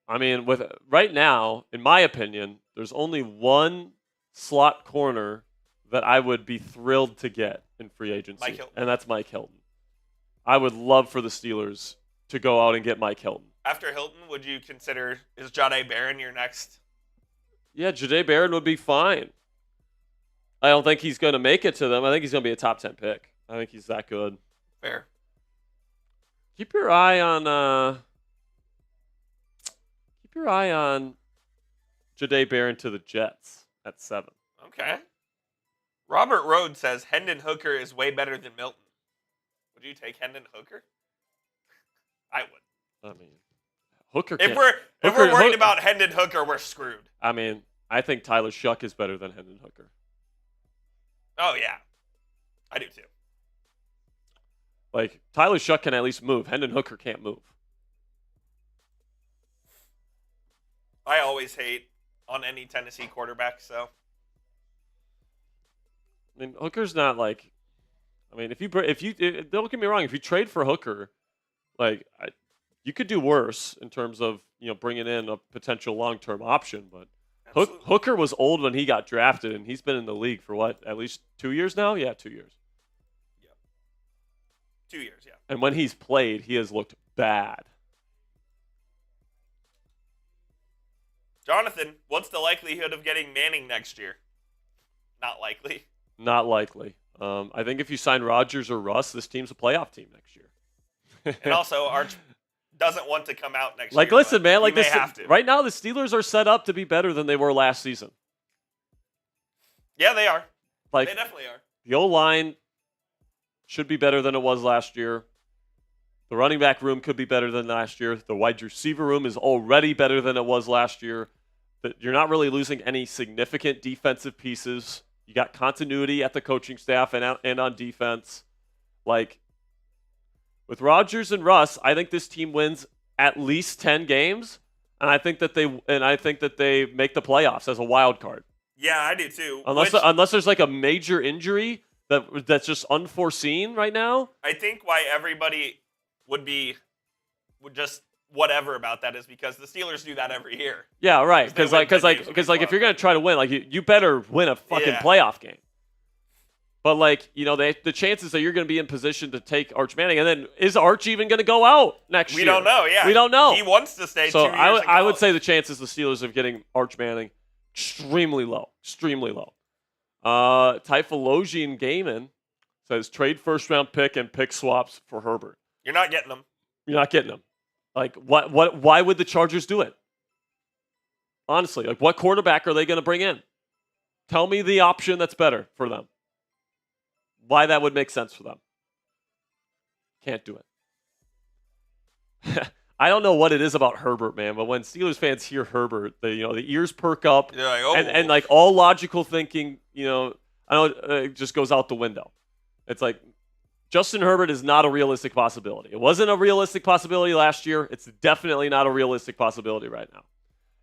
I mean, with right now, in my opinion, there's only one slot corner that I would be thrilled to get in free agency, and that's Mike Hilton. I would love for the Steelers to go out and get Mike Hilton. After Hilton, would you consider, is Jahdae Barron your next? Yeah, Jahdae Barron would be fine. I don't think he's going to make it to them. I think he's going to be a top 10 pick. I think he's that good. Fair. Keep your eye on Jahdae Barron to the Jets at 7. Okay. Robert Rhodes says Hendon Hooker is way better than Milton. Would you take Hendon Hooker? I would. I mean, Hooker. If we're worried about Hendon Hooker, we're screwed. I mean, I think Tyler Shuck is better than Hendon Hooker. Oh yeah, I do too. Like Tyler Shuck can at least move. Hendon Hooker can't move. I always hate on any Tennessee quarterback, so. I mean, Hooker's not like. I mean, if you don't get me wrong, if you trade for Hooker, like you could do worse in terms of bringing in a potential long-term option. But Hooker was old when he got drafted, and he's been in the league for what, at least 2 years now? Yeah, 2 years. Yep. 2 years, yeah. And when he's played, he has looked bad. Jonathan, what's the likelihood of getting Manning next year? Not likely. Not likely. I think if you sign Rodgers or Russ, this team's a playoff team next year. And also, Arch doesn't want to come out next year. Like, listen, man. Like this, have to. Right now, the Steelers are set up to be better than they were last season. Yeah, they are. Like, they definitely are. The O-line should be better than it was last year. The running back room could be better than last year. The wide receiver room is already better than it was last year. You're not really losing any significant defensive pieces. You got continuity at the coaching staff and on defense. Like, with Rodgers and Russ, I think this team wins at least 10 games, and I think that they make the playoffs as a wild card. Yeah, I do too. Unless there's like a major injury that's just unforeseen right now. I think why everybody would just whatever about that is because the Steelers do that every year. Yeah, right. Because if you're gonna try to win, like you better win a fucking playoff game. But like, you know, the chances that you're gonna be in position to take Arch Manning, and then is Arch even gonna go out next year? We don't know. Yeah, we don't know. He wants to stay. So 2 years I would say the chances the Steelers of getting Arch Manning extremely low. Typhologian Gaiman says trade first round pick and pick swaps for Herbert. You're not getting them. You're not getting them. Like, why would the Chargers do it? Honestly, like, what quarterback are they going to bring in? Tell me the option that's better for them. Why that would make sense for them. Can't do it. I don't know what it is about Herbert, man, but when Steelers fans hear Herbert, the ears perk up, like, oh. and like all logical thinking, it just goes out the window. It's like Justin Herbert is not a realistic possibility. It wasn't a realistic possibility last year. It's definitely not a realistic possibility right now.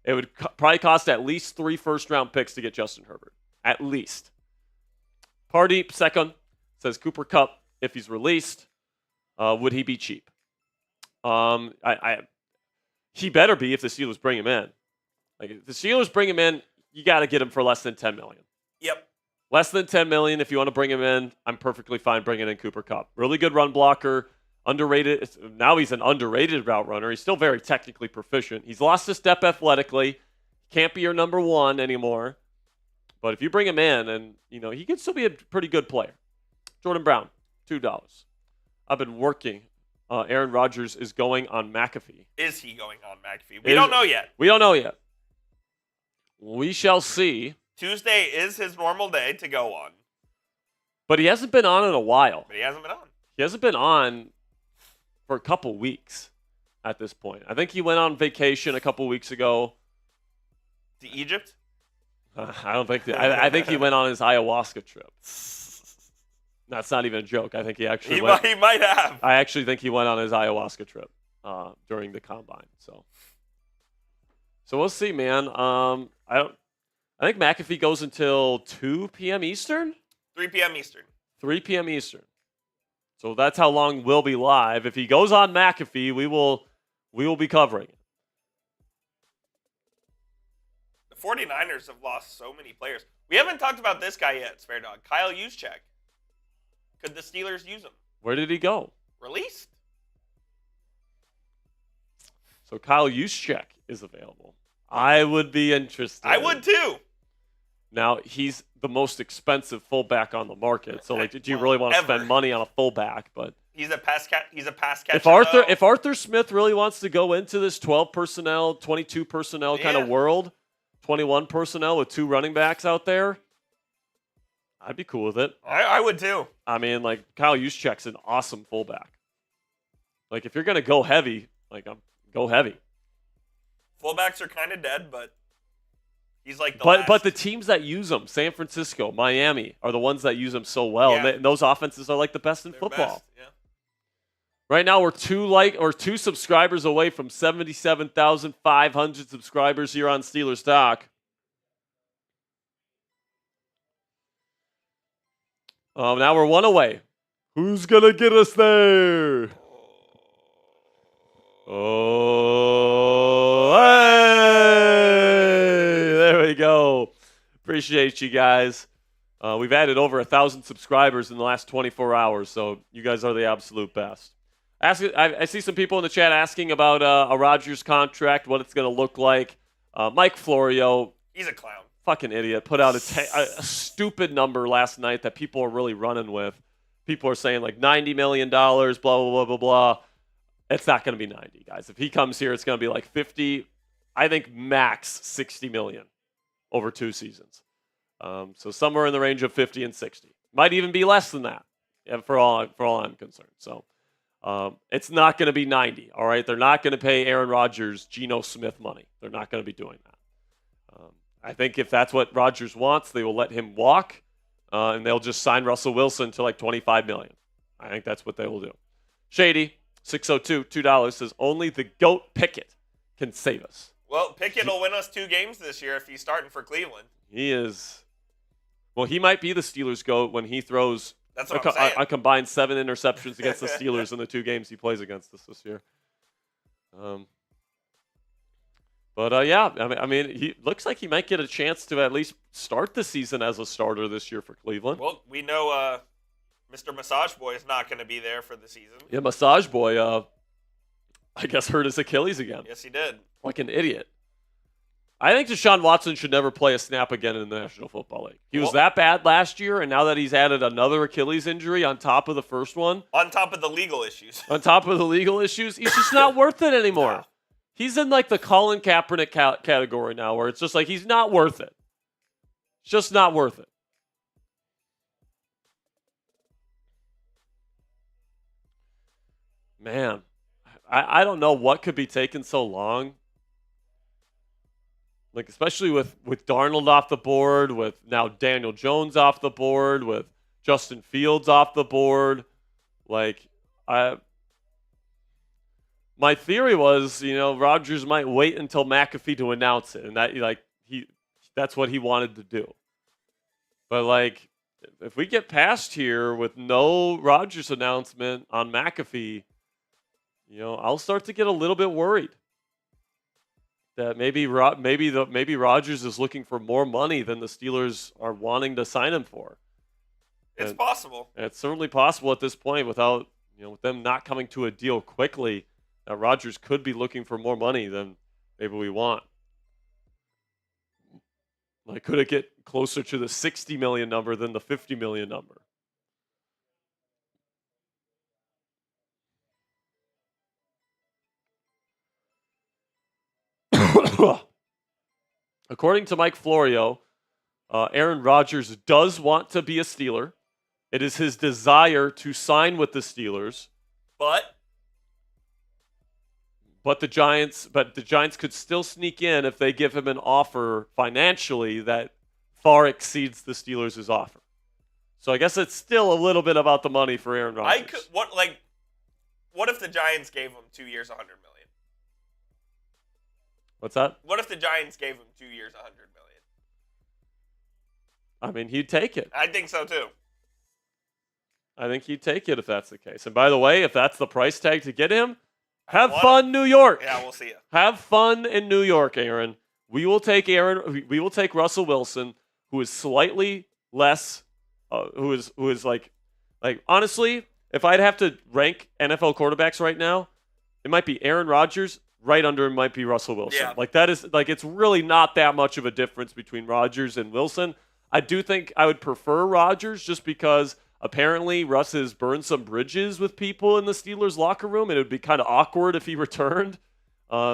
It would probably cost at least 3 first-round picks to get Justin Herbert. At least. Pardeep, second, says Cooper Kupp, if he's released, would he be cheap? He better be if the Steelers bring him in. Like, if the Steelers bring him in, you got to get him for less than $10 million. Yep. Less than $10 million, if you want to bring him in, I'm perfectly fine bringing in Cooper Kupp. Really good run blocker, underrated. Now he's an underrated route runner. He's still very technically proficient. He's lost a step athletically. Can't be your number one anymore. But if you bring him in, and he can still be a pretty good player. Jordan Brown, $2. I've been working. Aaron Rodgers is going on McAfee. Is he going on McAfee? We don't know yet. We don't know yet. We shall see. Tuesday is his normal day to go on. But he hasn't been on in a while. He hasn't been on for a couple weeks at this point. I think he went on vacation a couple weeks ago. To Egypt? I don't think I think he went on his ayahuasca trip. That's not even a joke. I think he actually went. He might have. I actually think he went on his ayahuasca trip during the combine. So we'll see, man. I think McAfee goes until 2 p.m. Eastern? 3 p.m. Eastern. 3 p.m. Eastern. So that's how long we'll be live. If he goes on McAfee, we will be covering it. The 49ers have lost so many players. We haven't talked about this guy yet, Spare Dog. Kyle Juszczyk. Could the Steelers use him? Where did he go? Released. So Kyle Juszczyk is available. I would be interested. I would too. Now, he's the most expensive fullback on the market. So, do you really want to spend money on a fullback? But he's a pass catcher. If Arthur Smith really wants to go into this 12 personnel, 22 personnel kind of world, 21 personnel with 2 running backs out there, I'd be cool with it. I would too. I mean, like, Kyle Juszczyk's an awesome fullback. Like, if you're going to go heavy, go heavy. Fullbacks are kind of dead, but he's like the last. But the teams that use them, San Francisco, Miami, are the ones that use them so well. Yeah. And those offenses are like the best in football. Best, yeah. Right now, we're 2 subscribers away from 77,500 subscribers here on Steelers Talk. Now we're 1 away. Who's gonna get us there? Oh, hey! There we go. Appreciate you guys. We've added over 1,000 subscribers in the last 24 hours, so you guys are the absolute best. I see some people in the chat asking about a Rodgers contract, what it's going to look like. Mike Florio. He's a clown. Fucking idiot. Put out a stupid number last night that people are really running with. People are saying like $90 million, blah, blah, blah, blah, blah. It's not going to be 90, guys. If he comes here, it's going to be like 50, I think max 60 million over 2 seasons. So somewhere in the range of 50 and 60. Might even be less than that, for all I'm concerned. So it's not going to be 90, all right? They're not going to pay Aaron Rodgers, Geno Smith money. They're not going to be doing that. I think if that's what Rodgers wants, they will let him walk, and they'll just sign Russell Wilson to like $25 million. I think that's what they will do. Shady 602 $2 says only the GOAT Pickett can save us. Well, Pickett will win us 2 games this year if he's starting for Cleveland. He is. Well, he might be the Steelers' GOAT when he throws a combined 7 interceptions against the Steelers in the 2 games he plays against us this year. Yeah, I mean, he looks like he might get a chance to at least start the season as a starter this year for Cleveland. Well, we know Mr. Massage Boy is not going to be there for the season. Yeah, Massage Boy, I guess, hurt his Achilles again. Yes, he did. Like an idiot. I think Deshaun Watson should never play a snap again in the National Football League. He was that bad last year, and now that he's added another Achilles injury on top of the first one. On top of the legal issues. On top of the legal issues, he's just not worth it anymore. No. He's in like the Colin Kaepernick category now, where it's just like he's not worth it. It's just not worth it. Man, I don't know what could be taking so long. Like, especially with Darnold off the board, with now Daniel Jones off the board, with Justin Fields off the board. Like, my theory was, Rodgers might wait until McAfee to announce it, and that's what he wanted to do. But like, if we get past here with no Rodgers announcement on McAfee, I'll start to get a little bit worried that maybe Rodgers is looking for more money than the Steelers are wanting to sign him for. It's possible. And it's certainly possible at this point without, with them not coming to a deal quickly, that Rodgers could be looking for more money than maybe we want. Like, could it get closer to the $60 million number than the $50 million number? According to Mike Florio, Aaron Rodgers does want to be a Steeler. It is his desire to sign with the Steelers. But the Giants could still sneak in if they give him an offer financially that far exceeds the Steelers' offer. So I guess it's still a little bit about the money for Aaron Rodgers. What if the Giants gave him 2 years, $100 million? What's that? What if the Giants gave him 2 years, $100 million? I mean, he'd take it. I think so too. I think he'd take it if that's the case. And by the way, if that's the price tag to get him, have fun, New York. Yeah, we'll see you. Have fun in New York, Aaron. We will take Russell Wilson, who is slightly less, who is like honestly, if I'd have to rank NFL quarterbacks right now, it might be Aaron Rodgers. Right under him might be Russell Wilson. Yeah. Like, that is, like, it's really not that much of a difference between Rodgers and Wilson. I do think I would prefer Rodgers just because apparently Russ has burned some bridges with people in the Steelers locker room, and it would be kind of awkward if he returned,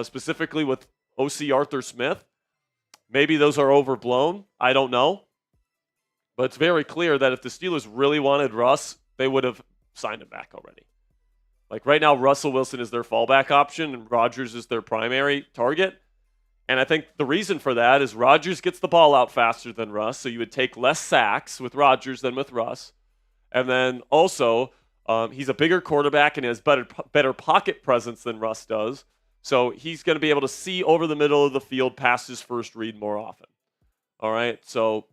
specifically with OC Arthur Smith. Maybe those are overblown. I don't know. But it's very clear that if the Steelers really wanted Russ, they would have signed him back already. Like, right now, Russell Wilson is their fallback option, and Rodgers is their primary target. And I think the reason for that is Rodgers gets the ball out faster than Russ, so you would take less sacks with Rodgers than with Russ. And then also, he's a bigger quarterback and has better pocket presence than Russ does. So he's going to be able to see over the middle of the field past his first read more often. All right, so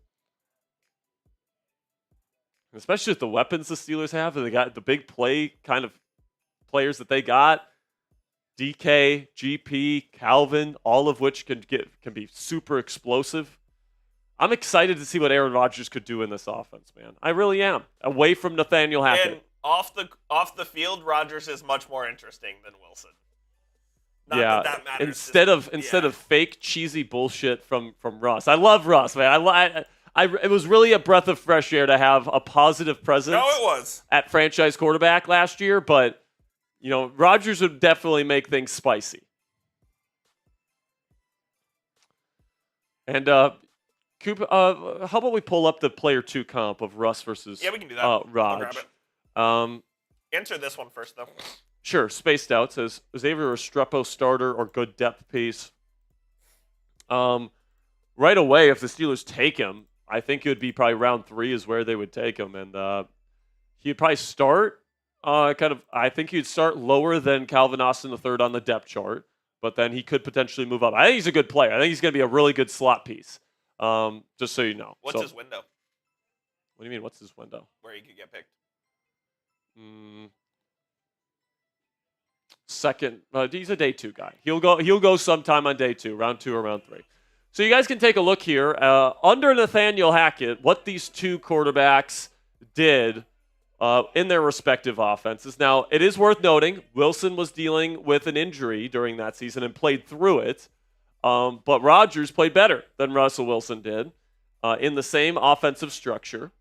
especially with the weapons the Steelers have, they got the big play kind of players that they got, DK, GP, Calvin, all of which can be super explosive. I'm excited to see what Aaron Rodgers could do in this offense, man. I really am. Away from Nathaniel Hackett. And off the field, Rodgers is much more interesting than Wilson. Not that matters. Instead of fake cheesy bullshit from Russ. I love Russ, man. It was really a breath of fresh air to have a positive presence. No, it was. At franchise quarterback last year, but Rodgers would definitely make things spicy. And Cooper, how about we pull up the player 2 comp of Russ versus we can do that. Raj. Answer this one first, though. Sure. Spaced Out says, is Xavier a Restrepo starter or good depth piece? right away, if the Steelers take him, I think it would be probably round 3 is where they would take him, and he'd probably start I think he'd start lower than Calvin Austin III on the depth chart, but then he could potentially move up. I think he's a good player. I think he's going to be a really good slot piece. Just so you know. What's his window? What do you mean? What's his window? Where he could get picked. Second, he's a day 2 guy. He'll go sometime on day 2, round 2 or round 3. So you guys can take a look here. Under Nathaniel Hackett, what these 2 quarterbacks did in their respective offenses. Now, it is worth noting, Wilson was dealing with an injury during that season and played through it, but Rodgers played better than Russell Wilson did in the same offensive structure.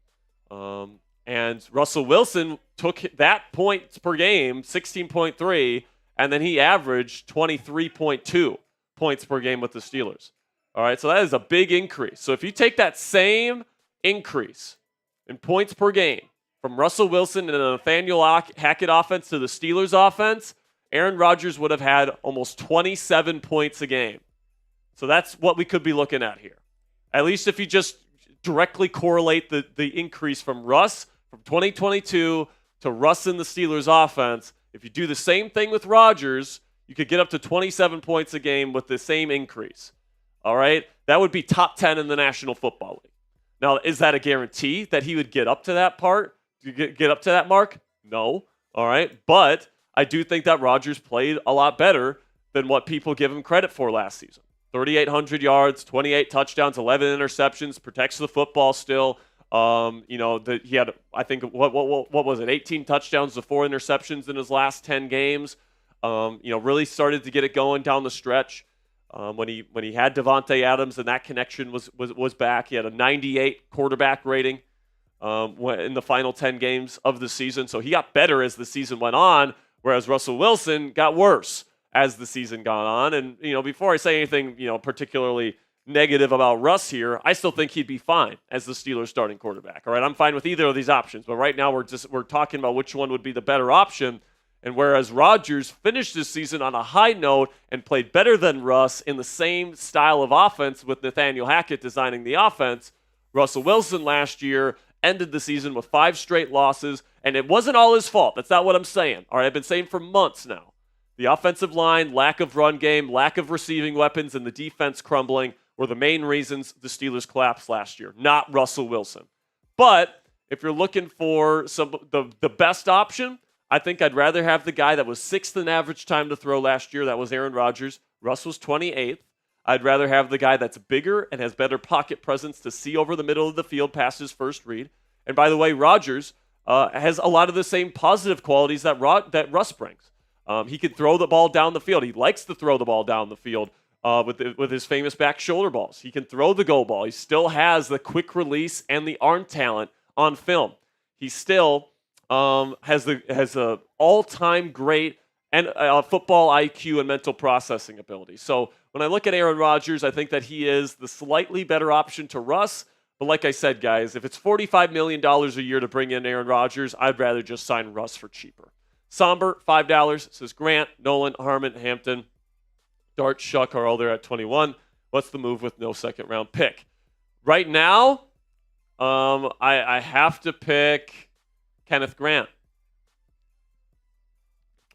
And Russell Wilson took that points per game, 16.3, and then he averaged 23.2 points per game with the Steelers. All right, so that is a big increase. So if you take that same increase in points per game from Russell Wilson and the Nathaniel Hackett offense to the Steelers offense, Aaron Rodgers would have had almost 27 points a game. So that's what we could be looking at here. At least if you just directly correlate the increase from Russ from 2022 to Russ in the Steelers offense, if you do the same thing with Rodgers, you could get up to 27 points a game with the same increase. All right? That would be top 10 in the National Football League. Now, is that a guarantee that he would get up to that part? Get up to that mark? No. All right? But I do think that Rodgers played a lot better than what people give him credit for last season. 3,800 yards, 28 touchdowns, 11 interceptions, protects the football still. He had, I think, what was it, 18 touchdowns to 4 interceptions in his last 10 games. Really started to get it going down the stretch. When he had Devontae Adams and that connection was back. He had a 98 quarterback rating in the final 10 games of the season. So he got better as the season went on, whereas Russell Wilson got worse as the season got on. And, before I say anything, particularly negative about Russ here, I still think he'd be fine as the Steelers starting quarterback. All right, I'm fine with either of these options. But right now we're talking about which one would be the better option. And whereas Rodgers finished this season on a high note and played better than Russ in the same style of offense with Nathaniel Hackett designing the offense, Russell Wilson last year ended the season with 5 straight losses, and it wasn't all his fault. That's not what I'm saying. All right, I've been saying for months now. The offensive line, lack of run game, lack of receiving weapons, and the defense crumbling were the main reasons the Steelers collapsed last year, not Russell Wilson. But if you're looking for the best option, I think I'd rather have the guy that was 6th in average time to throw last year. That was Aaron Rodgers. Russ was 28th. I'd rather have the guy that's bigger and has better pocket presence to see over the middle of the field past his first read. And by the way, Rodgers has a lot of the same positive qualities that Russ brings. He can throw the ball down the field. He likes to throw the ball down the field with his famous back shoulder balls. He can throw the go ball. He still has the quick release and the arm talent on film. He still has a all-time great and football IQ and mental processing ability. So when I look at Aaron Rodgers, I think that he is the slightly better option to Russ. But like I said, guys, if it's $45 million a year to bring in Aaron Rodgers, I'd rather just sign Russ for cheaper. Somber, $5, says Grant, Nolan, Harmon, Hampton, Dart, Shuck are all there at 21. What's the move with no second-round pick? Right now, I have to pick Kenneth Grant.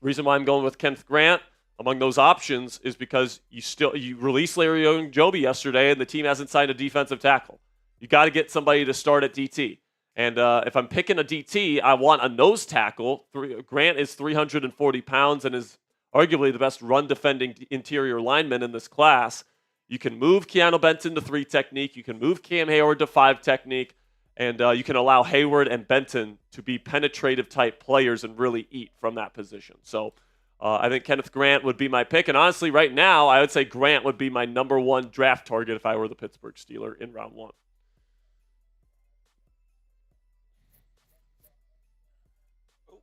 Reason why I'm going with Kenneth Grant among those options is because you released Larry Ogunjobi yesterday, and the team hasn't signed a defensive tackle. You got to get somebody to start at DT. And if I'm picking a DT, I want a nose tackle. Grant is 340 pounds and is arguably the best run-defending interior lineman in this class. You can move Keanu Benton to 3 technique. You can move Cam Hayward to 5 technique. And you can allow Hayward and Benton to be penetrative-type players and really eat from that position. So I think Kenneth Grant would be my pick. And honestly, right now, I would say Grant would be my number 1 draft target if I were the Pittsburgh Steelers in round 1. Oh,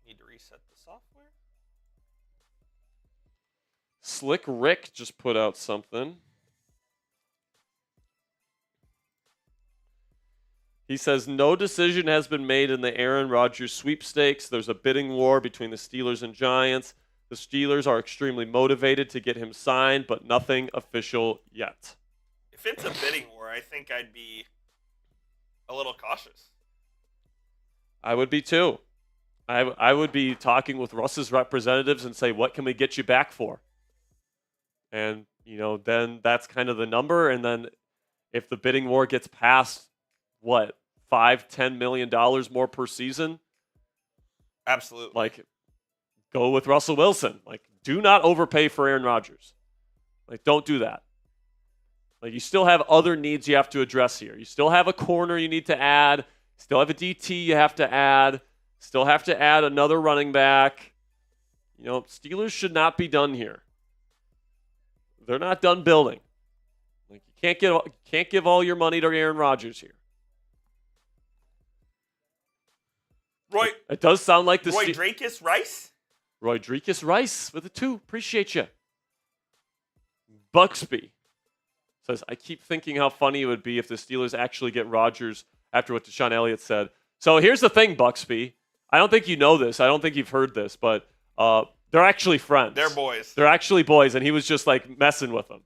need to reset the software. Slick Rick just put out something. He says, no decision has been made in the Aaron Rodgers sweepstakes. There's a bidding war between the Steelers and Giants. The Steelers are extremely motivated to get him signed, but nothing official yet. If it's a bidding war, I think I'd be a little cautious. I would be too. I would be talking with Russ's representatives and say, what can we get you back for? And, then that's kind of the number. And then if the bidding war gets past, what, $5-10 million more per season? Absolutely. Like, go with Russell Wilson. Like, do not overpay for Aaron Rodgers. Like, don't do that. Like, you still have other needs you have to address here. You still have a corner you need to add. Still have a DT you have to add. Still have to add another running back. Steelers should not be done here. They're not done building. Like, you can't give all your money to Aaron Rodgers here. It does sound like the Roydrakis Rice? Roydrakis Rice with a 2. Appreciate you. Buxby says, I keep thinking how funny it would be if the Steelers actually get Rodgers after what Deshaun Elliott said. So here's the thing, Buxby. I don't think you know this. I don't think you've heard this, but they're actually friends. They're boys. They're actually boys, and he was just like messing with them.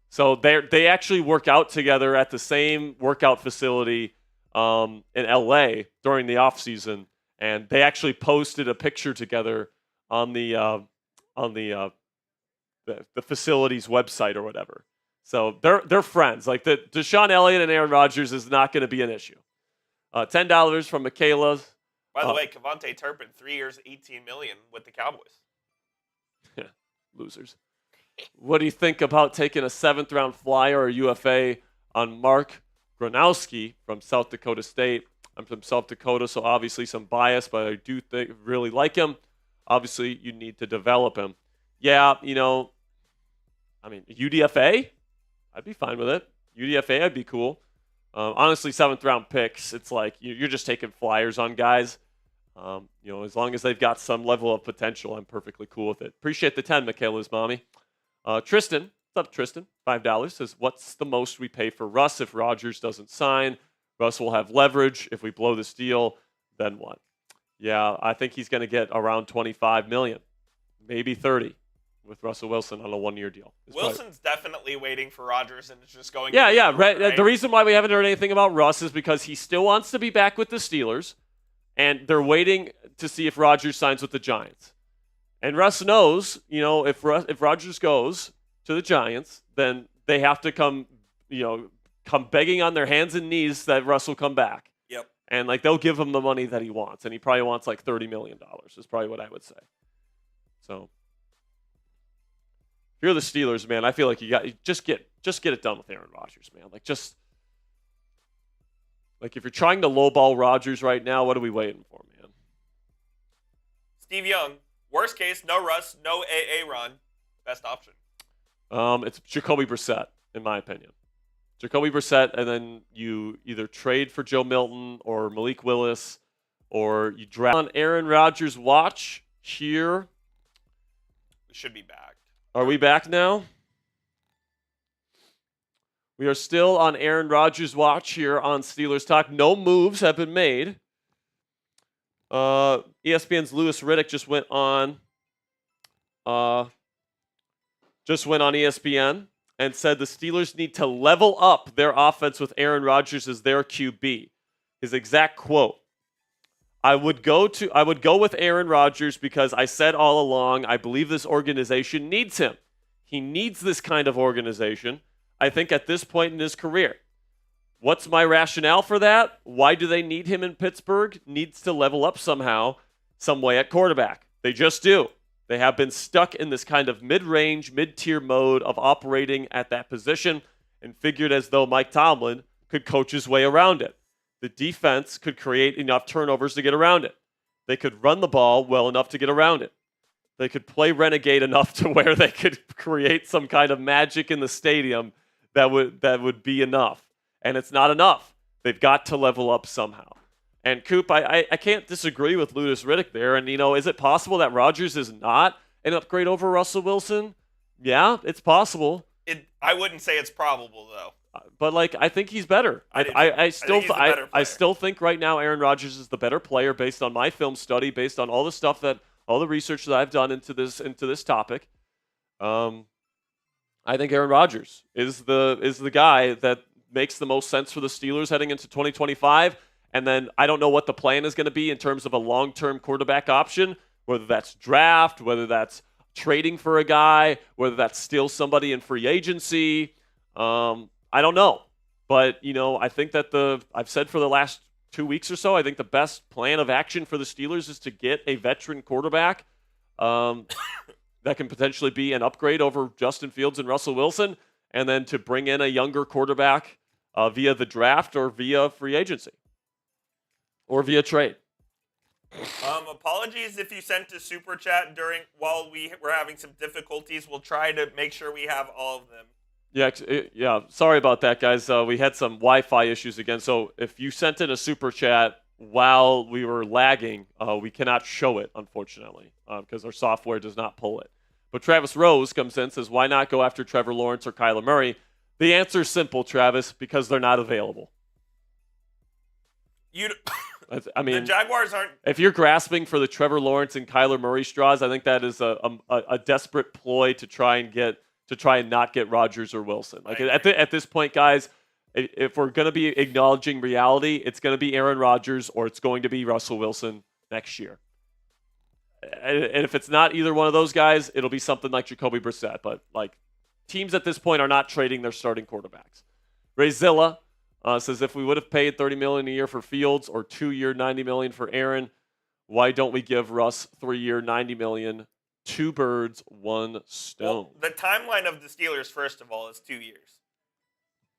So they actually work out together at the same workout facility in LA during the offseason, and they actually posted a picture together on the facility's website or whatever. So they're friends. Like the Deshaun Elliott and Aaron Rodgers is not going to be an issue. $10 from Michaela. By the way, Kevontae Turpin, 3 years, $18 million with the Cowboys. Losers. What do you think about taking a 7th-round flyer or UFA on Mark Gronowski from South Dakota State? I'm from South Dakota, so obviously some bias, but I do really like him. Obviously, you need to develop him. Yeah, UDFA, I'd be fine with it. UDFA, I'd be cool. Honestly, 7th-round picks, it's like you're just taking flyers on guys. As long as they've got some level of potential, I'm perfectly cool with it. Appreciate the 10, Michaela's mommy. Tristan, what's up, Tristan? $5 says, what's the most we pay for Russ if Rodgers doesn't sign? Russ will have leverage. If we blow this deal, then what? Yeah, I think he's going to get around $25 million, maybe 30 with Russell Wilson on a 1-year deal. Wilson's definitely waiting for Rodgers and is just going. Right. The reason why we haven't heard anything about Russ is because he still wants to be back with the Steelers, and they're waiting to see if Rodgers signs with the Giants. And Russ knows, if Rodgers goes to the Giants, then they have to come begging on their hands and knees that Russ will come back. Yep. And they'll give him the money that he wants, and he probably wants $30 million. Is probably what I would say. So, if you're the Steelers, man, I feel like you just get it done with Aaron Rodgers, man. If you're trying to lowball Rodgers right now, what are we waiting for, man? Steve Young, worst case, no Russ, no Aaron. Best option. It's Jacoby Brissett, in my opinion. Jacoby Brissett, and then you either trade for Joe Milton or Malik Willis, or you draft on Aaron Rodgers' watch here. We should be back. Are we back now? We are still on Aaron Rodgers' watch here on Steelers Talk. No moves have been made. ESPN's Louis Riddick just went on ESPN and said the Steelers need to level up their offense with Aaron Rodgers as their QB. His exact quote: I would go with Aaron Rodgers because I said all along I believe this organization needs him. He needs this kind of organization, I think, at this point in his career. What's my rationale for that? Why do they need him in Pittsburgh? Needs to level up somehow, some way at quarterback. They just do. They have been stuck in this kind of mid-range, mid-tier mode of operating at that position and figured as though Mike Tomlin could coach his way around it. The defense could create enough turnovers to get around it. They could run the ball well enough to get around it. They could play renegade enough to where they could create some kind of magic in the stadium that would be enough. And it's not enough. They've got to level up somehow. And Coop, I can't disagree with Louis Riddick there. And, is it possible that Rodgers is not an upgrade over Russell Wilson? Yeah, it's possible. I wouldn't say it's probable, though. But, I think he's better. I still think right now Aaron Rodgers is the better player based on my film study, based on all the research that I've done into this topic. I think Aaron Rodgers is the guy that makes the most sense for the Steelers heading into 2025. And then I don't know what the plan is going to be in terms of a long-term quarterback option, whether that's draft, whether that's trading for a guy, whether that's steal somebody in free agency. I don't know. But, I think that I've said for the last 2 weeks or so, I think the best plan of action for the Steelers is to get a veteran quarterback that can potentially be an upgrade over Justin Fields and Russell Wilson, and then to bring in a younger quarterback via the draft or via free agency or via trade. Apologies if you sent a super chat while we were having some difficulties. We'll try to make sure we have all of them. Yeah. Sorry about that, guys. We had some Wi-Fi issues again. So if you sent in a super chat while we were lagging, we cannot show it, unfortunately, because our software does not pull it. But Travis Rose comes in and says, why not go after Trevor Lawrence or Kyler Murray? The answer is simple, Travis, because they're not available. The Jaguars aren't. If you're grasping for the Trevor Lawrence and Kyler Murray straws, I think that is a desperate ploy to try and not get Rodgers or Wilson. Like at this point, guys, if we're going to be acknowledging reality, it's going to be Aaron Rodgers or it's going to be Russell Wilson next year. And if it's not either one of those guys, it'll be something like Jacoby Brissett. But like teams at this point are not trading their starting quarterbacks. Ray Zilla says if we would have paid $30 million a year for Fields or 2-year $90 million for Aaron, why don't we give Russ 3-year $90 million? 2 birds, 1 stone. Well, the timeline of the Steelers, first of all, is 2 years.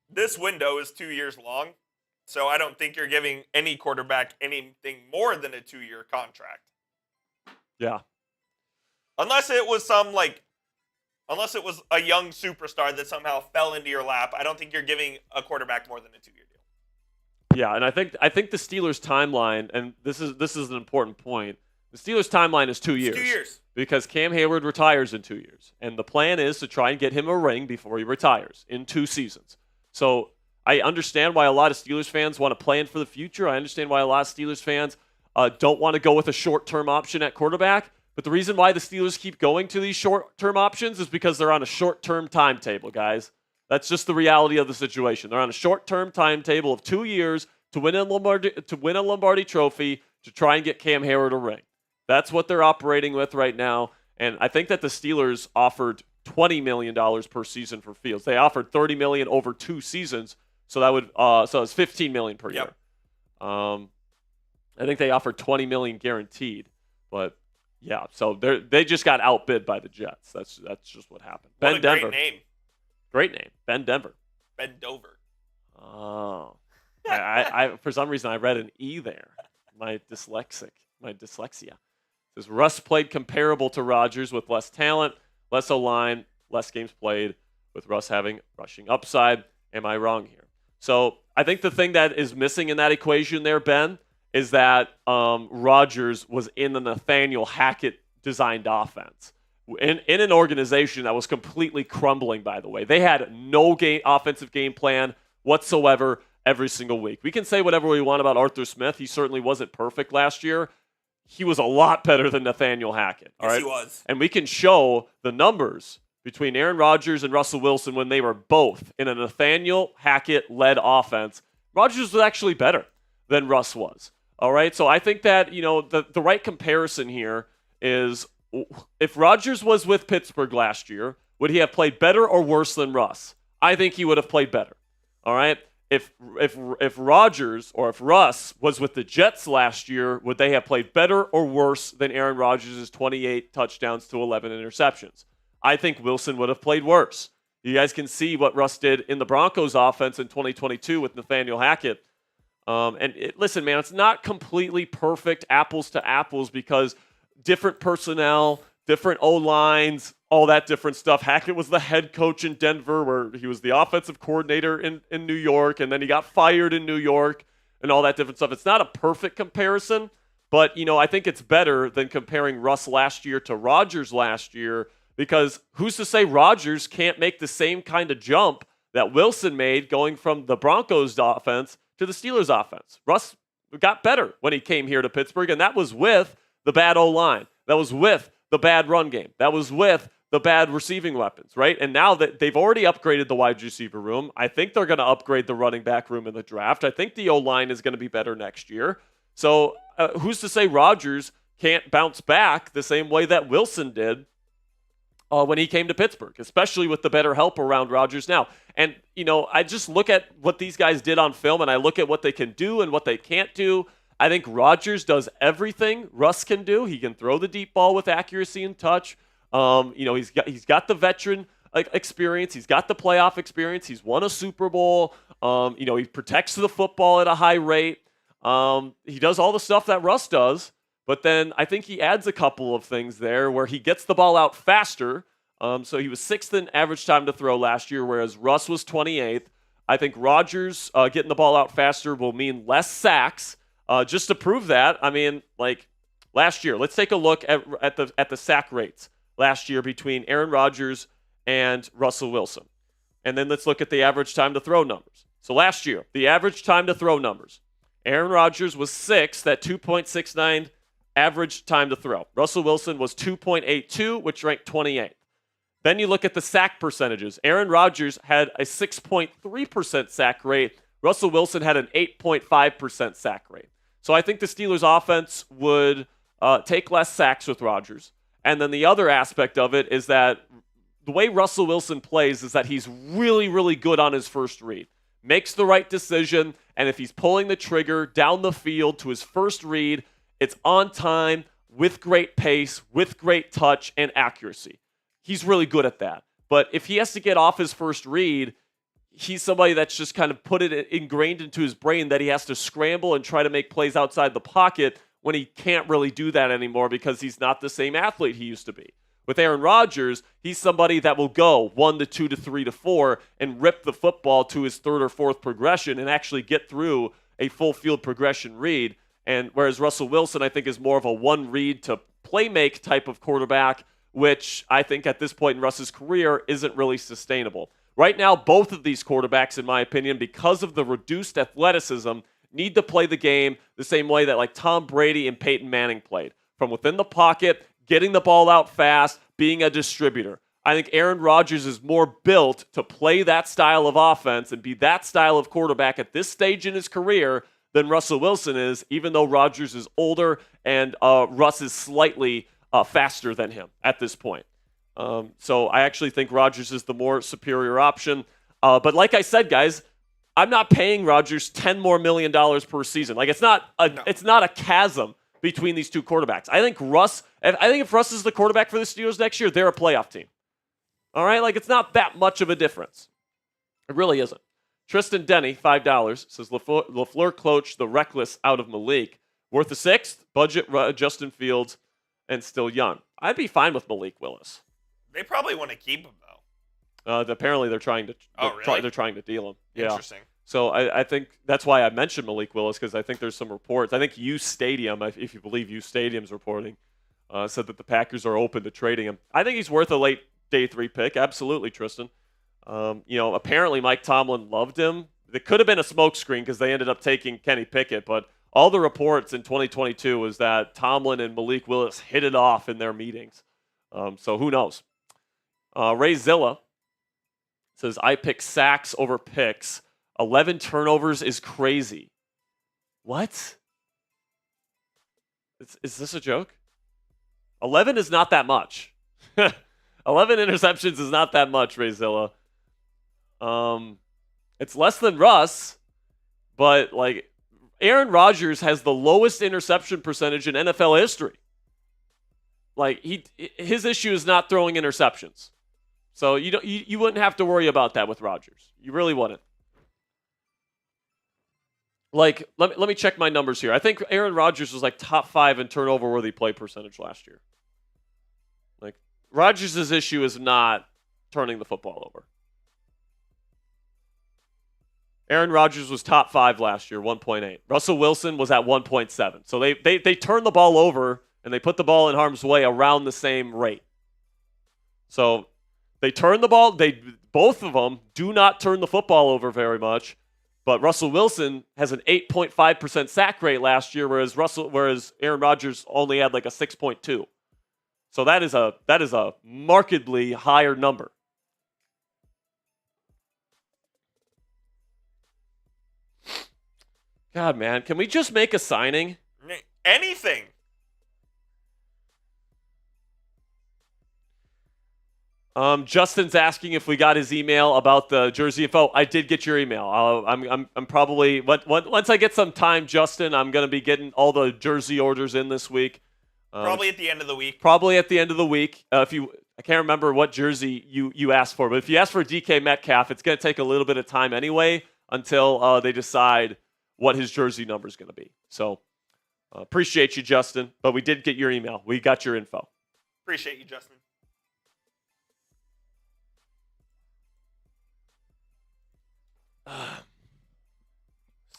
This window is 2 years long, so I don't think you're giving any quarterback anything more than a 2-year contract. Yeah. Unless it was a young superstar that somehow fell into your lap, I don't think you're giving a quarterback more than a 2-year deal. Yeah, and I think the Steelers' timeline, and this is an important point. The Steelers' timeline is 2 years. It's 2 years. Because Cam Hayward retires in 2 years. And the plan is to try and get him a ring before he retires in 2 seasons. So I understand why a lot of Steelers fans want to plan for the future. I understand why a lot of Steelers fans don't want to go with a short-term option at quarterback. But the reason why the Steelers keep going to these short-term options is because they're on a short-term timetable, guys. That's just the reality of the situation. They're on a short-term timetable of 2 years to win a Lombardi Trophy to try and get Cam Hayward a ring. That's what they're operating with right now. And I think that the Steelers offered $20 million per season for Fields. They offered $30 million over 2 seasons, so that would so it's $15 million per year. I think they offered $20 million guaranteed, but yeah, so they just got outbid by the Jets. That's just what happened. What a Denver. Great name, Ben Denver. Ben Dover. Oh, I for some reason I read an E there. My dyslexia. Says Russ played comparable to Rodgers with less talent, less O-line, less games played, with Russ having rushing upside. Am I wrong here? So I think the thing that is missing in that equation there, Ben, is that Rodgers was in the Nathaniel Hackett designed offense. In an organization that was completely crumbling, by the way. They had no offensive game plan whatsoever every single week. We can say whatever we want about Arthur Smith. He certainly wasn't perfect last year. He was a lot better than Nathaniel Hackett. All right? Yes, he was. And we can show the numbers between Aaron Rodgers and Russell Wilson when they were both in a Nathaniel Hackett-led offense. Rodgers was actually better than Russ was. All right? So I think that, the right comparison here is if Rodgers was with Pittsburgh last year, would he have played better or worse than Russ? I think he would have played better. All right? If Rodgers or if Russ was with the Jets last year, would they have played better or worse than Aaron Rodgers' 28 touchdowns to 11 interceptions? I think Wilson would have played worse. You guys can see what Russ did in the Broncos offense in 2022 with Nathaniel Hackett. Listen, man, it's not completely perfect apples to apples because different personnel, different O-lines, all that different stuff. Hackett was the head coach in Denver where he was the offensive coordinator in New York, and then he got fired in New York and all that different stuff. It's not a perfect comparison, but, I think it's better than comparing Russ last year to Rodgers last year because who's to say Rodgers can't make the same kind of jump that Wilson made going from the Broncos offense to the Steelers offense. Russ got better when he came here to Pittsburgh, and that was with the bad O-line. That was with the bad run game. That was with the bad receiving weapons, right? And now that they've already upgraded the wide receiver room, I think they're going to upgrade the running back room in the draft. I think the O-line is going to be better next year. So who's to say Rodgers can't bounce back the same way that Wilson did when he came to Pittsburgh, especially with the better help around Rodgers now. And, I just look at what these guys did on film, and I look at what they can do and what they can't do. I think Rodgers does everything Russ can do. He can throw the deep ball with accuracy and touch. He's got the veteran experience. He's got the playoff experience. He's won a Super Bowl. He protects the football at a high rate. He does all the stuff that Russ does. But then I think he adds a couple of things there where he gets the ball out faster. So he was 6th in average time to throw last year, whereas Russ was 28th. I think Rodgers getting the ball out faster will mean less sacks. Just to prove that, last year, let's take a look at the sack rates last year between Aaron Rodgers and Russell Wilson. And then let's look at the average time to throw numbers. So last year, the average time to throw numbers. Aaron Rodgers was 6th at 2.69 average time to throw. Russell Wilson was 2.82, which ranked 28th. Then you look at the sack percentages. Aaron Rodgers had a 6.3% sack rate. Russell Wilson had an 8.5% sack rate. So I think the Steelers offense would take less sacks with Rodgers. And then the other aspect of it is that the way Russell Wilson plays is that he's really, really good on his first read. Makes the right decision, and if he's pulling the trigger down the field to his first read, it's on time, with great pace, with great touch and accuracy. He's really good at that. But if he has to get off his first read, he's somebody that's just kind of put it ingrained into his brain that he has to scramble and try to make plays outside the pocket when he can't really do that anymore because he's not the same athlete he used to be. With Aaron Rodgers, he's somebody that will go 1 to 2 to 3 to 4 and rip the football to his third or fourth progression and actually get through a full field progression read. And whereas Russell Wilson, I think, is more of a one read to play make type of quarterback, which I think at this point in Russ's career isn't really sustainable. Right now, both of these quarterbacks, in my opinion, because of the reduced athleticism, need to play the game the same way that Tom Brady and Peyton Manning played. From within the pocket, getting the ball out fast, being a distributor. I think Aaron Rodgers is more built to play that style of offense and be that style of quarterback at this stage in his career than Russell Wilson is, even though Rodgers is older and Russ is slightly faster than him at this point. So I actually think Rodgers is the more superior option. But like I said, guys, I'm not paying Rodgers $10 more million per season. It's not a chasm between these two quarterbacks. I think if Russ is the quarterback for the Steelers next year, they're a playoff team. All right? It's not that much of a difference. It really isn't. Tristan Denny, $5, says LaFleur coached the reckless out of Malik. Worth a sixth, budget Justin Fields, and still young. I'd be fine with Malik Willis. They probably want to keep him, though. Apparently, they're trying to. Really? They're trying to deal him. Yeah. Interesting. So I think that's why I mentioned Malik Willis, because I think there's some reports. I think U Stadium, if you believe U Stadium's reporting, said that the Packers are open to trading him. I think he's worth a late day 3 pick. Absolutely, Tristan. Apparently Mike Tomlin loved him. It could have been a smokescreen because they ended up taking Kenny Pickett, but all the reports in 2022 was that Tomlin and Malik Willis hit it off in their meetings. So who knows? Ray Zilla says, I pick sacks over picks. 11 turnovers is crazy. What? Is this a joke? 11 is not that much. 11 interceptions is not that much, Ray Zilla. It's less than Russ, but Aaron Rodgers has the lowest interception percentage in NFL history. His issue is not throwing interceptions. So you wouldn't have to worry about that with Rodgers. You really wouldn't. Let me check my numbers here. I think Aaron Rodgers was top 5 in turnover-worthy play percentage last year. Rodgers' issue is not turning the football over. Aaron Rodgers was top 5 last year, 1.8. Russell Wilson was at 1.7. So they turn the ball over and they put the ball in harm's way around the same rate. So they turn the ball. Both of them do not turn the football over very much. But Russell Wilson has an 8.5% sack rate last year, whereas Aaron Rodgers only had a 6.2. So that is a markedly higher number. God, man, can we just make a signing? Anything. Justin's asking if we got his email about the jersey info. I did get your email. I'm probably once I get some time, Justin, I'm gonna be getting all the jersey orders in this week. Probably at the end of the week. Probably at the end of the week. I can't remember what jersey you asked for, but if you ask for DK Metcalf, it's gonna take a little bit of time anyway until they decide what his jersey number is gonna be. So appreciate you, Justin. But we did get your email. We got your info. Appreciate you, Justin.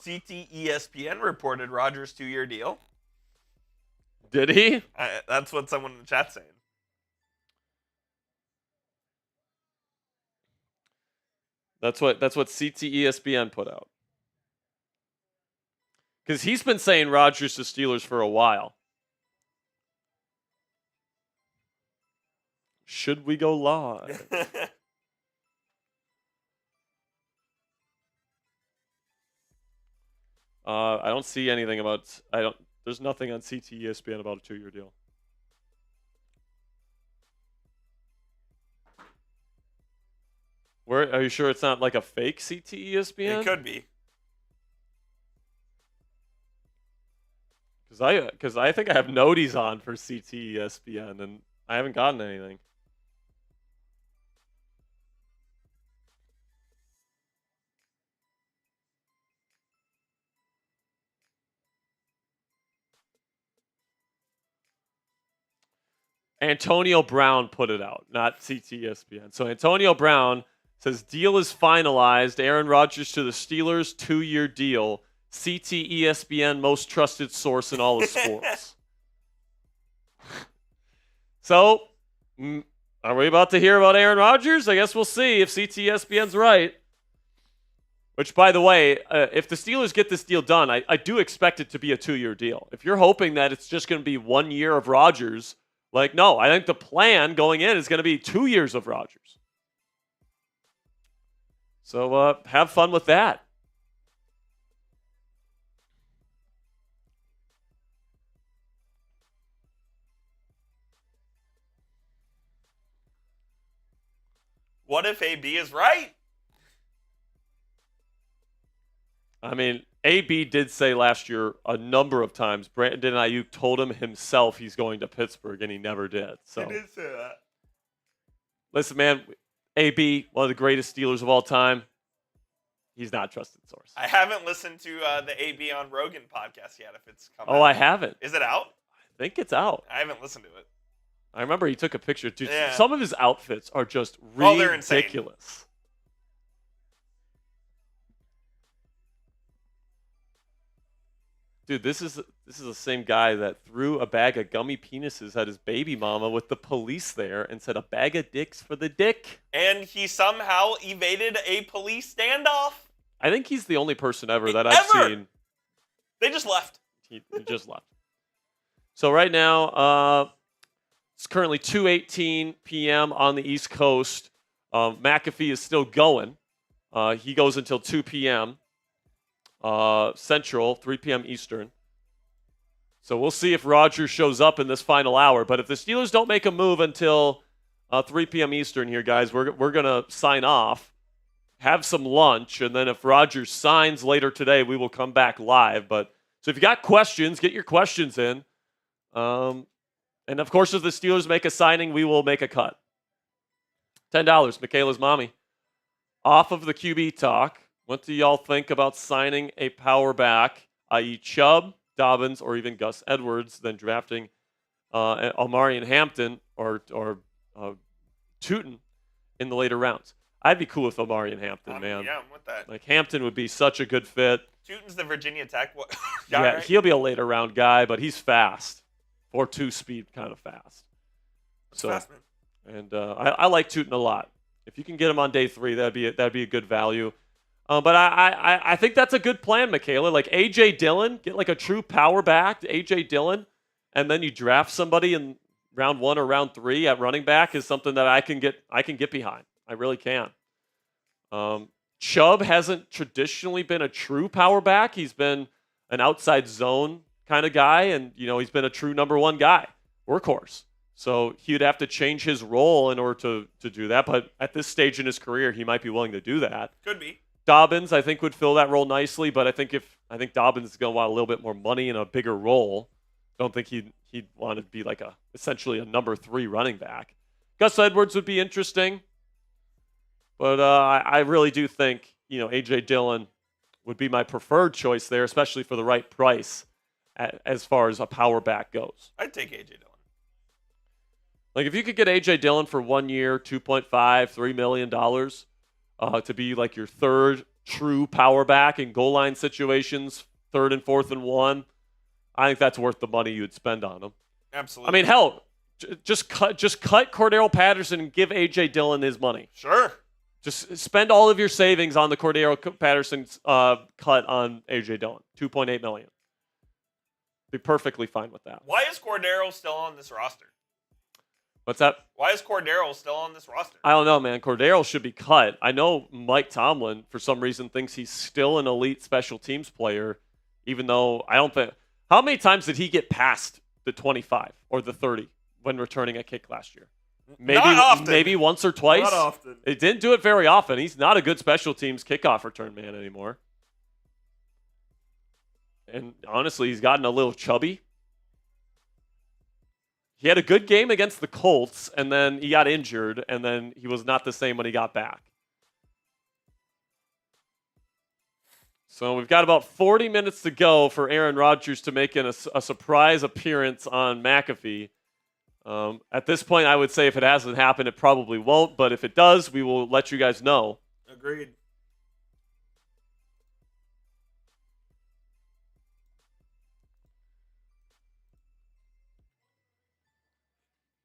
CT ESPN reported Rodgers' 2-year deal. Did he? That's what someone in the chat's saying. That's what CT ESPN put out. Because he's been saying Rodgers to Steelers for a while. Should we go live? I don't see anything about. There's nothing on CT ESPN about a 2-year deal. Are you sure it's not like a fake CT ESPN? It could be. Because I think I have noties on for CT ESPN and I haven't gotten anything. Antonio Brown put it out, not CTESPN. So Antonio Brown says deal is finalized. Aaron Rodgers to the Steelers, 2-year deal. CTESPN, most trusted source in all of sports. So, are we about to hear about Aaron Rodgers? I guess we'll see if CTESPN's right. Which, by the way, if the Steelers get this deal done, I do expect it to be a 2-year deal. If you're hoping that it's just going to be 1 year of Rodgers, no, I think the plan going in is going to be 2 years of Rodgers. So have fun with that. What if AB is right? I mean, AB did say last year a number of times, Brandon Ayuk told him himself he's going to Pittsburgh, and he never did. So He did say that. Listen, man, AB, one of the greatest Steelers of all time, he's not a trusted source. I haven't listened to the AB on Rogan podcast yet, if it's coming Oh, out. I haven't. Is it out? I think it's out. I haven't listened to it. I remember he took a picture. Dude, Yeah. Some of his outfits are just they're insane. ridiculous. Dude, this is the same guy that threw a bag of gummy penises at his baby mama with the police there and said a bag of dicks for the dick. And he somehow evaded a police standoff. I think he's the only person ever that I've seen. They just left. He just left. So right now, it's currently 2:18 p.m. on the East Coast. McAfee is still going. He goes until 2 p.m. Central, 3 p.m. Eastern. So we'll see if Rodgers shows up in this final hour. But if the Steelers don't make a move until 3 p.m. Eastern here, guys, we're going to sign off, have some lunch, and then if Rodgers signs later today, we will come back live. So if you got questions, get your questions in. And, of course, if the Steelers make a signing, we will make a cut. $10, Michaela's mommy. Off of the QB talk, what do y'all think about signing a power back, i.e. Chubb, Dobbins, or even Gus Edwards, then drafting Amari and Hampton or Tootin in the later rounds? I'd be cool with Amari and Hampton, man. Yeah, I'm with that. Hampton would be such a good fit. Tootin's the Virginia Tech guy, Yeah, right? he'll be a later round guy, but he's fast. 4.2 speed, kind of fast. That's fast, man. And I like Tootin a lot. If you can get him on day 3, that'd be a good value. But I think that's a good plan, Michaela. A.J. Dillon, get a true power back to A.J. Dillon, and then you draft somebody in round 1 or round 3 at running back is something that I can get behind. I really can. Chubb hasn't traditionally been a true power back. He's been an outside zone kind of guy, and he's been a true number 1 guy, workhorse. So he'd have to change his role in order to do that. But at this stage in his career, he might be willing to do that. Could be. Dobbins, I think, would fill that role nicely. But I think Dobbins is going to want a little bit more money and a bigger role. Don't think he'd want to be like essentially a number 3 running back. Gus Edwards would be interesting. But I really do think, A.J. Dillon would be my preferred choice there, especially for the right price as far as a power back goes. I'd take A.J. Dillon. Like, if you could get A.J. Dillon for 1 year, $2.5, $3 million to be like your third true power back in goal line situations, 3rd and 4th and 1, I think that's worth the money you'd spend on him. Absolutely. I mean, hell, just cut Cordero Patterson and give A.J. Dillon his money. Sure. Just spend all of your savings on the Cordero Patterson cut on A.J. Dillon, $2.8 million. Be perfectly fine with that. Why is Cordero still on this roster? What's that? Why is Cordero still on this roster? I don't know, man. Cordero should be cut. I know Mike Tomlin, for some reason, thinks he's still an elite special teams player, even though I don't think. How many times did he get past the 25 or the 30 when returning a kick last year? Not often. Maybe once or twice. Not often. It didn't do it very often. He's not a good special teams kickoff return man anymore. And honestly, he's gotten a little chubby. He had a good game against the Colts, and then he got injured, and then he was not the same when he got back. So we've got about 40 minutes to go for Aaron Rodgers to make a surprise appearance on McAfee. At this point, I would say if it hasn't happened, it probably won't. But if it does, we will let you guys know. Agreed.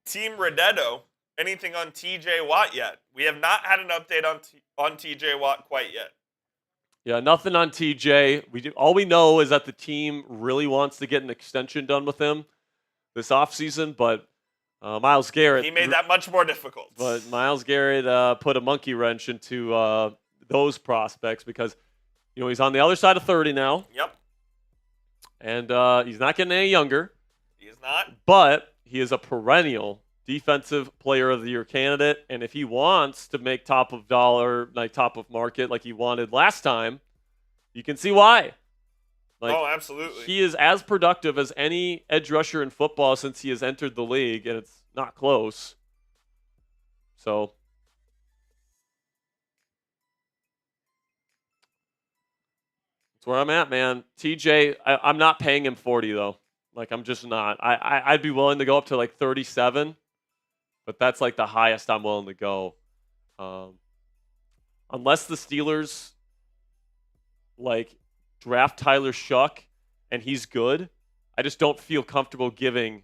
Team Redetto, anything on TJ Watt yet? We have not had an update on TJ Watt quite yet. Yeah, nothing on TJ. All we know is that the team really wants to get an extension done with him this offseason, but Myles Garrett... He made that much more difficult. But Myles Garrett put a monkey wrench into those prospects because, he's on the other side of 30 now. Yep. And he's not getting any younger. He is not. But he is a perennial defensive player of the year candidate. And if he wants to make top of dollar, like top of market like he wanted last time, you can see why. Absolutely. He is as productive as any edge rusher in football since he has entered the league, and it's not close. So that's where I'm at, man. TJ, I'm not paying him 40 though. Like, I'm just not. I'd be willing to go up to like 37, but that's like the highest I'm willing to go. Unless the Steelers draft Tyler Shuck and he's good, I just don't feel comfortable giving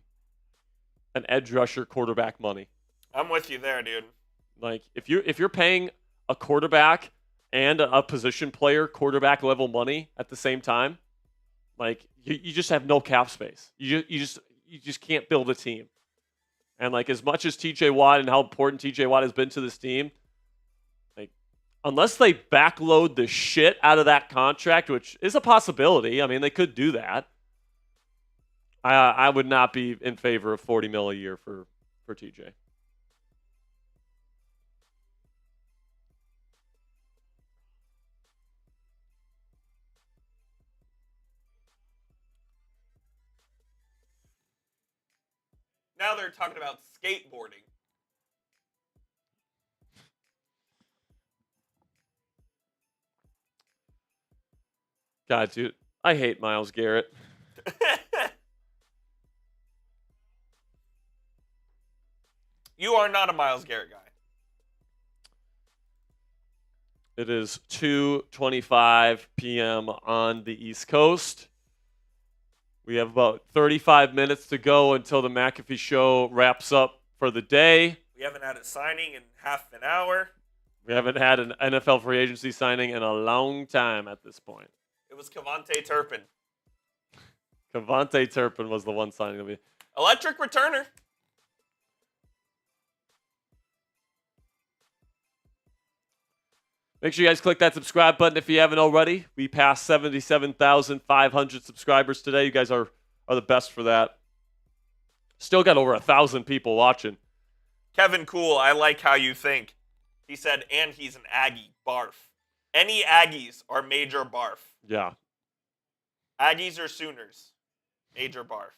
an edge rusher quarterback money. I'm with you there, dude. Like, if you're paying a quarterback and a position player quarterback level money at the same time, like, you just have no cap space. You just can't build a team. And like, as much as TJ Watt and how important TJ Watt has been to this team, like, unless they backload the shit out of that contract, which is a possibility. I mean, they could do that. I would not be in favor of $40 million a year for TJ. Now they're talking about skateboarding. God, dude, I hate Myles Garrett. You are not a Myles Garrett guy. It is 2:25 p.m. on the East Coast. We have about 35 minutes to go until the McAfee show wraps up for the day. We haven't had a signing in half an hour. We haven't had an NFL free agency signing in a long time at this point. It was Kevontae Turpin. Kevontae Turpin was the one signing of me. Electric returner. Make sure you guys click that subscribe button if you haven't already. We passed 77,500 subscribers today. You guys are the best for that. Still got over 1,000 people watching. Kevin Cool, I like how you think. He said, and he's an Aggie. Barf. Any Aggies are major barf. Yeah. Aggies or Sooners? Major barf.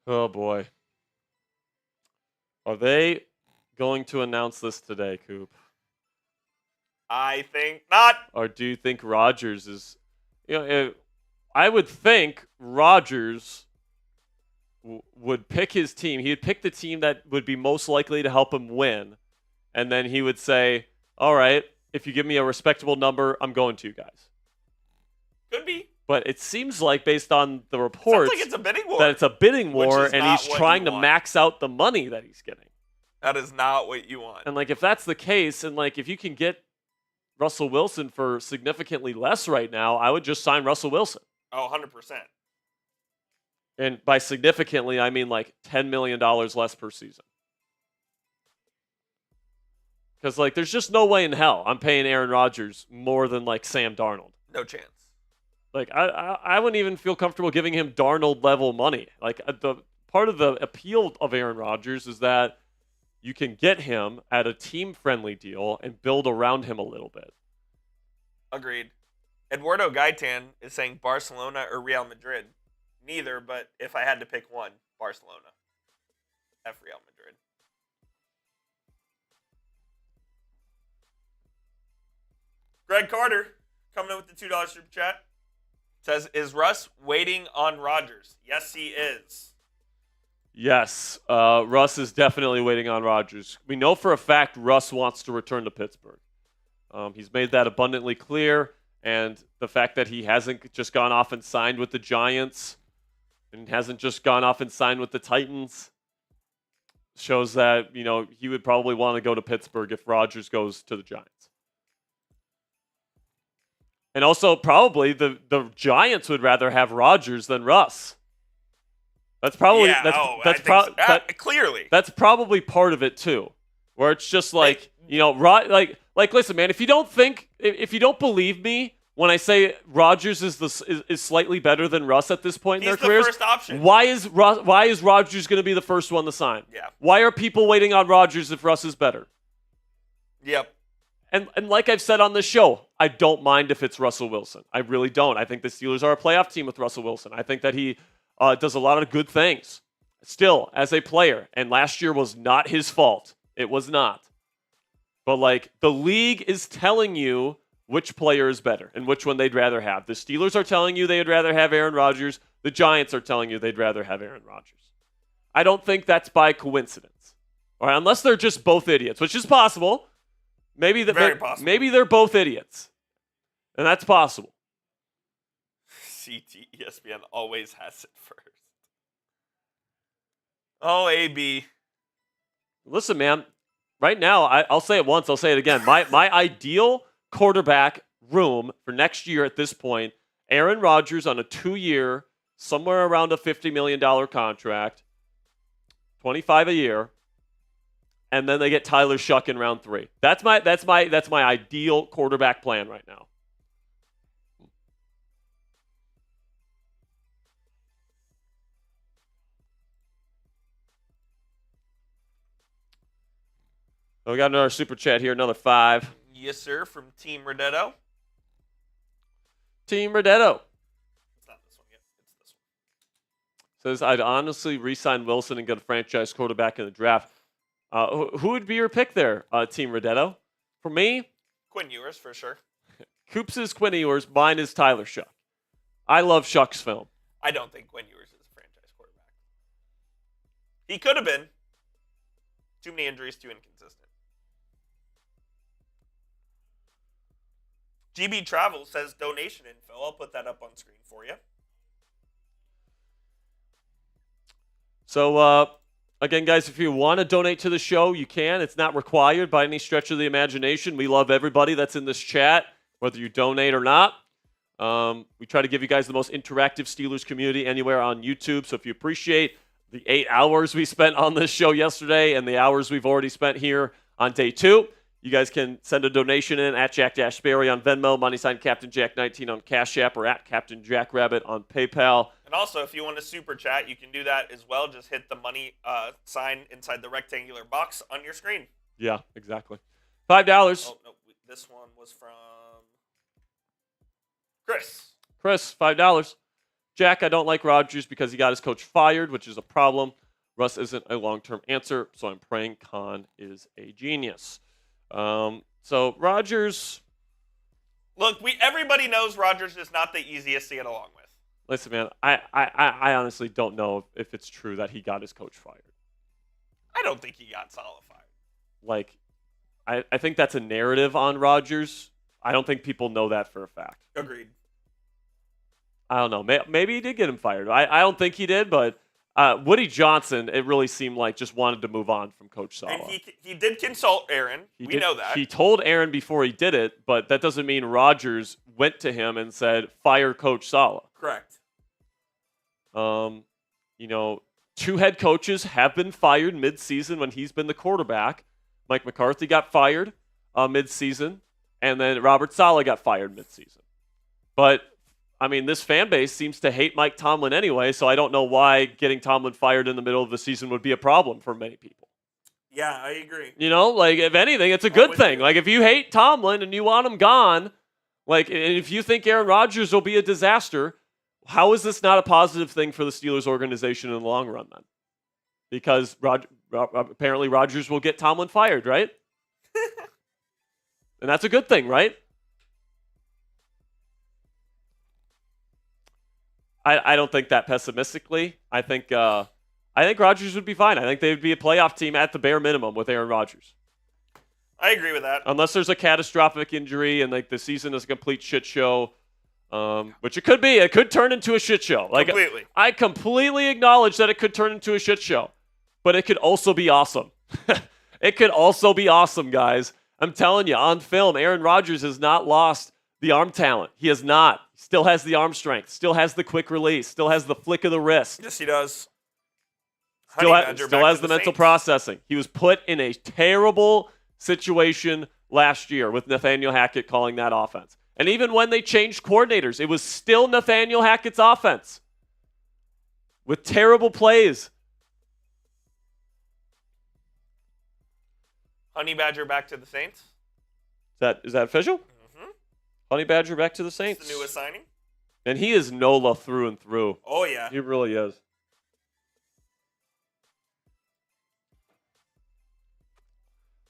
Oh, boy. Are they going to announce this today, Coop? I think not. Or do you think Rodgers is... I would think Rodgers would pick his team. He would pick the team that would be most likely to help him win. And then he would say, all right, if you give me a respectable number, I'm going to you guys. Could be. But it seems like, based on the reports, like it's a bidding war. that it's a bidding war, and not he's what trying you to want. max out the money that he's getting. That is not what you want. And, if that's the case, and, if you can get Russell Wilson for significantly less right now, I would just sign Russell Wilson. Oh, 100%. And by significantly, I mean, $10 million less per season. Because, there's just no way in hell I'm paying Aaron Rodgers more than, Sam Darnold. No chance. I wouldn't even feel comfortable giving him Darnold-level money. The part of the appeal of Aaron Rodgers is that you can get him at a team-friendly deal and build around him a little bit. Agreed. Eduardo Gaitan is saying Barcelona or Real Madrid. Neither, but if I had to pick one, Barcelona. F Real Madrid. Greg Carter coming in with the $2 super chat. Says, is Russ waiting on Rodgers? Yes, he is. Yes, Russ is definitely waiting on Rodgers. We know for a fact Russ wants to return to Pittsburgh. He's made that abundantly clear, and the fact that he hasn't just gone off and signed with the Giants and hasn't just gone off and signed with the Titans shows that, he would probably want to go to Pittsburgh if Rodgers goes to the Giants. And also, probably the Giants would rather have Rodgers than Russ. That's probably clearly. That's probably part of it too, where it's just listen, man. If you don't believe me when I say Rodgers is slightly better than Russ at this point in their careers, first option. Why is Rodgers going to be the first one to sign? Yeah. Why are people waiting on Rodgers if Russ is better? Yep. And like I've said on this show, I don't mind if it's Russell Wilson. I really don't. I think the Steelers are a playoff team with Russell Wilson. I think that he does a lot of good things still as a player. And last year was not his fault. It was not. But the league is telling you which player is better and which one they'd rather have. The Steelers are telling you they'd rather have Aaron Rodgers. The Giants are telling you they'd rather have Aaron Rodgers. I don't think that's by coincidence. All right, unless they're just both idiots, which is possible. Maybe they're both idiots. And that's possible. CT ESPN always has it first. Oh, AB. Listen, man. Right now, I'll say it once. I'll say it again. My ideal quarterback room for next year at this point, Aaron Rodgers on a 2-year, somewhere around a $50 million contract, $25 a year. And then they get Tyler Shuck in round 3. That's my ideal quarterback plan right now. We got another super chat here, another 5. Yes, sir, from Team Redetto. Team Redetto It's not this one yet. It's this one. says, I'd honestly re-sign Wilson and get a franchise quarterback in the draft. Who would be your pick there, Team Redetto? For me, Quinn Ewers, for sure. Coops is Quinn Ewers. Mine is Tyler Shuck. I love Shuck's film. I don't think Quinn Ewers is a franchise quarterback. He could have been. Too many injuries, too inconsistent. GB Travel says donation info. I'll put that up on screen for you. So, again, guys, if you want to donate to the show, you can. It's not required by any stretch of the imagination. We love everybody that's in this chat, whether you donate or not. We try to give you guys the most interactive Steelers community anywhere on YouTube. So if you appreciate the 8 hours we spent on this show yesterday and the hours we've already spent here on day 2. You guys can send a donation in at Jack Sperry on Venmo, # Captain Jack 19 on Cashapp, or at Captain Jack Rabbit on PayPal. And also, if you want to super chat, you can do that as well. Just hit the money sign inside the rectangular box on your screen. Yeah, exactly. $5. Oh, no, this one was from Chris. Chris, $5. Jack, I don't like Rodgers because he got his coach fired, which is a problem. Russ isn't a long-term answer, so I'm praying Khan is a genius. So Rodgers. Look, everybody knows Rodgers is not the easiest to get along with. Listen, man, I honestly don't know if it's true that he got his coach fired. I don't think he got Saleh fired. Like, I think that's a narrative on Rodgers. I don't think people know that for a fact. Agreed. I don't know. Maybe he did get him fired. I don't think he did, but Woody Johnson, it really seemed like just wanted to move on from Coach Saleh. And he did consult Aaron. We know that. He told Aaron before he did it, but that doesn't mean Rodgers went to him and said, fire Coach Saleh. Correct. You know, 2 head coaches have been fired mid-season when he's been the quarterback. Mike McCarthy got fired mid-season, and then Robert Saleh got fired mid-season. But I mean, this fan base seems to hate Mike Tomlin anyway, so I don't know why getting Tomlin fired in the middle of the season would be a problem for many people. Yeah, I agree. You know, like, if anything, it's a good thing. Like, if you hate Tomlin and you want him gone, like, if you think Aaron Rodgers will be a disaster, how is this not a positive thing for the Steelers organization in the long run, then? Because apparently Rodgers will get Tomlin fired, right? And that's a good thing, right? I don't think that pessimistically. I think Rodgers would be fine. I think they would be a playoff team at the bare minimum with Aaron Rodgers. I agree with that. Unless there's a catastrophic injury and like the season is a complete shit show, which it could be. It could turn into a shit show. Like, completely. I completely acknowledge that it could turn into a shit show, but it could also be awesome. It could also be awesome, guys. I'm telling you, on film, Aaron Rodgers has not lost the arm talent. He has not. Still has the arm strength. Still has the quick release. Still has the flick of the wrist. Yes, he does. Still has the mental processing. He was put in a terrible situation last year with Nathaniel Hackett calling that offense. And even when they changed coordinators, it was still Nathaniel Hackett's offense with terrible plays. Honey Badger back to the Saints. Is that official? Mm-hmm. Honey Badger back to the Saints. It's the newest signing. And he is NOLA through and through. Oh, yeah. He really is.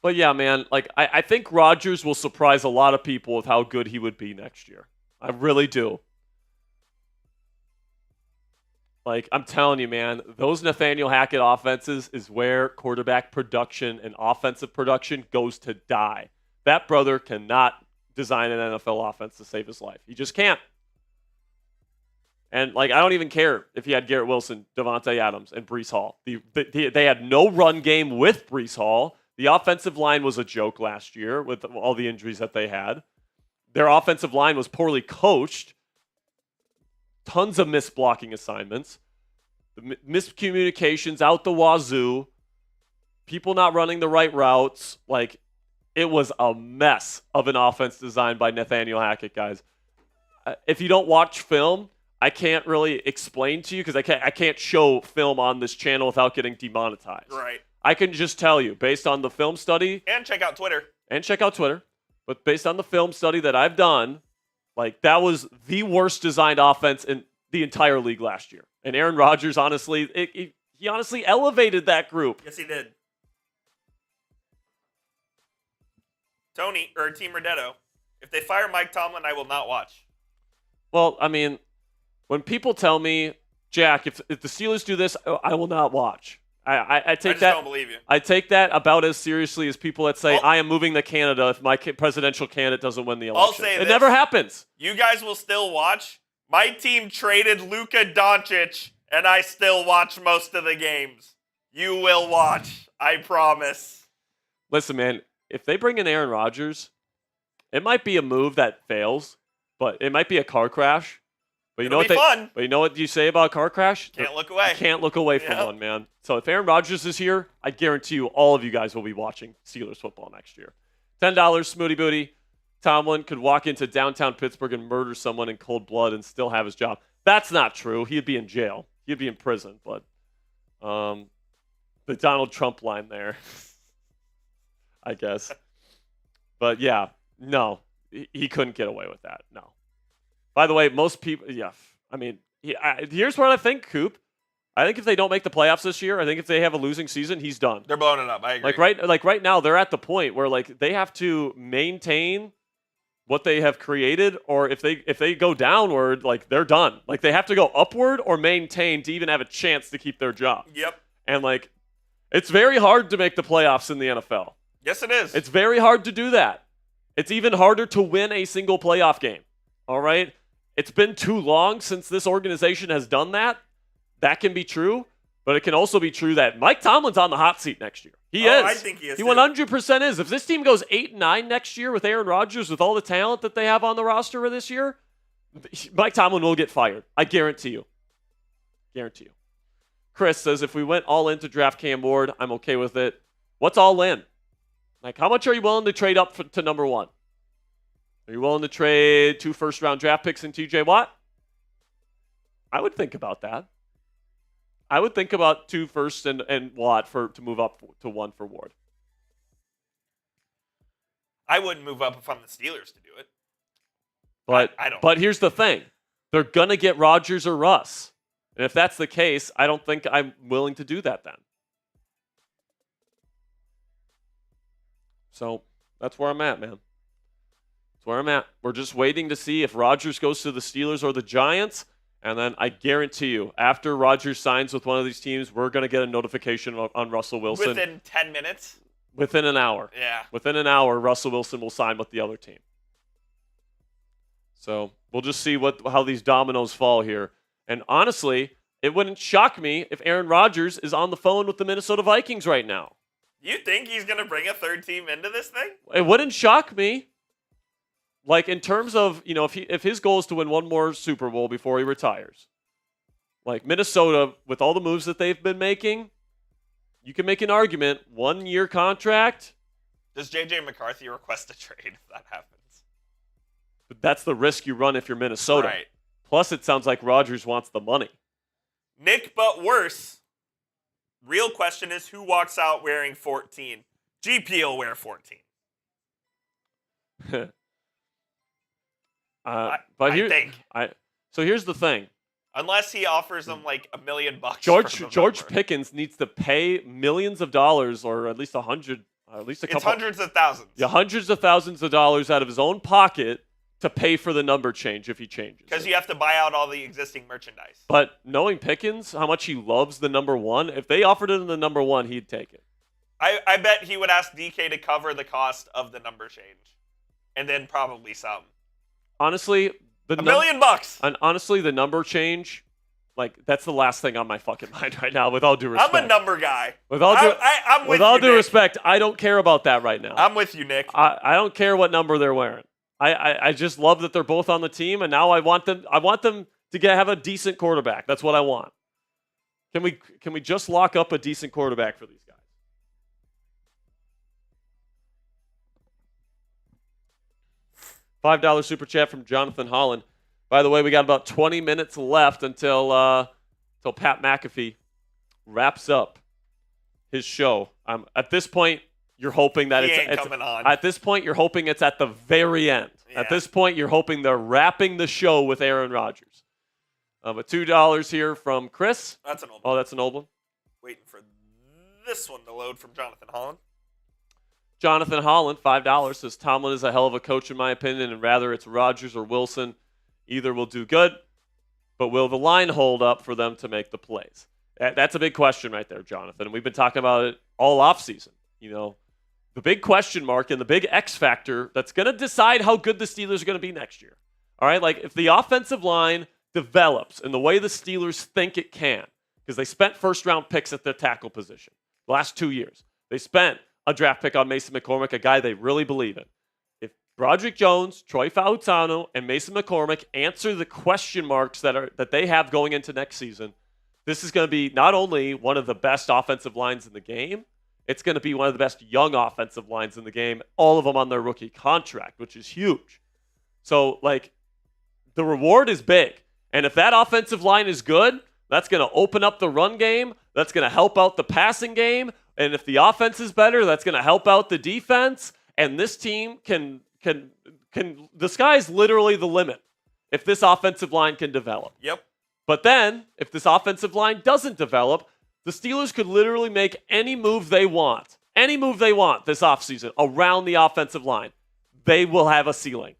But yeah, man, like I think Rodgers will surprise a lot of people with how good he would be next year. I really do. Like, I'm telling you, man, those Nathaniel Hackett offenses is where quarterback production and offensive production goes to die. That brother cannot design an NFL offense to save his life. He just can't. And, like, I don't even care if he had Garrett Wilson, Devontae Adams, and Breece Hall. They had no run game with Breece Hall. The offensive line was a joke last year with all the injuries that they had. Their offensive line was poorly coached. Tons of missed blocking assignments. Miscommunications out the wazoo. People not running the right routes. Like, it was a mess of an offense designed by Nathaniel Hackett, guys. If you don't watch film, I can't really explain to you because I can't show film on this channel without getting demonetized. Right. I can just tell you, based on the film study. And check out Twitter. But based on the film study that I've done, like, that was the worst designed offense in the entire league last year. And Aaron Rodgers, honestly, he honestly elevated that group. Yes, he did. Tony, or Team Redetto, if they fire Mike Tomlin, I will not watch. Well, I mean, when people tell me, Jack, if the Steelers do this, I will not watch. I take that. I don't believe you. I take that about as seriously as people that say, I am moving to Canada if my presidential candidate doesn't win the election. I'll say it never happens. You guys will still watch. My team traded Luka Doncic, and I still watch most of the games. You will watch. I promise. Listen, man, if they bring in Aaron Rodgers, it might be a move that fails, but it might be a car crash. But It'll be fun. But you know what you say about car crash? Can't look away. You can't look away from one, man. So if Aaron Rodgers is here, I guarantee you all of you guys will be watching Steelers football next year. $10, Smooty Booty. Tomlin could walk into downtown Pittsburgh and murder someone in cold blood and still have his job. That's not true. He'd be in jail. He'd be in prison. But the Donald Trump line there, I guess. But yeah, no, he couldn't get away with that. No. By the way, most people, yeah. I mean, here's what I think, Coop. I think if they don't make the playoffs this year, I think if they have a losing season, he's done. They're blowing it up. I agree. Right now, they're at the point where like they have to maintain what they have created, or if they go downward, like they're done. Like they have to go upward or maintain to even have a chance to keep their job. Yep. And like, it's very hard to make the playoffs in the NFL. Yes, it is. It's very hard to do that. It's even harder to win a single playoff game. All right? It's been too long since this organization has done that. That can be true, but it can also be true that Mike Tomlin's on the hot seat next year. He is. I think he is. He 100% is. If this team goes 8-9 next year with Aaron Rodgers, with all the talent that they have on the roster for this year, Mike Tomlin will get fired. I guarantee you. Guarantee you. Chris says, if we went all in to draft Cam Ward, I'm okay with it. What's all in? Like, how much are you willing to trade up to number one? Are you willing to trade 2 first-round draft picks and TJ Watt? I would think about that. I would think about 2 firsts and Watt to move up to 1 for Ward. I wouldn't move up if I'm the Steelers to do it. But I don't. But here's the thing. They're going to get Rodgers or Russ. And if that's the case, I don't think I'm willing to do that then. So that's where I'm at, man. That's where I'm at. We're just waiting to see if Rodgers goes to the Steelers or the Giants. And then I guarantee you, after Rodgers signs with one of these teams, we're going to get a notification on Russell Wilson. Within 10 minutes? Within an hour. Yeah. Within an hour, Russell Wilson will sign with the other team. So we'll just see how these dominoes fall here. And honestly, it wouldn't shock me if Aaron Rodgers is on the phone with the Minnesota Vikings right now. You think he's going to bring a third team into this thing? It wouldn't shock me. Like, in terms of, if his goal is to win one more Super Bowl before he retires, like Minnesota, with all the moves that they've been making, you can make an argument, 1-year contract. Does J.J. McCarthy request a trade if that happens? But that's the risk you run if you're Minnesota. Right. Plus, it sounds like Rodgers wants the money. Nick, but worse. Real question is, who walks out wearing 14? GP will wear 14. So here's the thing. Unless he offers them like $1 million. George Pickens needs to pay millions of dollars, or at least $100, at least a couple. It's hundreds of thousands. Yeah, hundreds of thousands of dollars out of his own pocket to pay for the number change if he changes. Because you have to buy out all the existing merchandise. But knowing Pickens, how much he loves the number 1, if they offered him the number 1, he'd take it. I bet he would ask DK to cover the cost of the number change, and then probably some. Honestly, $1 million. And honestly, the number change, like, that's the last thing on my fucking mind right now. With all due respect, I'm a number guy. With all due respect, I don't care about that right now. I'm with you, Nick. I don't care what number they're wearing. I just love that they're both on the team, and now I want them to have a decent quarterback. That's what I want. Can we just lock up a decent quarterback for these guys? $5 super chat from Jonathan Holland. By the way, we got about 20 minutes left until Pat McAfee wraps up his show. At this point, you're hoping that it's coming on. At this point, you're hoping it's at the very end. Yeah. At this point, you're hoping they're wrapping the show with Aaron Rodgers. But $2 here from Chris. That's an old one. Oh, that's an old one. Waiting for this one to load from Jonathan Holland. Jonathan Holland, $5, says Tomlin is a hell of a coach in my opinion, and rather it's Rodgers or Wilson. Either will do good, but will the line hold up for them to make the plays? That's a big question right there, Jonathan. We've been talking about it all offseason. The big question mark and the big X factor that's going to decide how good the Steelers are going to be next year. All right, like if the offensive line develops in the way the Steelers think it can, because they spent first-round picks at the tackle position the last 2 years. They spent a draft pick on Mason McCormick, a guy they really believe in. Broderick Jones, Troy Fautano, and Mason McCormick answer the question marks that they have going into next season, this is going to be not only one of the best offensive lines in the game, it's going to be one of the best young offensive lines in the game, all of them on their rookie contract, which is huge. So, the reward is big. And if that offensive line is good, that's going to open up the run game. That's going to help out the passing game. And if the offense is better, that's going to help out the defense. And this team can the sky's literally the limit if this offensive line can develop. Yep. But then, if this offensive line doesn't develop, the Steelers could literally make any move they want this offseason around the offensive line. They will have a ceiling.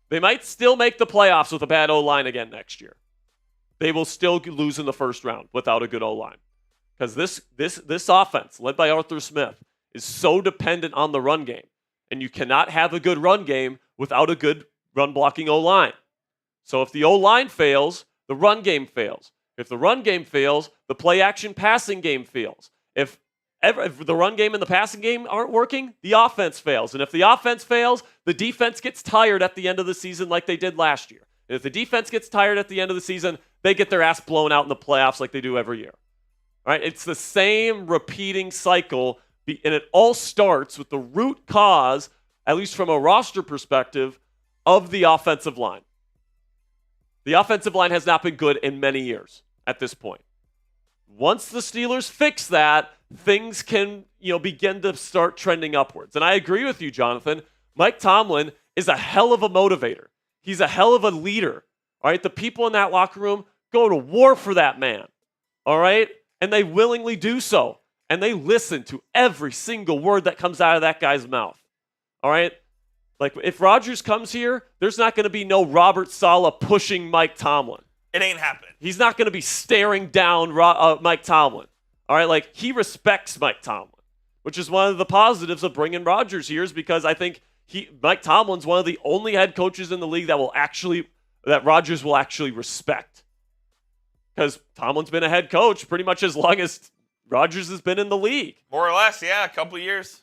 They might still make the playoffs with a bad O-line again next year. They will still lose in the first round without a good O-line. Because this offense, led by Arthur Smith, is so dependent on the run game. And you cannot have a good run game without a good run-blocking O-line. So if the O-line fails, the run game fails. If the run game fails, the play-action passing game fails. If the run game and the passing game aren't working, the offense fails. And if the offense fails, the defense gets tired at the end of the season like they did last year. And if the defense gets tired at the end of the season, they get their ass blown out in the playoffs like they do every year. All right? It's the same repeating cycle, and it all starts with the root cause, at least from a roster perspective, of the offensive line. The offensive line has not been good in many years at this point. Once the Steelers fix that, things can, begin to start trending upwards. And I agree with you, Jonathan. Mike Tomlin is a hell of a motivator. He's a hell of a leader. All right, the people in that locker room go to war for that man. All right, and they willingly do so. And they listen to every single word that comes out of that guy's mouth. All right? If Rodgers comes here, there's not going to be no Robert Saleh pushing Mike Tomlin. It ain't happening. He's not going to be staring down Mike Tomlin. All right? He respects Mike Tomlin, which is one of the positives of bringing Rodgers here, is because I think Mike Tomlin's one of the only head coaches in the league that Rodgers will actually respect. Because Tomlin's been a head coach pretty much as long as Rodgers has been in the league. More or less, yeah, a couple of years.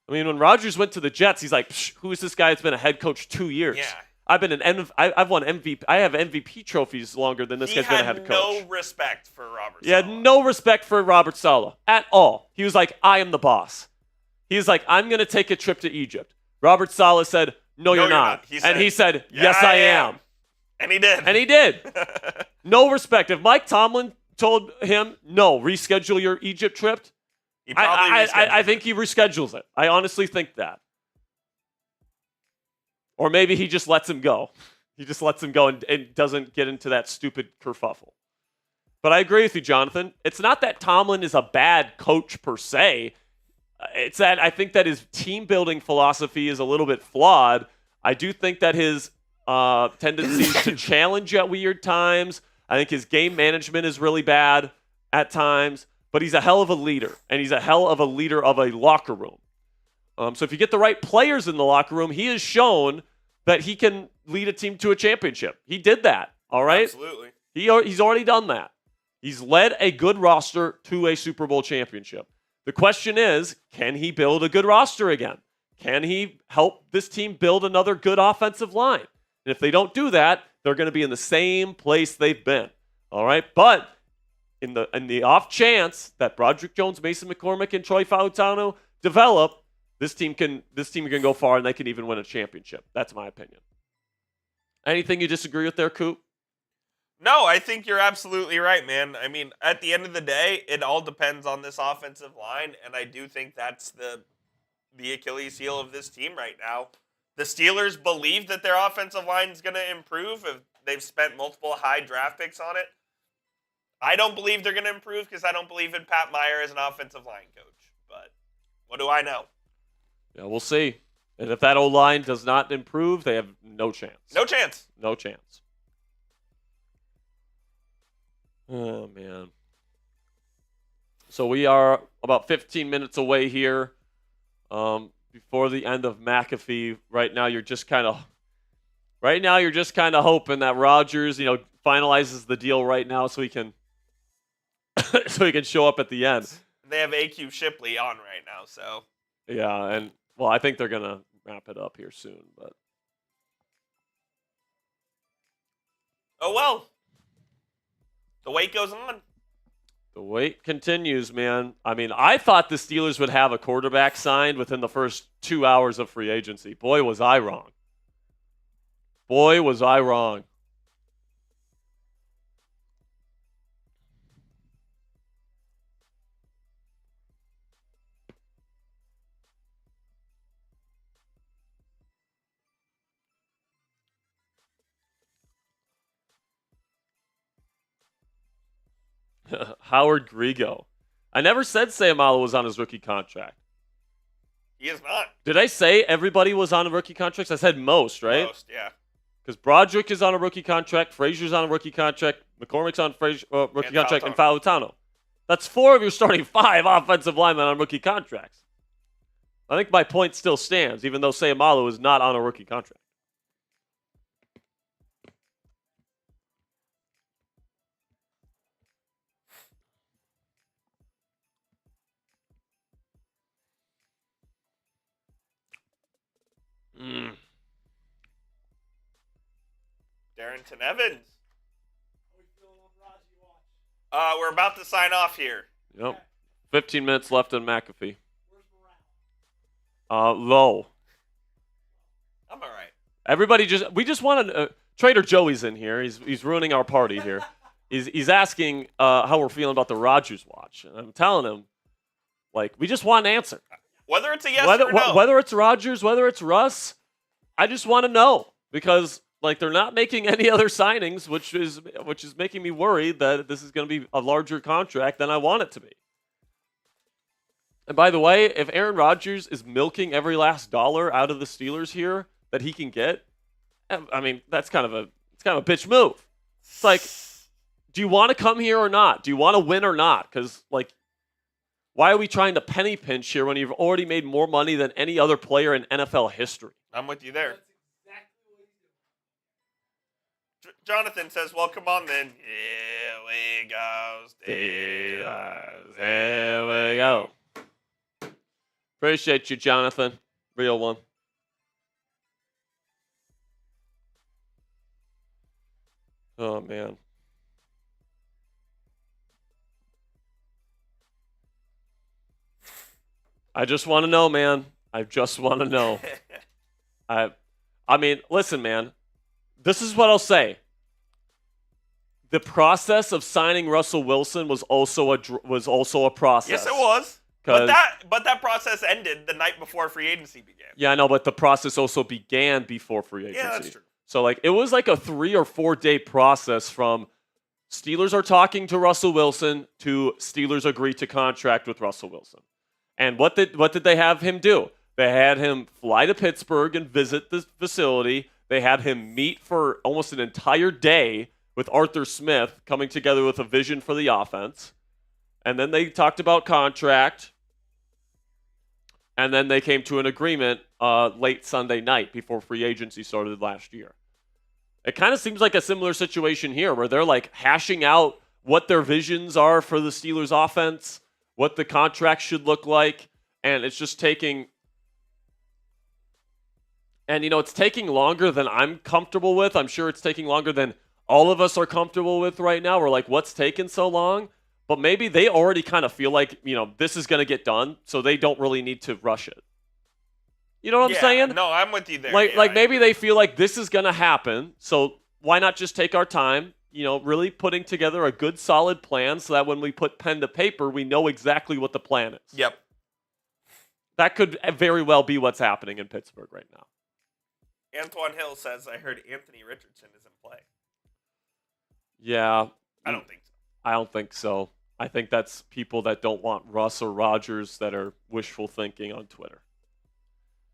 I mean, when Rodgers went to the Jets, he's like, who is this guy that's been a head coach 2 years? Yeah. I've won MVP. I have MVP trophies longer than this guy's been a head coach. He had no respect for Robert Saleh. He had no respect for Robert Saleh at all. He was like, I am the boss. He was like, I'm going to take a trip to Egypt. Robert Saleh said, no, you're not. He said, yes, I am. And he did. And he did. No respect. If Mike Tomlin told him, no, reschedule your Egypt trip, I think he reschedules it. I honestly think that. Or maybe he just lets him go. He just lets him go and doesn't get into that stupid kerfuffle. But I agree with you, Jonathan. It's not that Tomlin is a bad coach per se. It's that I think that his team-building philosophy is a little bit flawed. I do think that his tendencies to challenge at weird times, I think his game management is really bad at times. But he's a hell of a leader, and he's a hell of a leader of a locker room. So if you get the right players in the locker room, he has shown that he can lead a team to a championship. He did that, all right? Absolutely. He's already done that. He's led a good roster to a Super Bowl championship. The question is, can he build a good roster again? Can he help this team build another good offensive line? And if they don't do that, they're going to be in the same place they've been, all right? But in the off chance that Broderick Jones, Mason McCormick, and Troy Fautano develop, this team can go far and they can even win a championship. That's my opinion. Anything you disagree with there, Coop? No, I think you're absolutely right, man. I mean, at the end of the day, it all depends on this offensive line, and I do think that's the Achilles heel of this team right now. The Steelers believe that their offensive line is going to improve. They've spent multiple high draft picks on it. I don't believe they're going to improve because I don't believe in Pat Meyer as an offensive line coach. But what do I know? Yeah, we'll see. And if that O-line does not improve, they have no chance. No chance. No chance. Oh, man. So we are about 15 minutes away here before the end of McAfee. Right now, you're just kind of hoping that Rodgers, finalizes the deal right now so he can show up at the end. They have AQ Shipley on right now, so. Yeah, and Well, I think they're going to wrap it up here soon, but. Oh, well. The wait goes on. The wait continues, man. I mean, I thought the Steelers would have a quarterback signed within the first 2 hours of free agency. Boy, was I wrong. Boy, was I wrong. Howard Grigo. I never said Sayamalo was on his rookie contract. He is not. Did I say everybody was on a rookie contract? I said most, right? Most, yeah. Because Broderick is on a rookie contract, Frazier's on a rookie contract, McCormick's on rookie contract, and Fautano. That's 4 of your starting 5 offensive linemen on rookie contracts. I think my point still stands, even though Sayamalo is not on a rookie contract. Darrington Evans. We're about to sign off here. Yep. 15 minutes left in McAfee. Low. I'm all right. Everybody we just want to. Trader Joey's in here. He's ruining our party here. He's asking how we're feeling about the Rodgers watch, and I'm telling him, like, we just want an answer. Whether it's a yes or no. Whether it's Rodgers, whether it's Russ, I just want to know because like they're not making any other signings, which is making me worried that this is going to be a larger contract than I want it to be. And by the way, if Aaron Rodgers is milking every last dollar out of the Steelers here that he can get, I mean that's kind of a bitch move. It's like, do you want to come here or not? Do you want to win or not? Because like, why are we trying to penny pinch here when you've already made more money than any other player in NFL history? I'm with you there. Jonathan says, well, come on then. Here we go. Here we go. Appreciate you, Jonathan. Real one. Oh, man. I just want to know, man. I just want to know. I mean, listen, man. This is what I'll say. The process of signing Russell Wilson was also a process. Yes, it was. But that process ended the night before free agency began. Yeah, I know, but the process also began before free agency. Yeah, that's true. So like it was like a 3 or 4 day process from Steelers are talking to Russell Wilson to Steelers agree to contract with Russell Wilson. And what did they have him do? They had him fly to Pittsburgh and visit the facility. They had him meet for almost an entire day with Arthur Smith, coming together with a vision for the offense. And then they talked about contract. And then they came to an agreement late Sunday night before free agency started last year. It kind of seems like a similar situation here where they're like hashing out what their visions are for the Steelers offense, what the contract should look like. And it's just taking... And, it's taking longer than I'm comfortable with. I'm sure it's taking longer than all of us are comfortable with right now. We're like, what's taking so long? But maybe they already kind of feel like, this is going to get done, so they don't really need to rush it. You know what I'm saying? No, I'm with you there. Like maybe they feel like this is going to happen, so why not just take our time, really putting together a good, solid plan so that when we put pen to paper, we know exactly what the plan is. Yep. That could very well be what's happening in Pittsburgh right now. Antoine Hill says, I heard Anthony Richardson is in play. Yeah. I don't think so. I don't think so. I think that's people that don't want Russ or Rodgers that are wishful thinking on Twitter.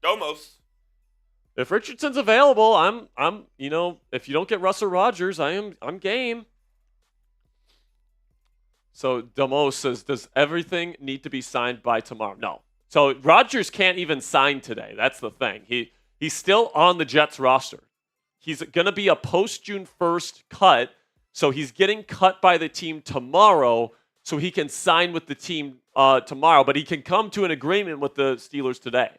Domos. If Richardson's available, I'm if you don't get Russ or Rodgers, I'm game. So Domos says, does everything need to be signed by tomorrow? No. So Rodgers can't even sign today. That's the thing. He's still on the Jets roster. He's going to be a post-June 1st cut, so he's getting cut by the team tomorrow so he can sign with the team tomorrow, but he can come to an agreement with the Steelers today.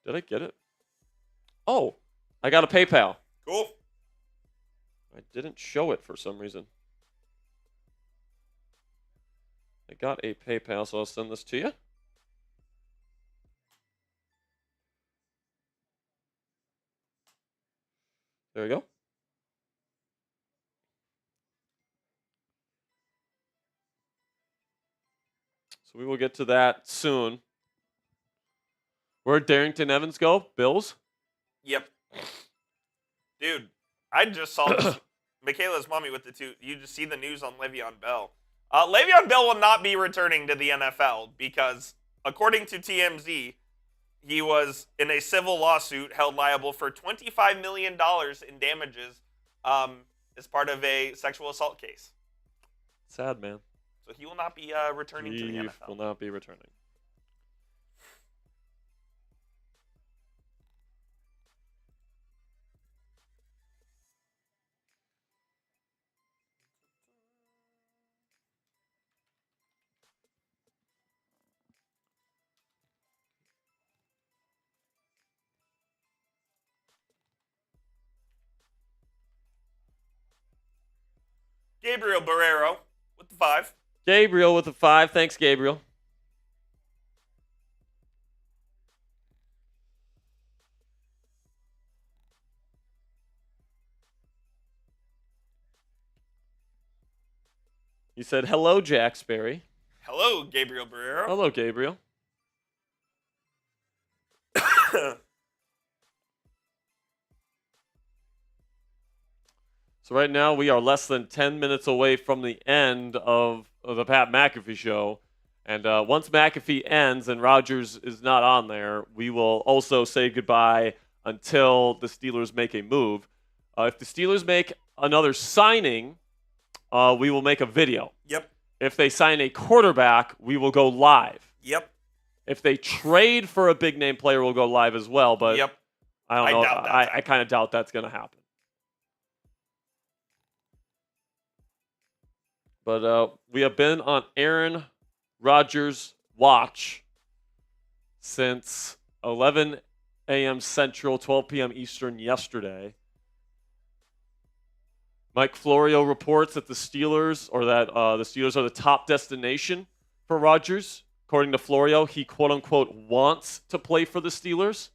Did I get it? Oh, I got a PayPal. Cool. I didn't show it for some reason. I got a PayPal, so I'll send this to you. There we go. So we will get to that soon. Where'd Darrington Evans go? Bills? Yep. Dude, I just saw this. Michaela's mommy with the two. You just see the news on Le'Veon Bell. Le'Veon Bell will not be returning to the NFL because, according to TMZ, he was in a civil lawsuit held liable for $25 million in damages as part of a sexual assault case. Sad, man. So he will not be returning to the NFL. He will not be returning. Gabriel Barrero with the 5. Gabriel with a 5. Thanks, Gabriel. He said, hello, Jack Sperry. Hello, Gabriel Barrero. Hello, Gabriel. So right now we are less than 10 minutes away from the end of the Pat McAfee show. And once McAfee ends and Rodgers is not on there, we will also say goodbye until the Steelers make a move. If the Steelers make another signing, we will make a video. Yep. If they sign a quarterback, we will go live. Yep. If they trade for a big-name player, we'll go live as well. But yep. I don't know. I kind of doubt that's going to happen. But we have been on Aaron Rodgers' watch since 11 a.m. Central, 12 p.m. Eastern yesterday. Mike Florio reports that the Steelers are the top destination for Rodgers. According to Florio, he quote-unquote wants to play for the Steelers.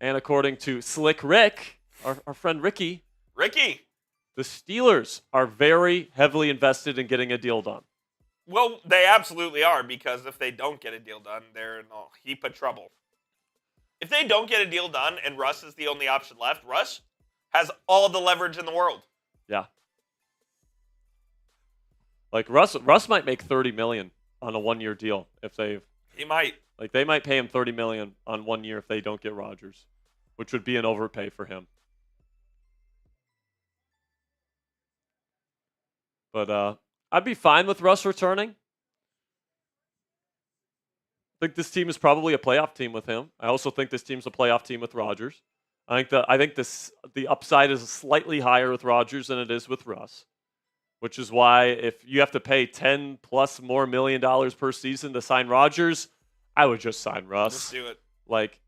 And according to Slick Rick, our friend Ricky, the Steelers are very heavily invested in getting a deal done. Well, they absolutely are, because if they don't get a deal done, they're in a heap of trouble. If they don't get a deal done and Russ is the only option left, Russ has all the leverage in the world. Yeah. Like Russ might make $30 million on a one-year deal if He might. Like they might pay him $30 million on 1 year if they don't get Rodgers, which would be an overpay for him. But I'd be fine with Russ returning. I think this team is probably a playoff team with him. I also think this team's a playoff team with Rodgers. I think the upside is slightly higher with Rodgers than it is with Russ, which is why if you have to pay $10+ more million per season to sign Rodgers, I would just sign Russ. Let's do it. Like,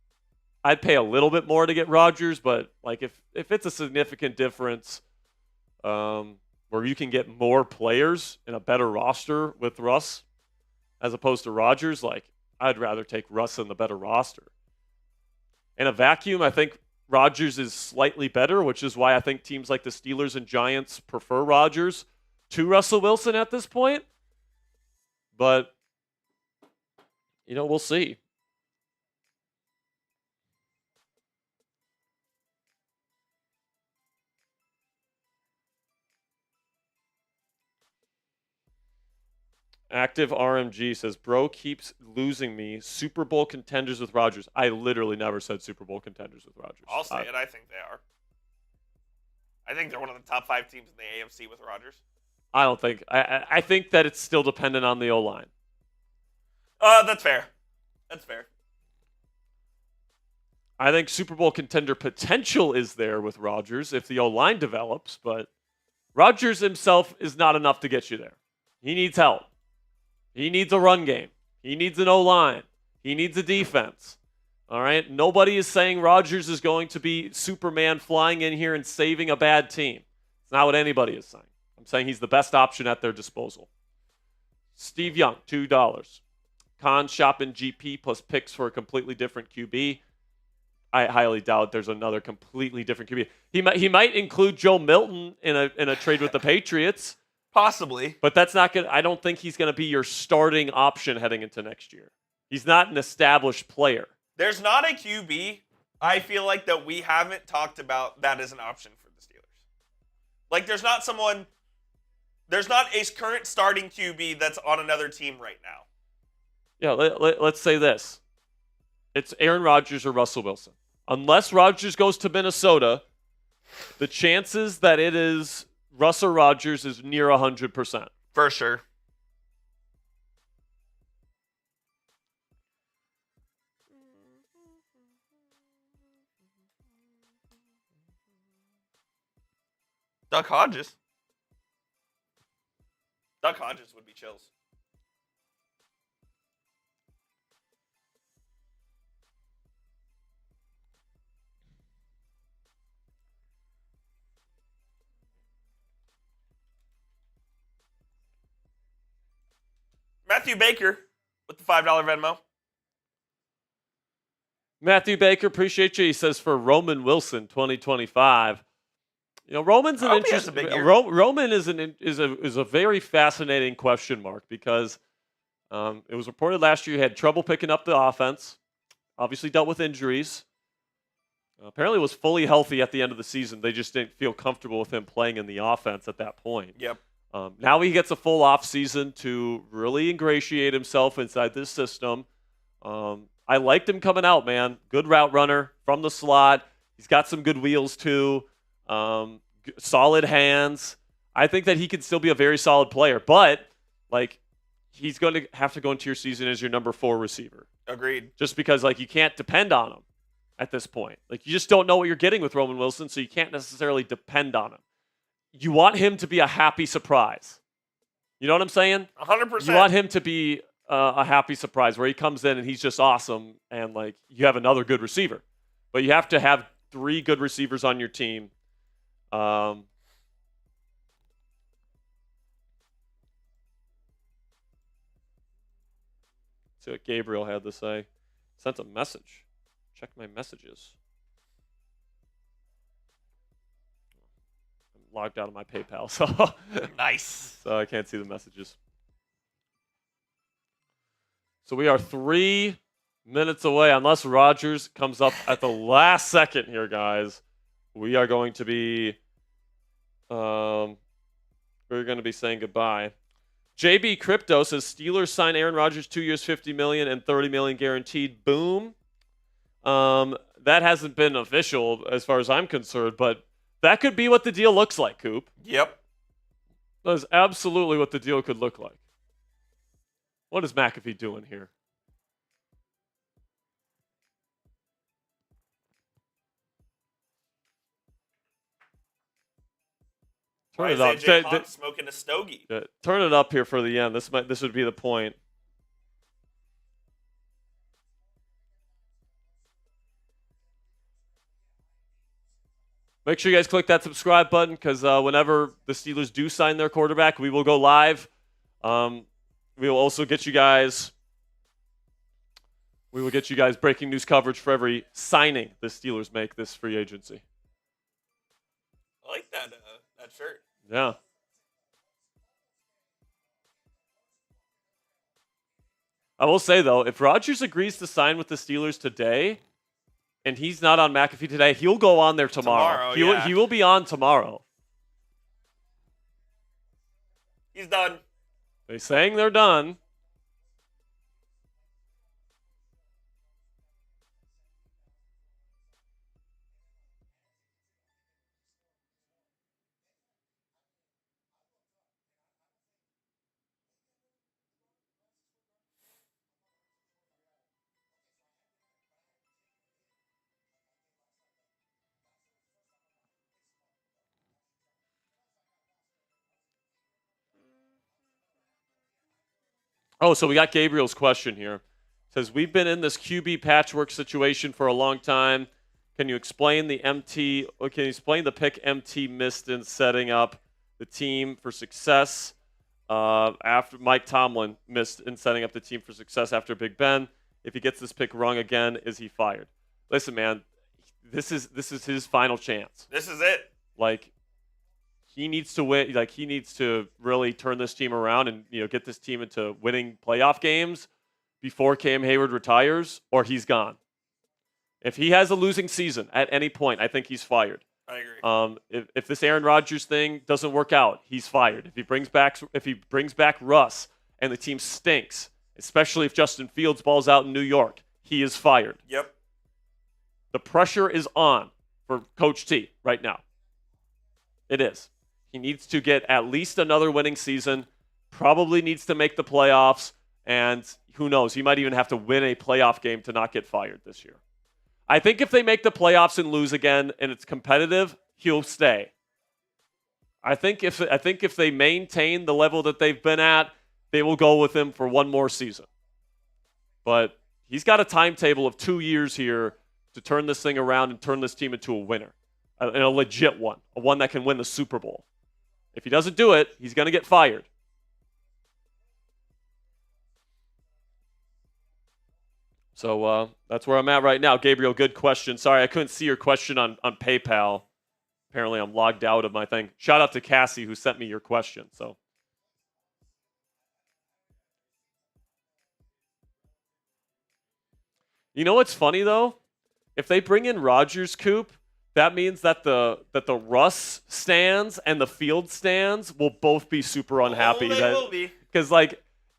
I'd pay a little bit more to get Rodgers, but like if it's a significant difference, where you can get more players and a better roster with Russ as opposed to Rodgers, like I'd rather take Russ in the better roster. In a vacuum, I think Rodgers is slightly better, which is why I think teams like the Steelers and Giants prefer Rodgers to Russell Wilson at this point. But, we'll see. Active RMG says, bro keeps losing me. Super Bowl contenders with Rodgers. I literally never said Super Bowl contenders with Rodgers. I'll say it. I think they are. I think they're one of the top 5 teams in the AFC with Rodgers. I don't think. I think that it's still dependent on the O-line. That's fair. That's fair. I think Super Bowl contender potential is there with Rodgers if the O-line develops, but Rodgers himself is not enough to get you there. He needs help. He needs a run game. He needs an O-line. He needs a defense. All right? Nobody is saying Rodgers is going to be Superman flying in here and saving a bad team. It's not what anybody is saying. I'm saying he's the best option at their disposal. Steve Young, $2. Cashapp and GP plus picks for a completely different QB. I highly doubt there's another completely different QB. He might include Joe Milton in a trade with the Patriots. Possibly. But that's not good. I don't think he's going to be your starting option heading into next year. He's not an established player. There's not a QB, I feel like, that we haven't talked about that is an option for the Steelers. Like, there's not a current starting QB that's on another team right now. Yeah, let's say this. It's Aaron Rodgers or Russell Wilson. Unless Rodgers goes to Minnesota, the chances that it is Russ or Rodgers is near 100%. For sure. Duck Hodges. Duck Hodges would be chills. Matthew Baker with the $5 Venmo. Matthew Baker, appreciate you. He says for Roman Wilson, 2025. You know, Roman's an interesting. Roman is a very fascinating question mark because it was reported last year he had trouble picking up the offense. Obviously dealt with injuries. Apparently was fully healthy at the end of the season. They just didn't feel comfortable with him playing in the offense at that point. Yep. Now he gets a full off season to really ingratiate himself inside this system. I liked him coming out, man. Good route runner from the slot. He's got some good wheels too. Solid hands. I think that he can still be a very solid player, but like he's going to have to go into your season as your number 4 receiver. Agreed. Just because like you can't depend on him at this point. Like you just don't know what you're getting with Roman Wilson, so you can't necessarily depend on him. You want him to be a happy surprise. You know what I'm saying? 100%. You want him to be a happy surprise where he comes in and he's just awesome and like you have another good receiver. But you have to have 3 good receivers on your team. See what Gabriel had to say. Sent a message. Check my messages. I'm logged out of my PayPal, so nice. So I can't see the messages. So we are 3 minutes away, unless Rodgers comes up at the last second here, guys. We are going to be saying goodbye. JB Crypto says Steelers sign Aaron Rodgers 2 years, $50 million and $30 million guaranteed. Boom. That hasn't been official as far as I'm concerned, but that could be what the deal looks like, Coop. Yep. That is absolutely what the deal could look like. What is McAfee doing here? Turn it up. Smoking a stogie. Turn it up here for the end. This would be the point. Make sure you guys click that subscribe button because whenever the Steelers do sign their quarterback, we will go live. We will also get you guys. We will get you guys breaking news coverage for every signing the Steelers make this free agency. I like that shirt. Yeah. I will say, though, if Rodgers agrees to sign with the Steelers today and he's not on McAfee today, he'll go on there tomorrow. He will be on tomorrow. He's done. They're saying they're done. Oh, so we got Gabriel's question here. Says, we've been in this QB patchwork situation for a long time. Can you explain the pick MT missed in setting up the team for success after Mike Tomlin missed in setting up the team for success after Big Ben? If he gets this pick wrong again, is he fired? Listen, man, this is his final chance. This is it. Like, he needs to win. Like, he needs to really turn this team around and get this team into winning playoff games before Cam Hayward retires, or he's gone. If he has a losing season at any point, I think he's fired. I agree. If this Aaron Rodgers thing doesn't work out, he's fired. If he brings back Russ and the team stinks, especially if Justin Fields balls out in New York, he is fired. Yep. The pressure is on for Coach T right now. It is. He needs to get at least another winning season, probably needs to make the playoffs, and who knows, he might even have to win a playoff game to not get fired this year. I think if they make the playoffs and lose again and it's competitive, he'll stay. I think if they maintain the level that they've been at, they will go with him for one more season. But he's got a timetable of 2 years here to turn this thing around and turn this team into a winner, and a legit one, a one that can win the Super Bowl. If he doesn't do it, he's going to get fired. So that's where I'm at right now. Gabriel, good question. Sorry, I couldn't see your question on PayPal. Apparently, I'm logged out of my thing. Shout out to Cassie who sent me your question. So, you know what's funny though? If they bring in Rodgers, Coop, that means that the Russ stands and the Field stands will both be super unhappy. They will be. Because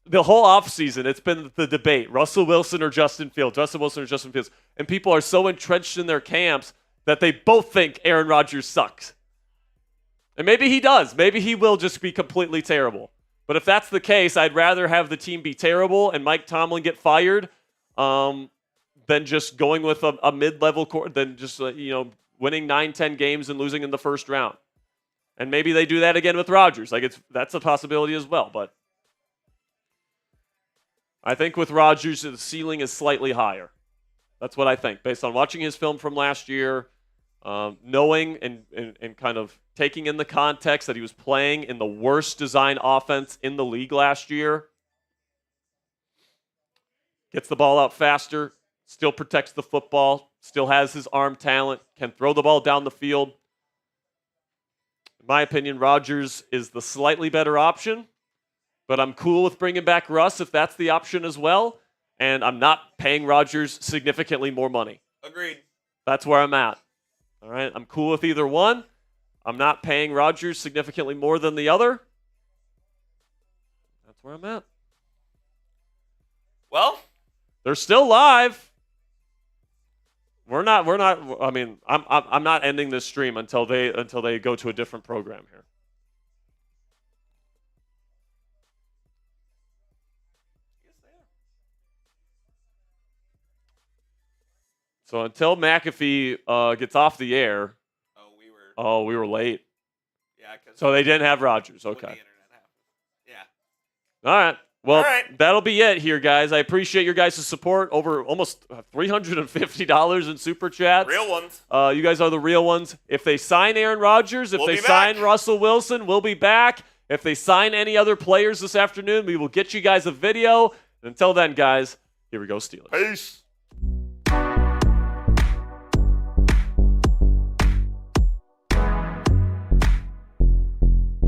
the whole offseason, it's been the debate, Russell Wilson or Justin Fields, and people are so entrenched in their camps that they both think Aaron Rodgers sucks. And maybe he does. Maybe he will just be completely terrible. But if that's the case, I'd rather have the team be terrible and Mike Tomlin get fired than just going with a mid-level than just winning 9-10 games and losing in the first round. And maybe they do that again with Rodgers. That's a possibility as well, but I think with Rodgers, the ceiling is slightly higher. That's what I think, based on watching his film from last year, knowing and kind of taking in the context that he was playing in the worst design offense in the league last year. Gets the ball out faster, still protects the football, still has his arm talent, can throw the ball down the field. In my opinion, Rodgers is the slightly better option. But I'm cool with bringing back Russ if that's the option as well. And I'm not paying Rodgers significantly more money. Agreed. That's where I'm at. All right? I'm cool with either one. I'm not paying Rodgers significantly more than the other. That's where I'm at. Well, they're still live. We're not. I mean, I'm not ending this stream until they go to a different program here. So until McAfee gets off the air, we were late. Yeah, so they didn't have Rodgers. Okay. The internet happened. Yeah. All right. Well, that'll be it here, guys. I appreciate your guys' support. Over almost $350 in super chats. Real ones. You guys are the real ones. If they sign Aaron Rodgers, if they sign Russell Wilson, we'll be back. If they sign any other players this afternoon, we will get you guys a video. And until then, guys, here we go, Steelers. Peace.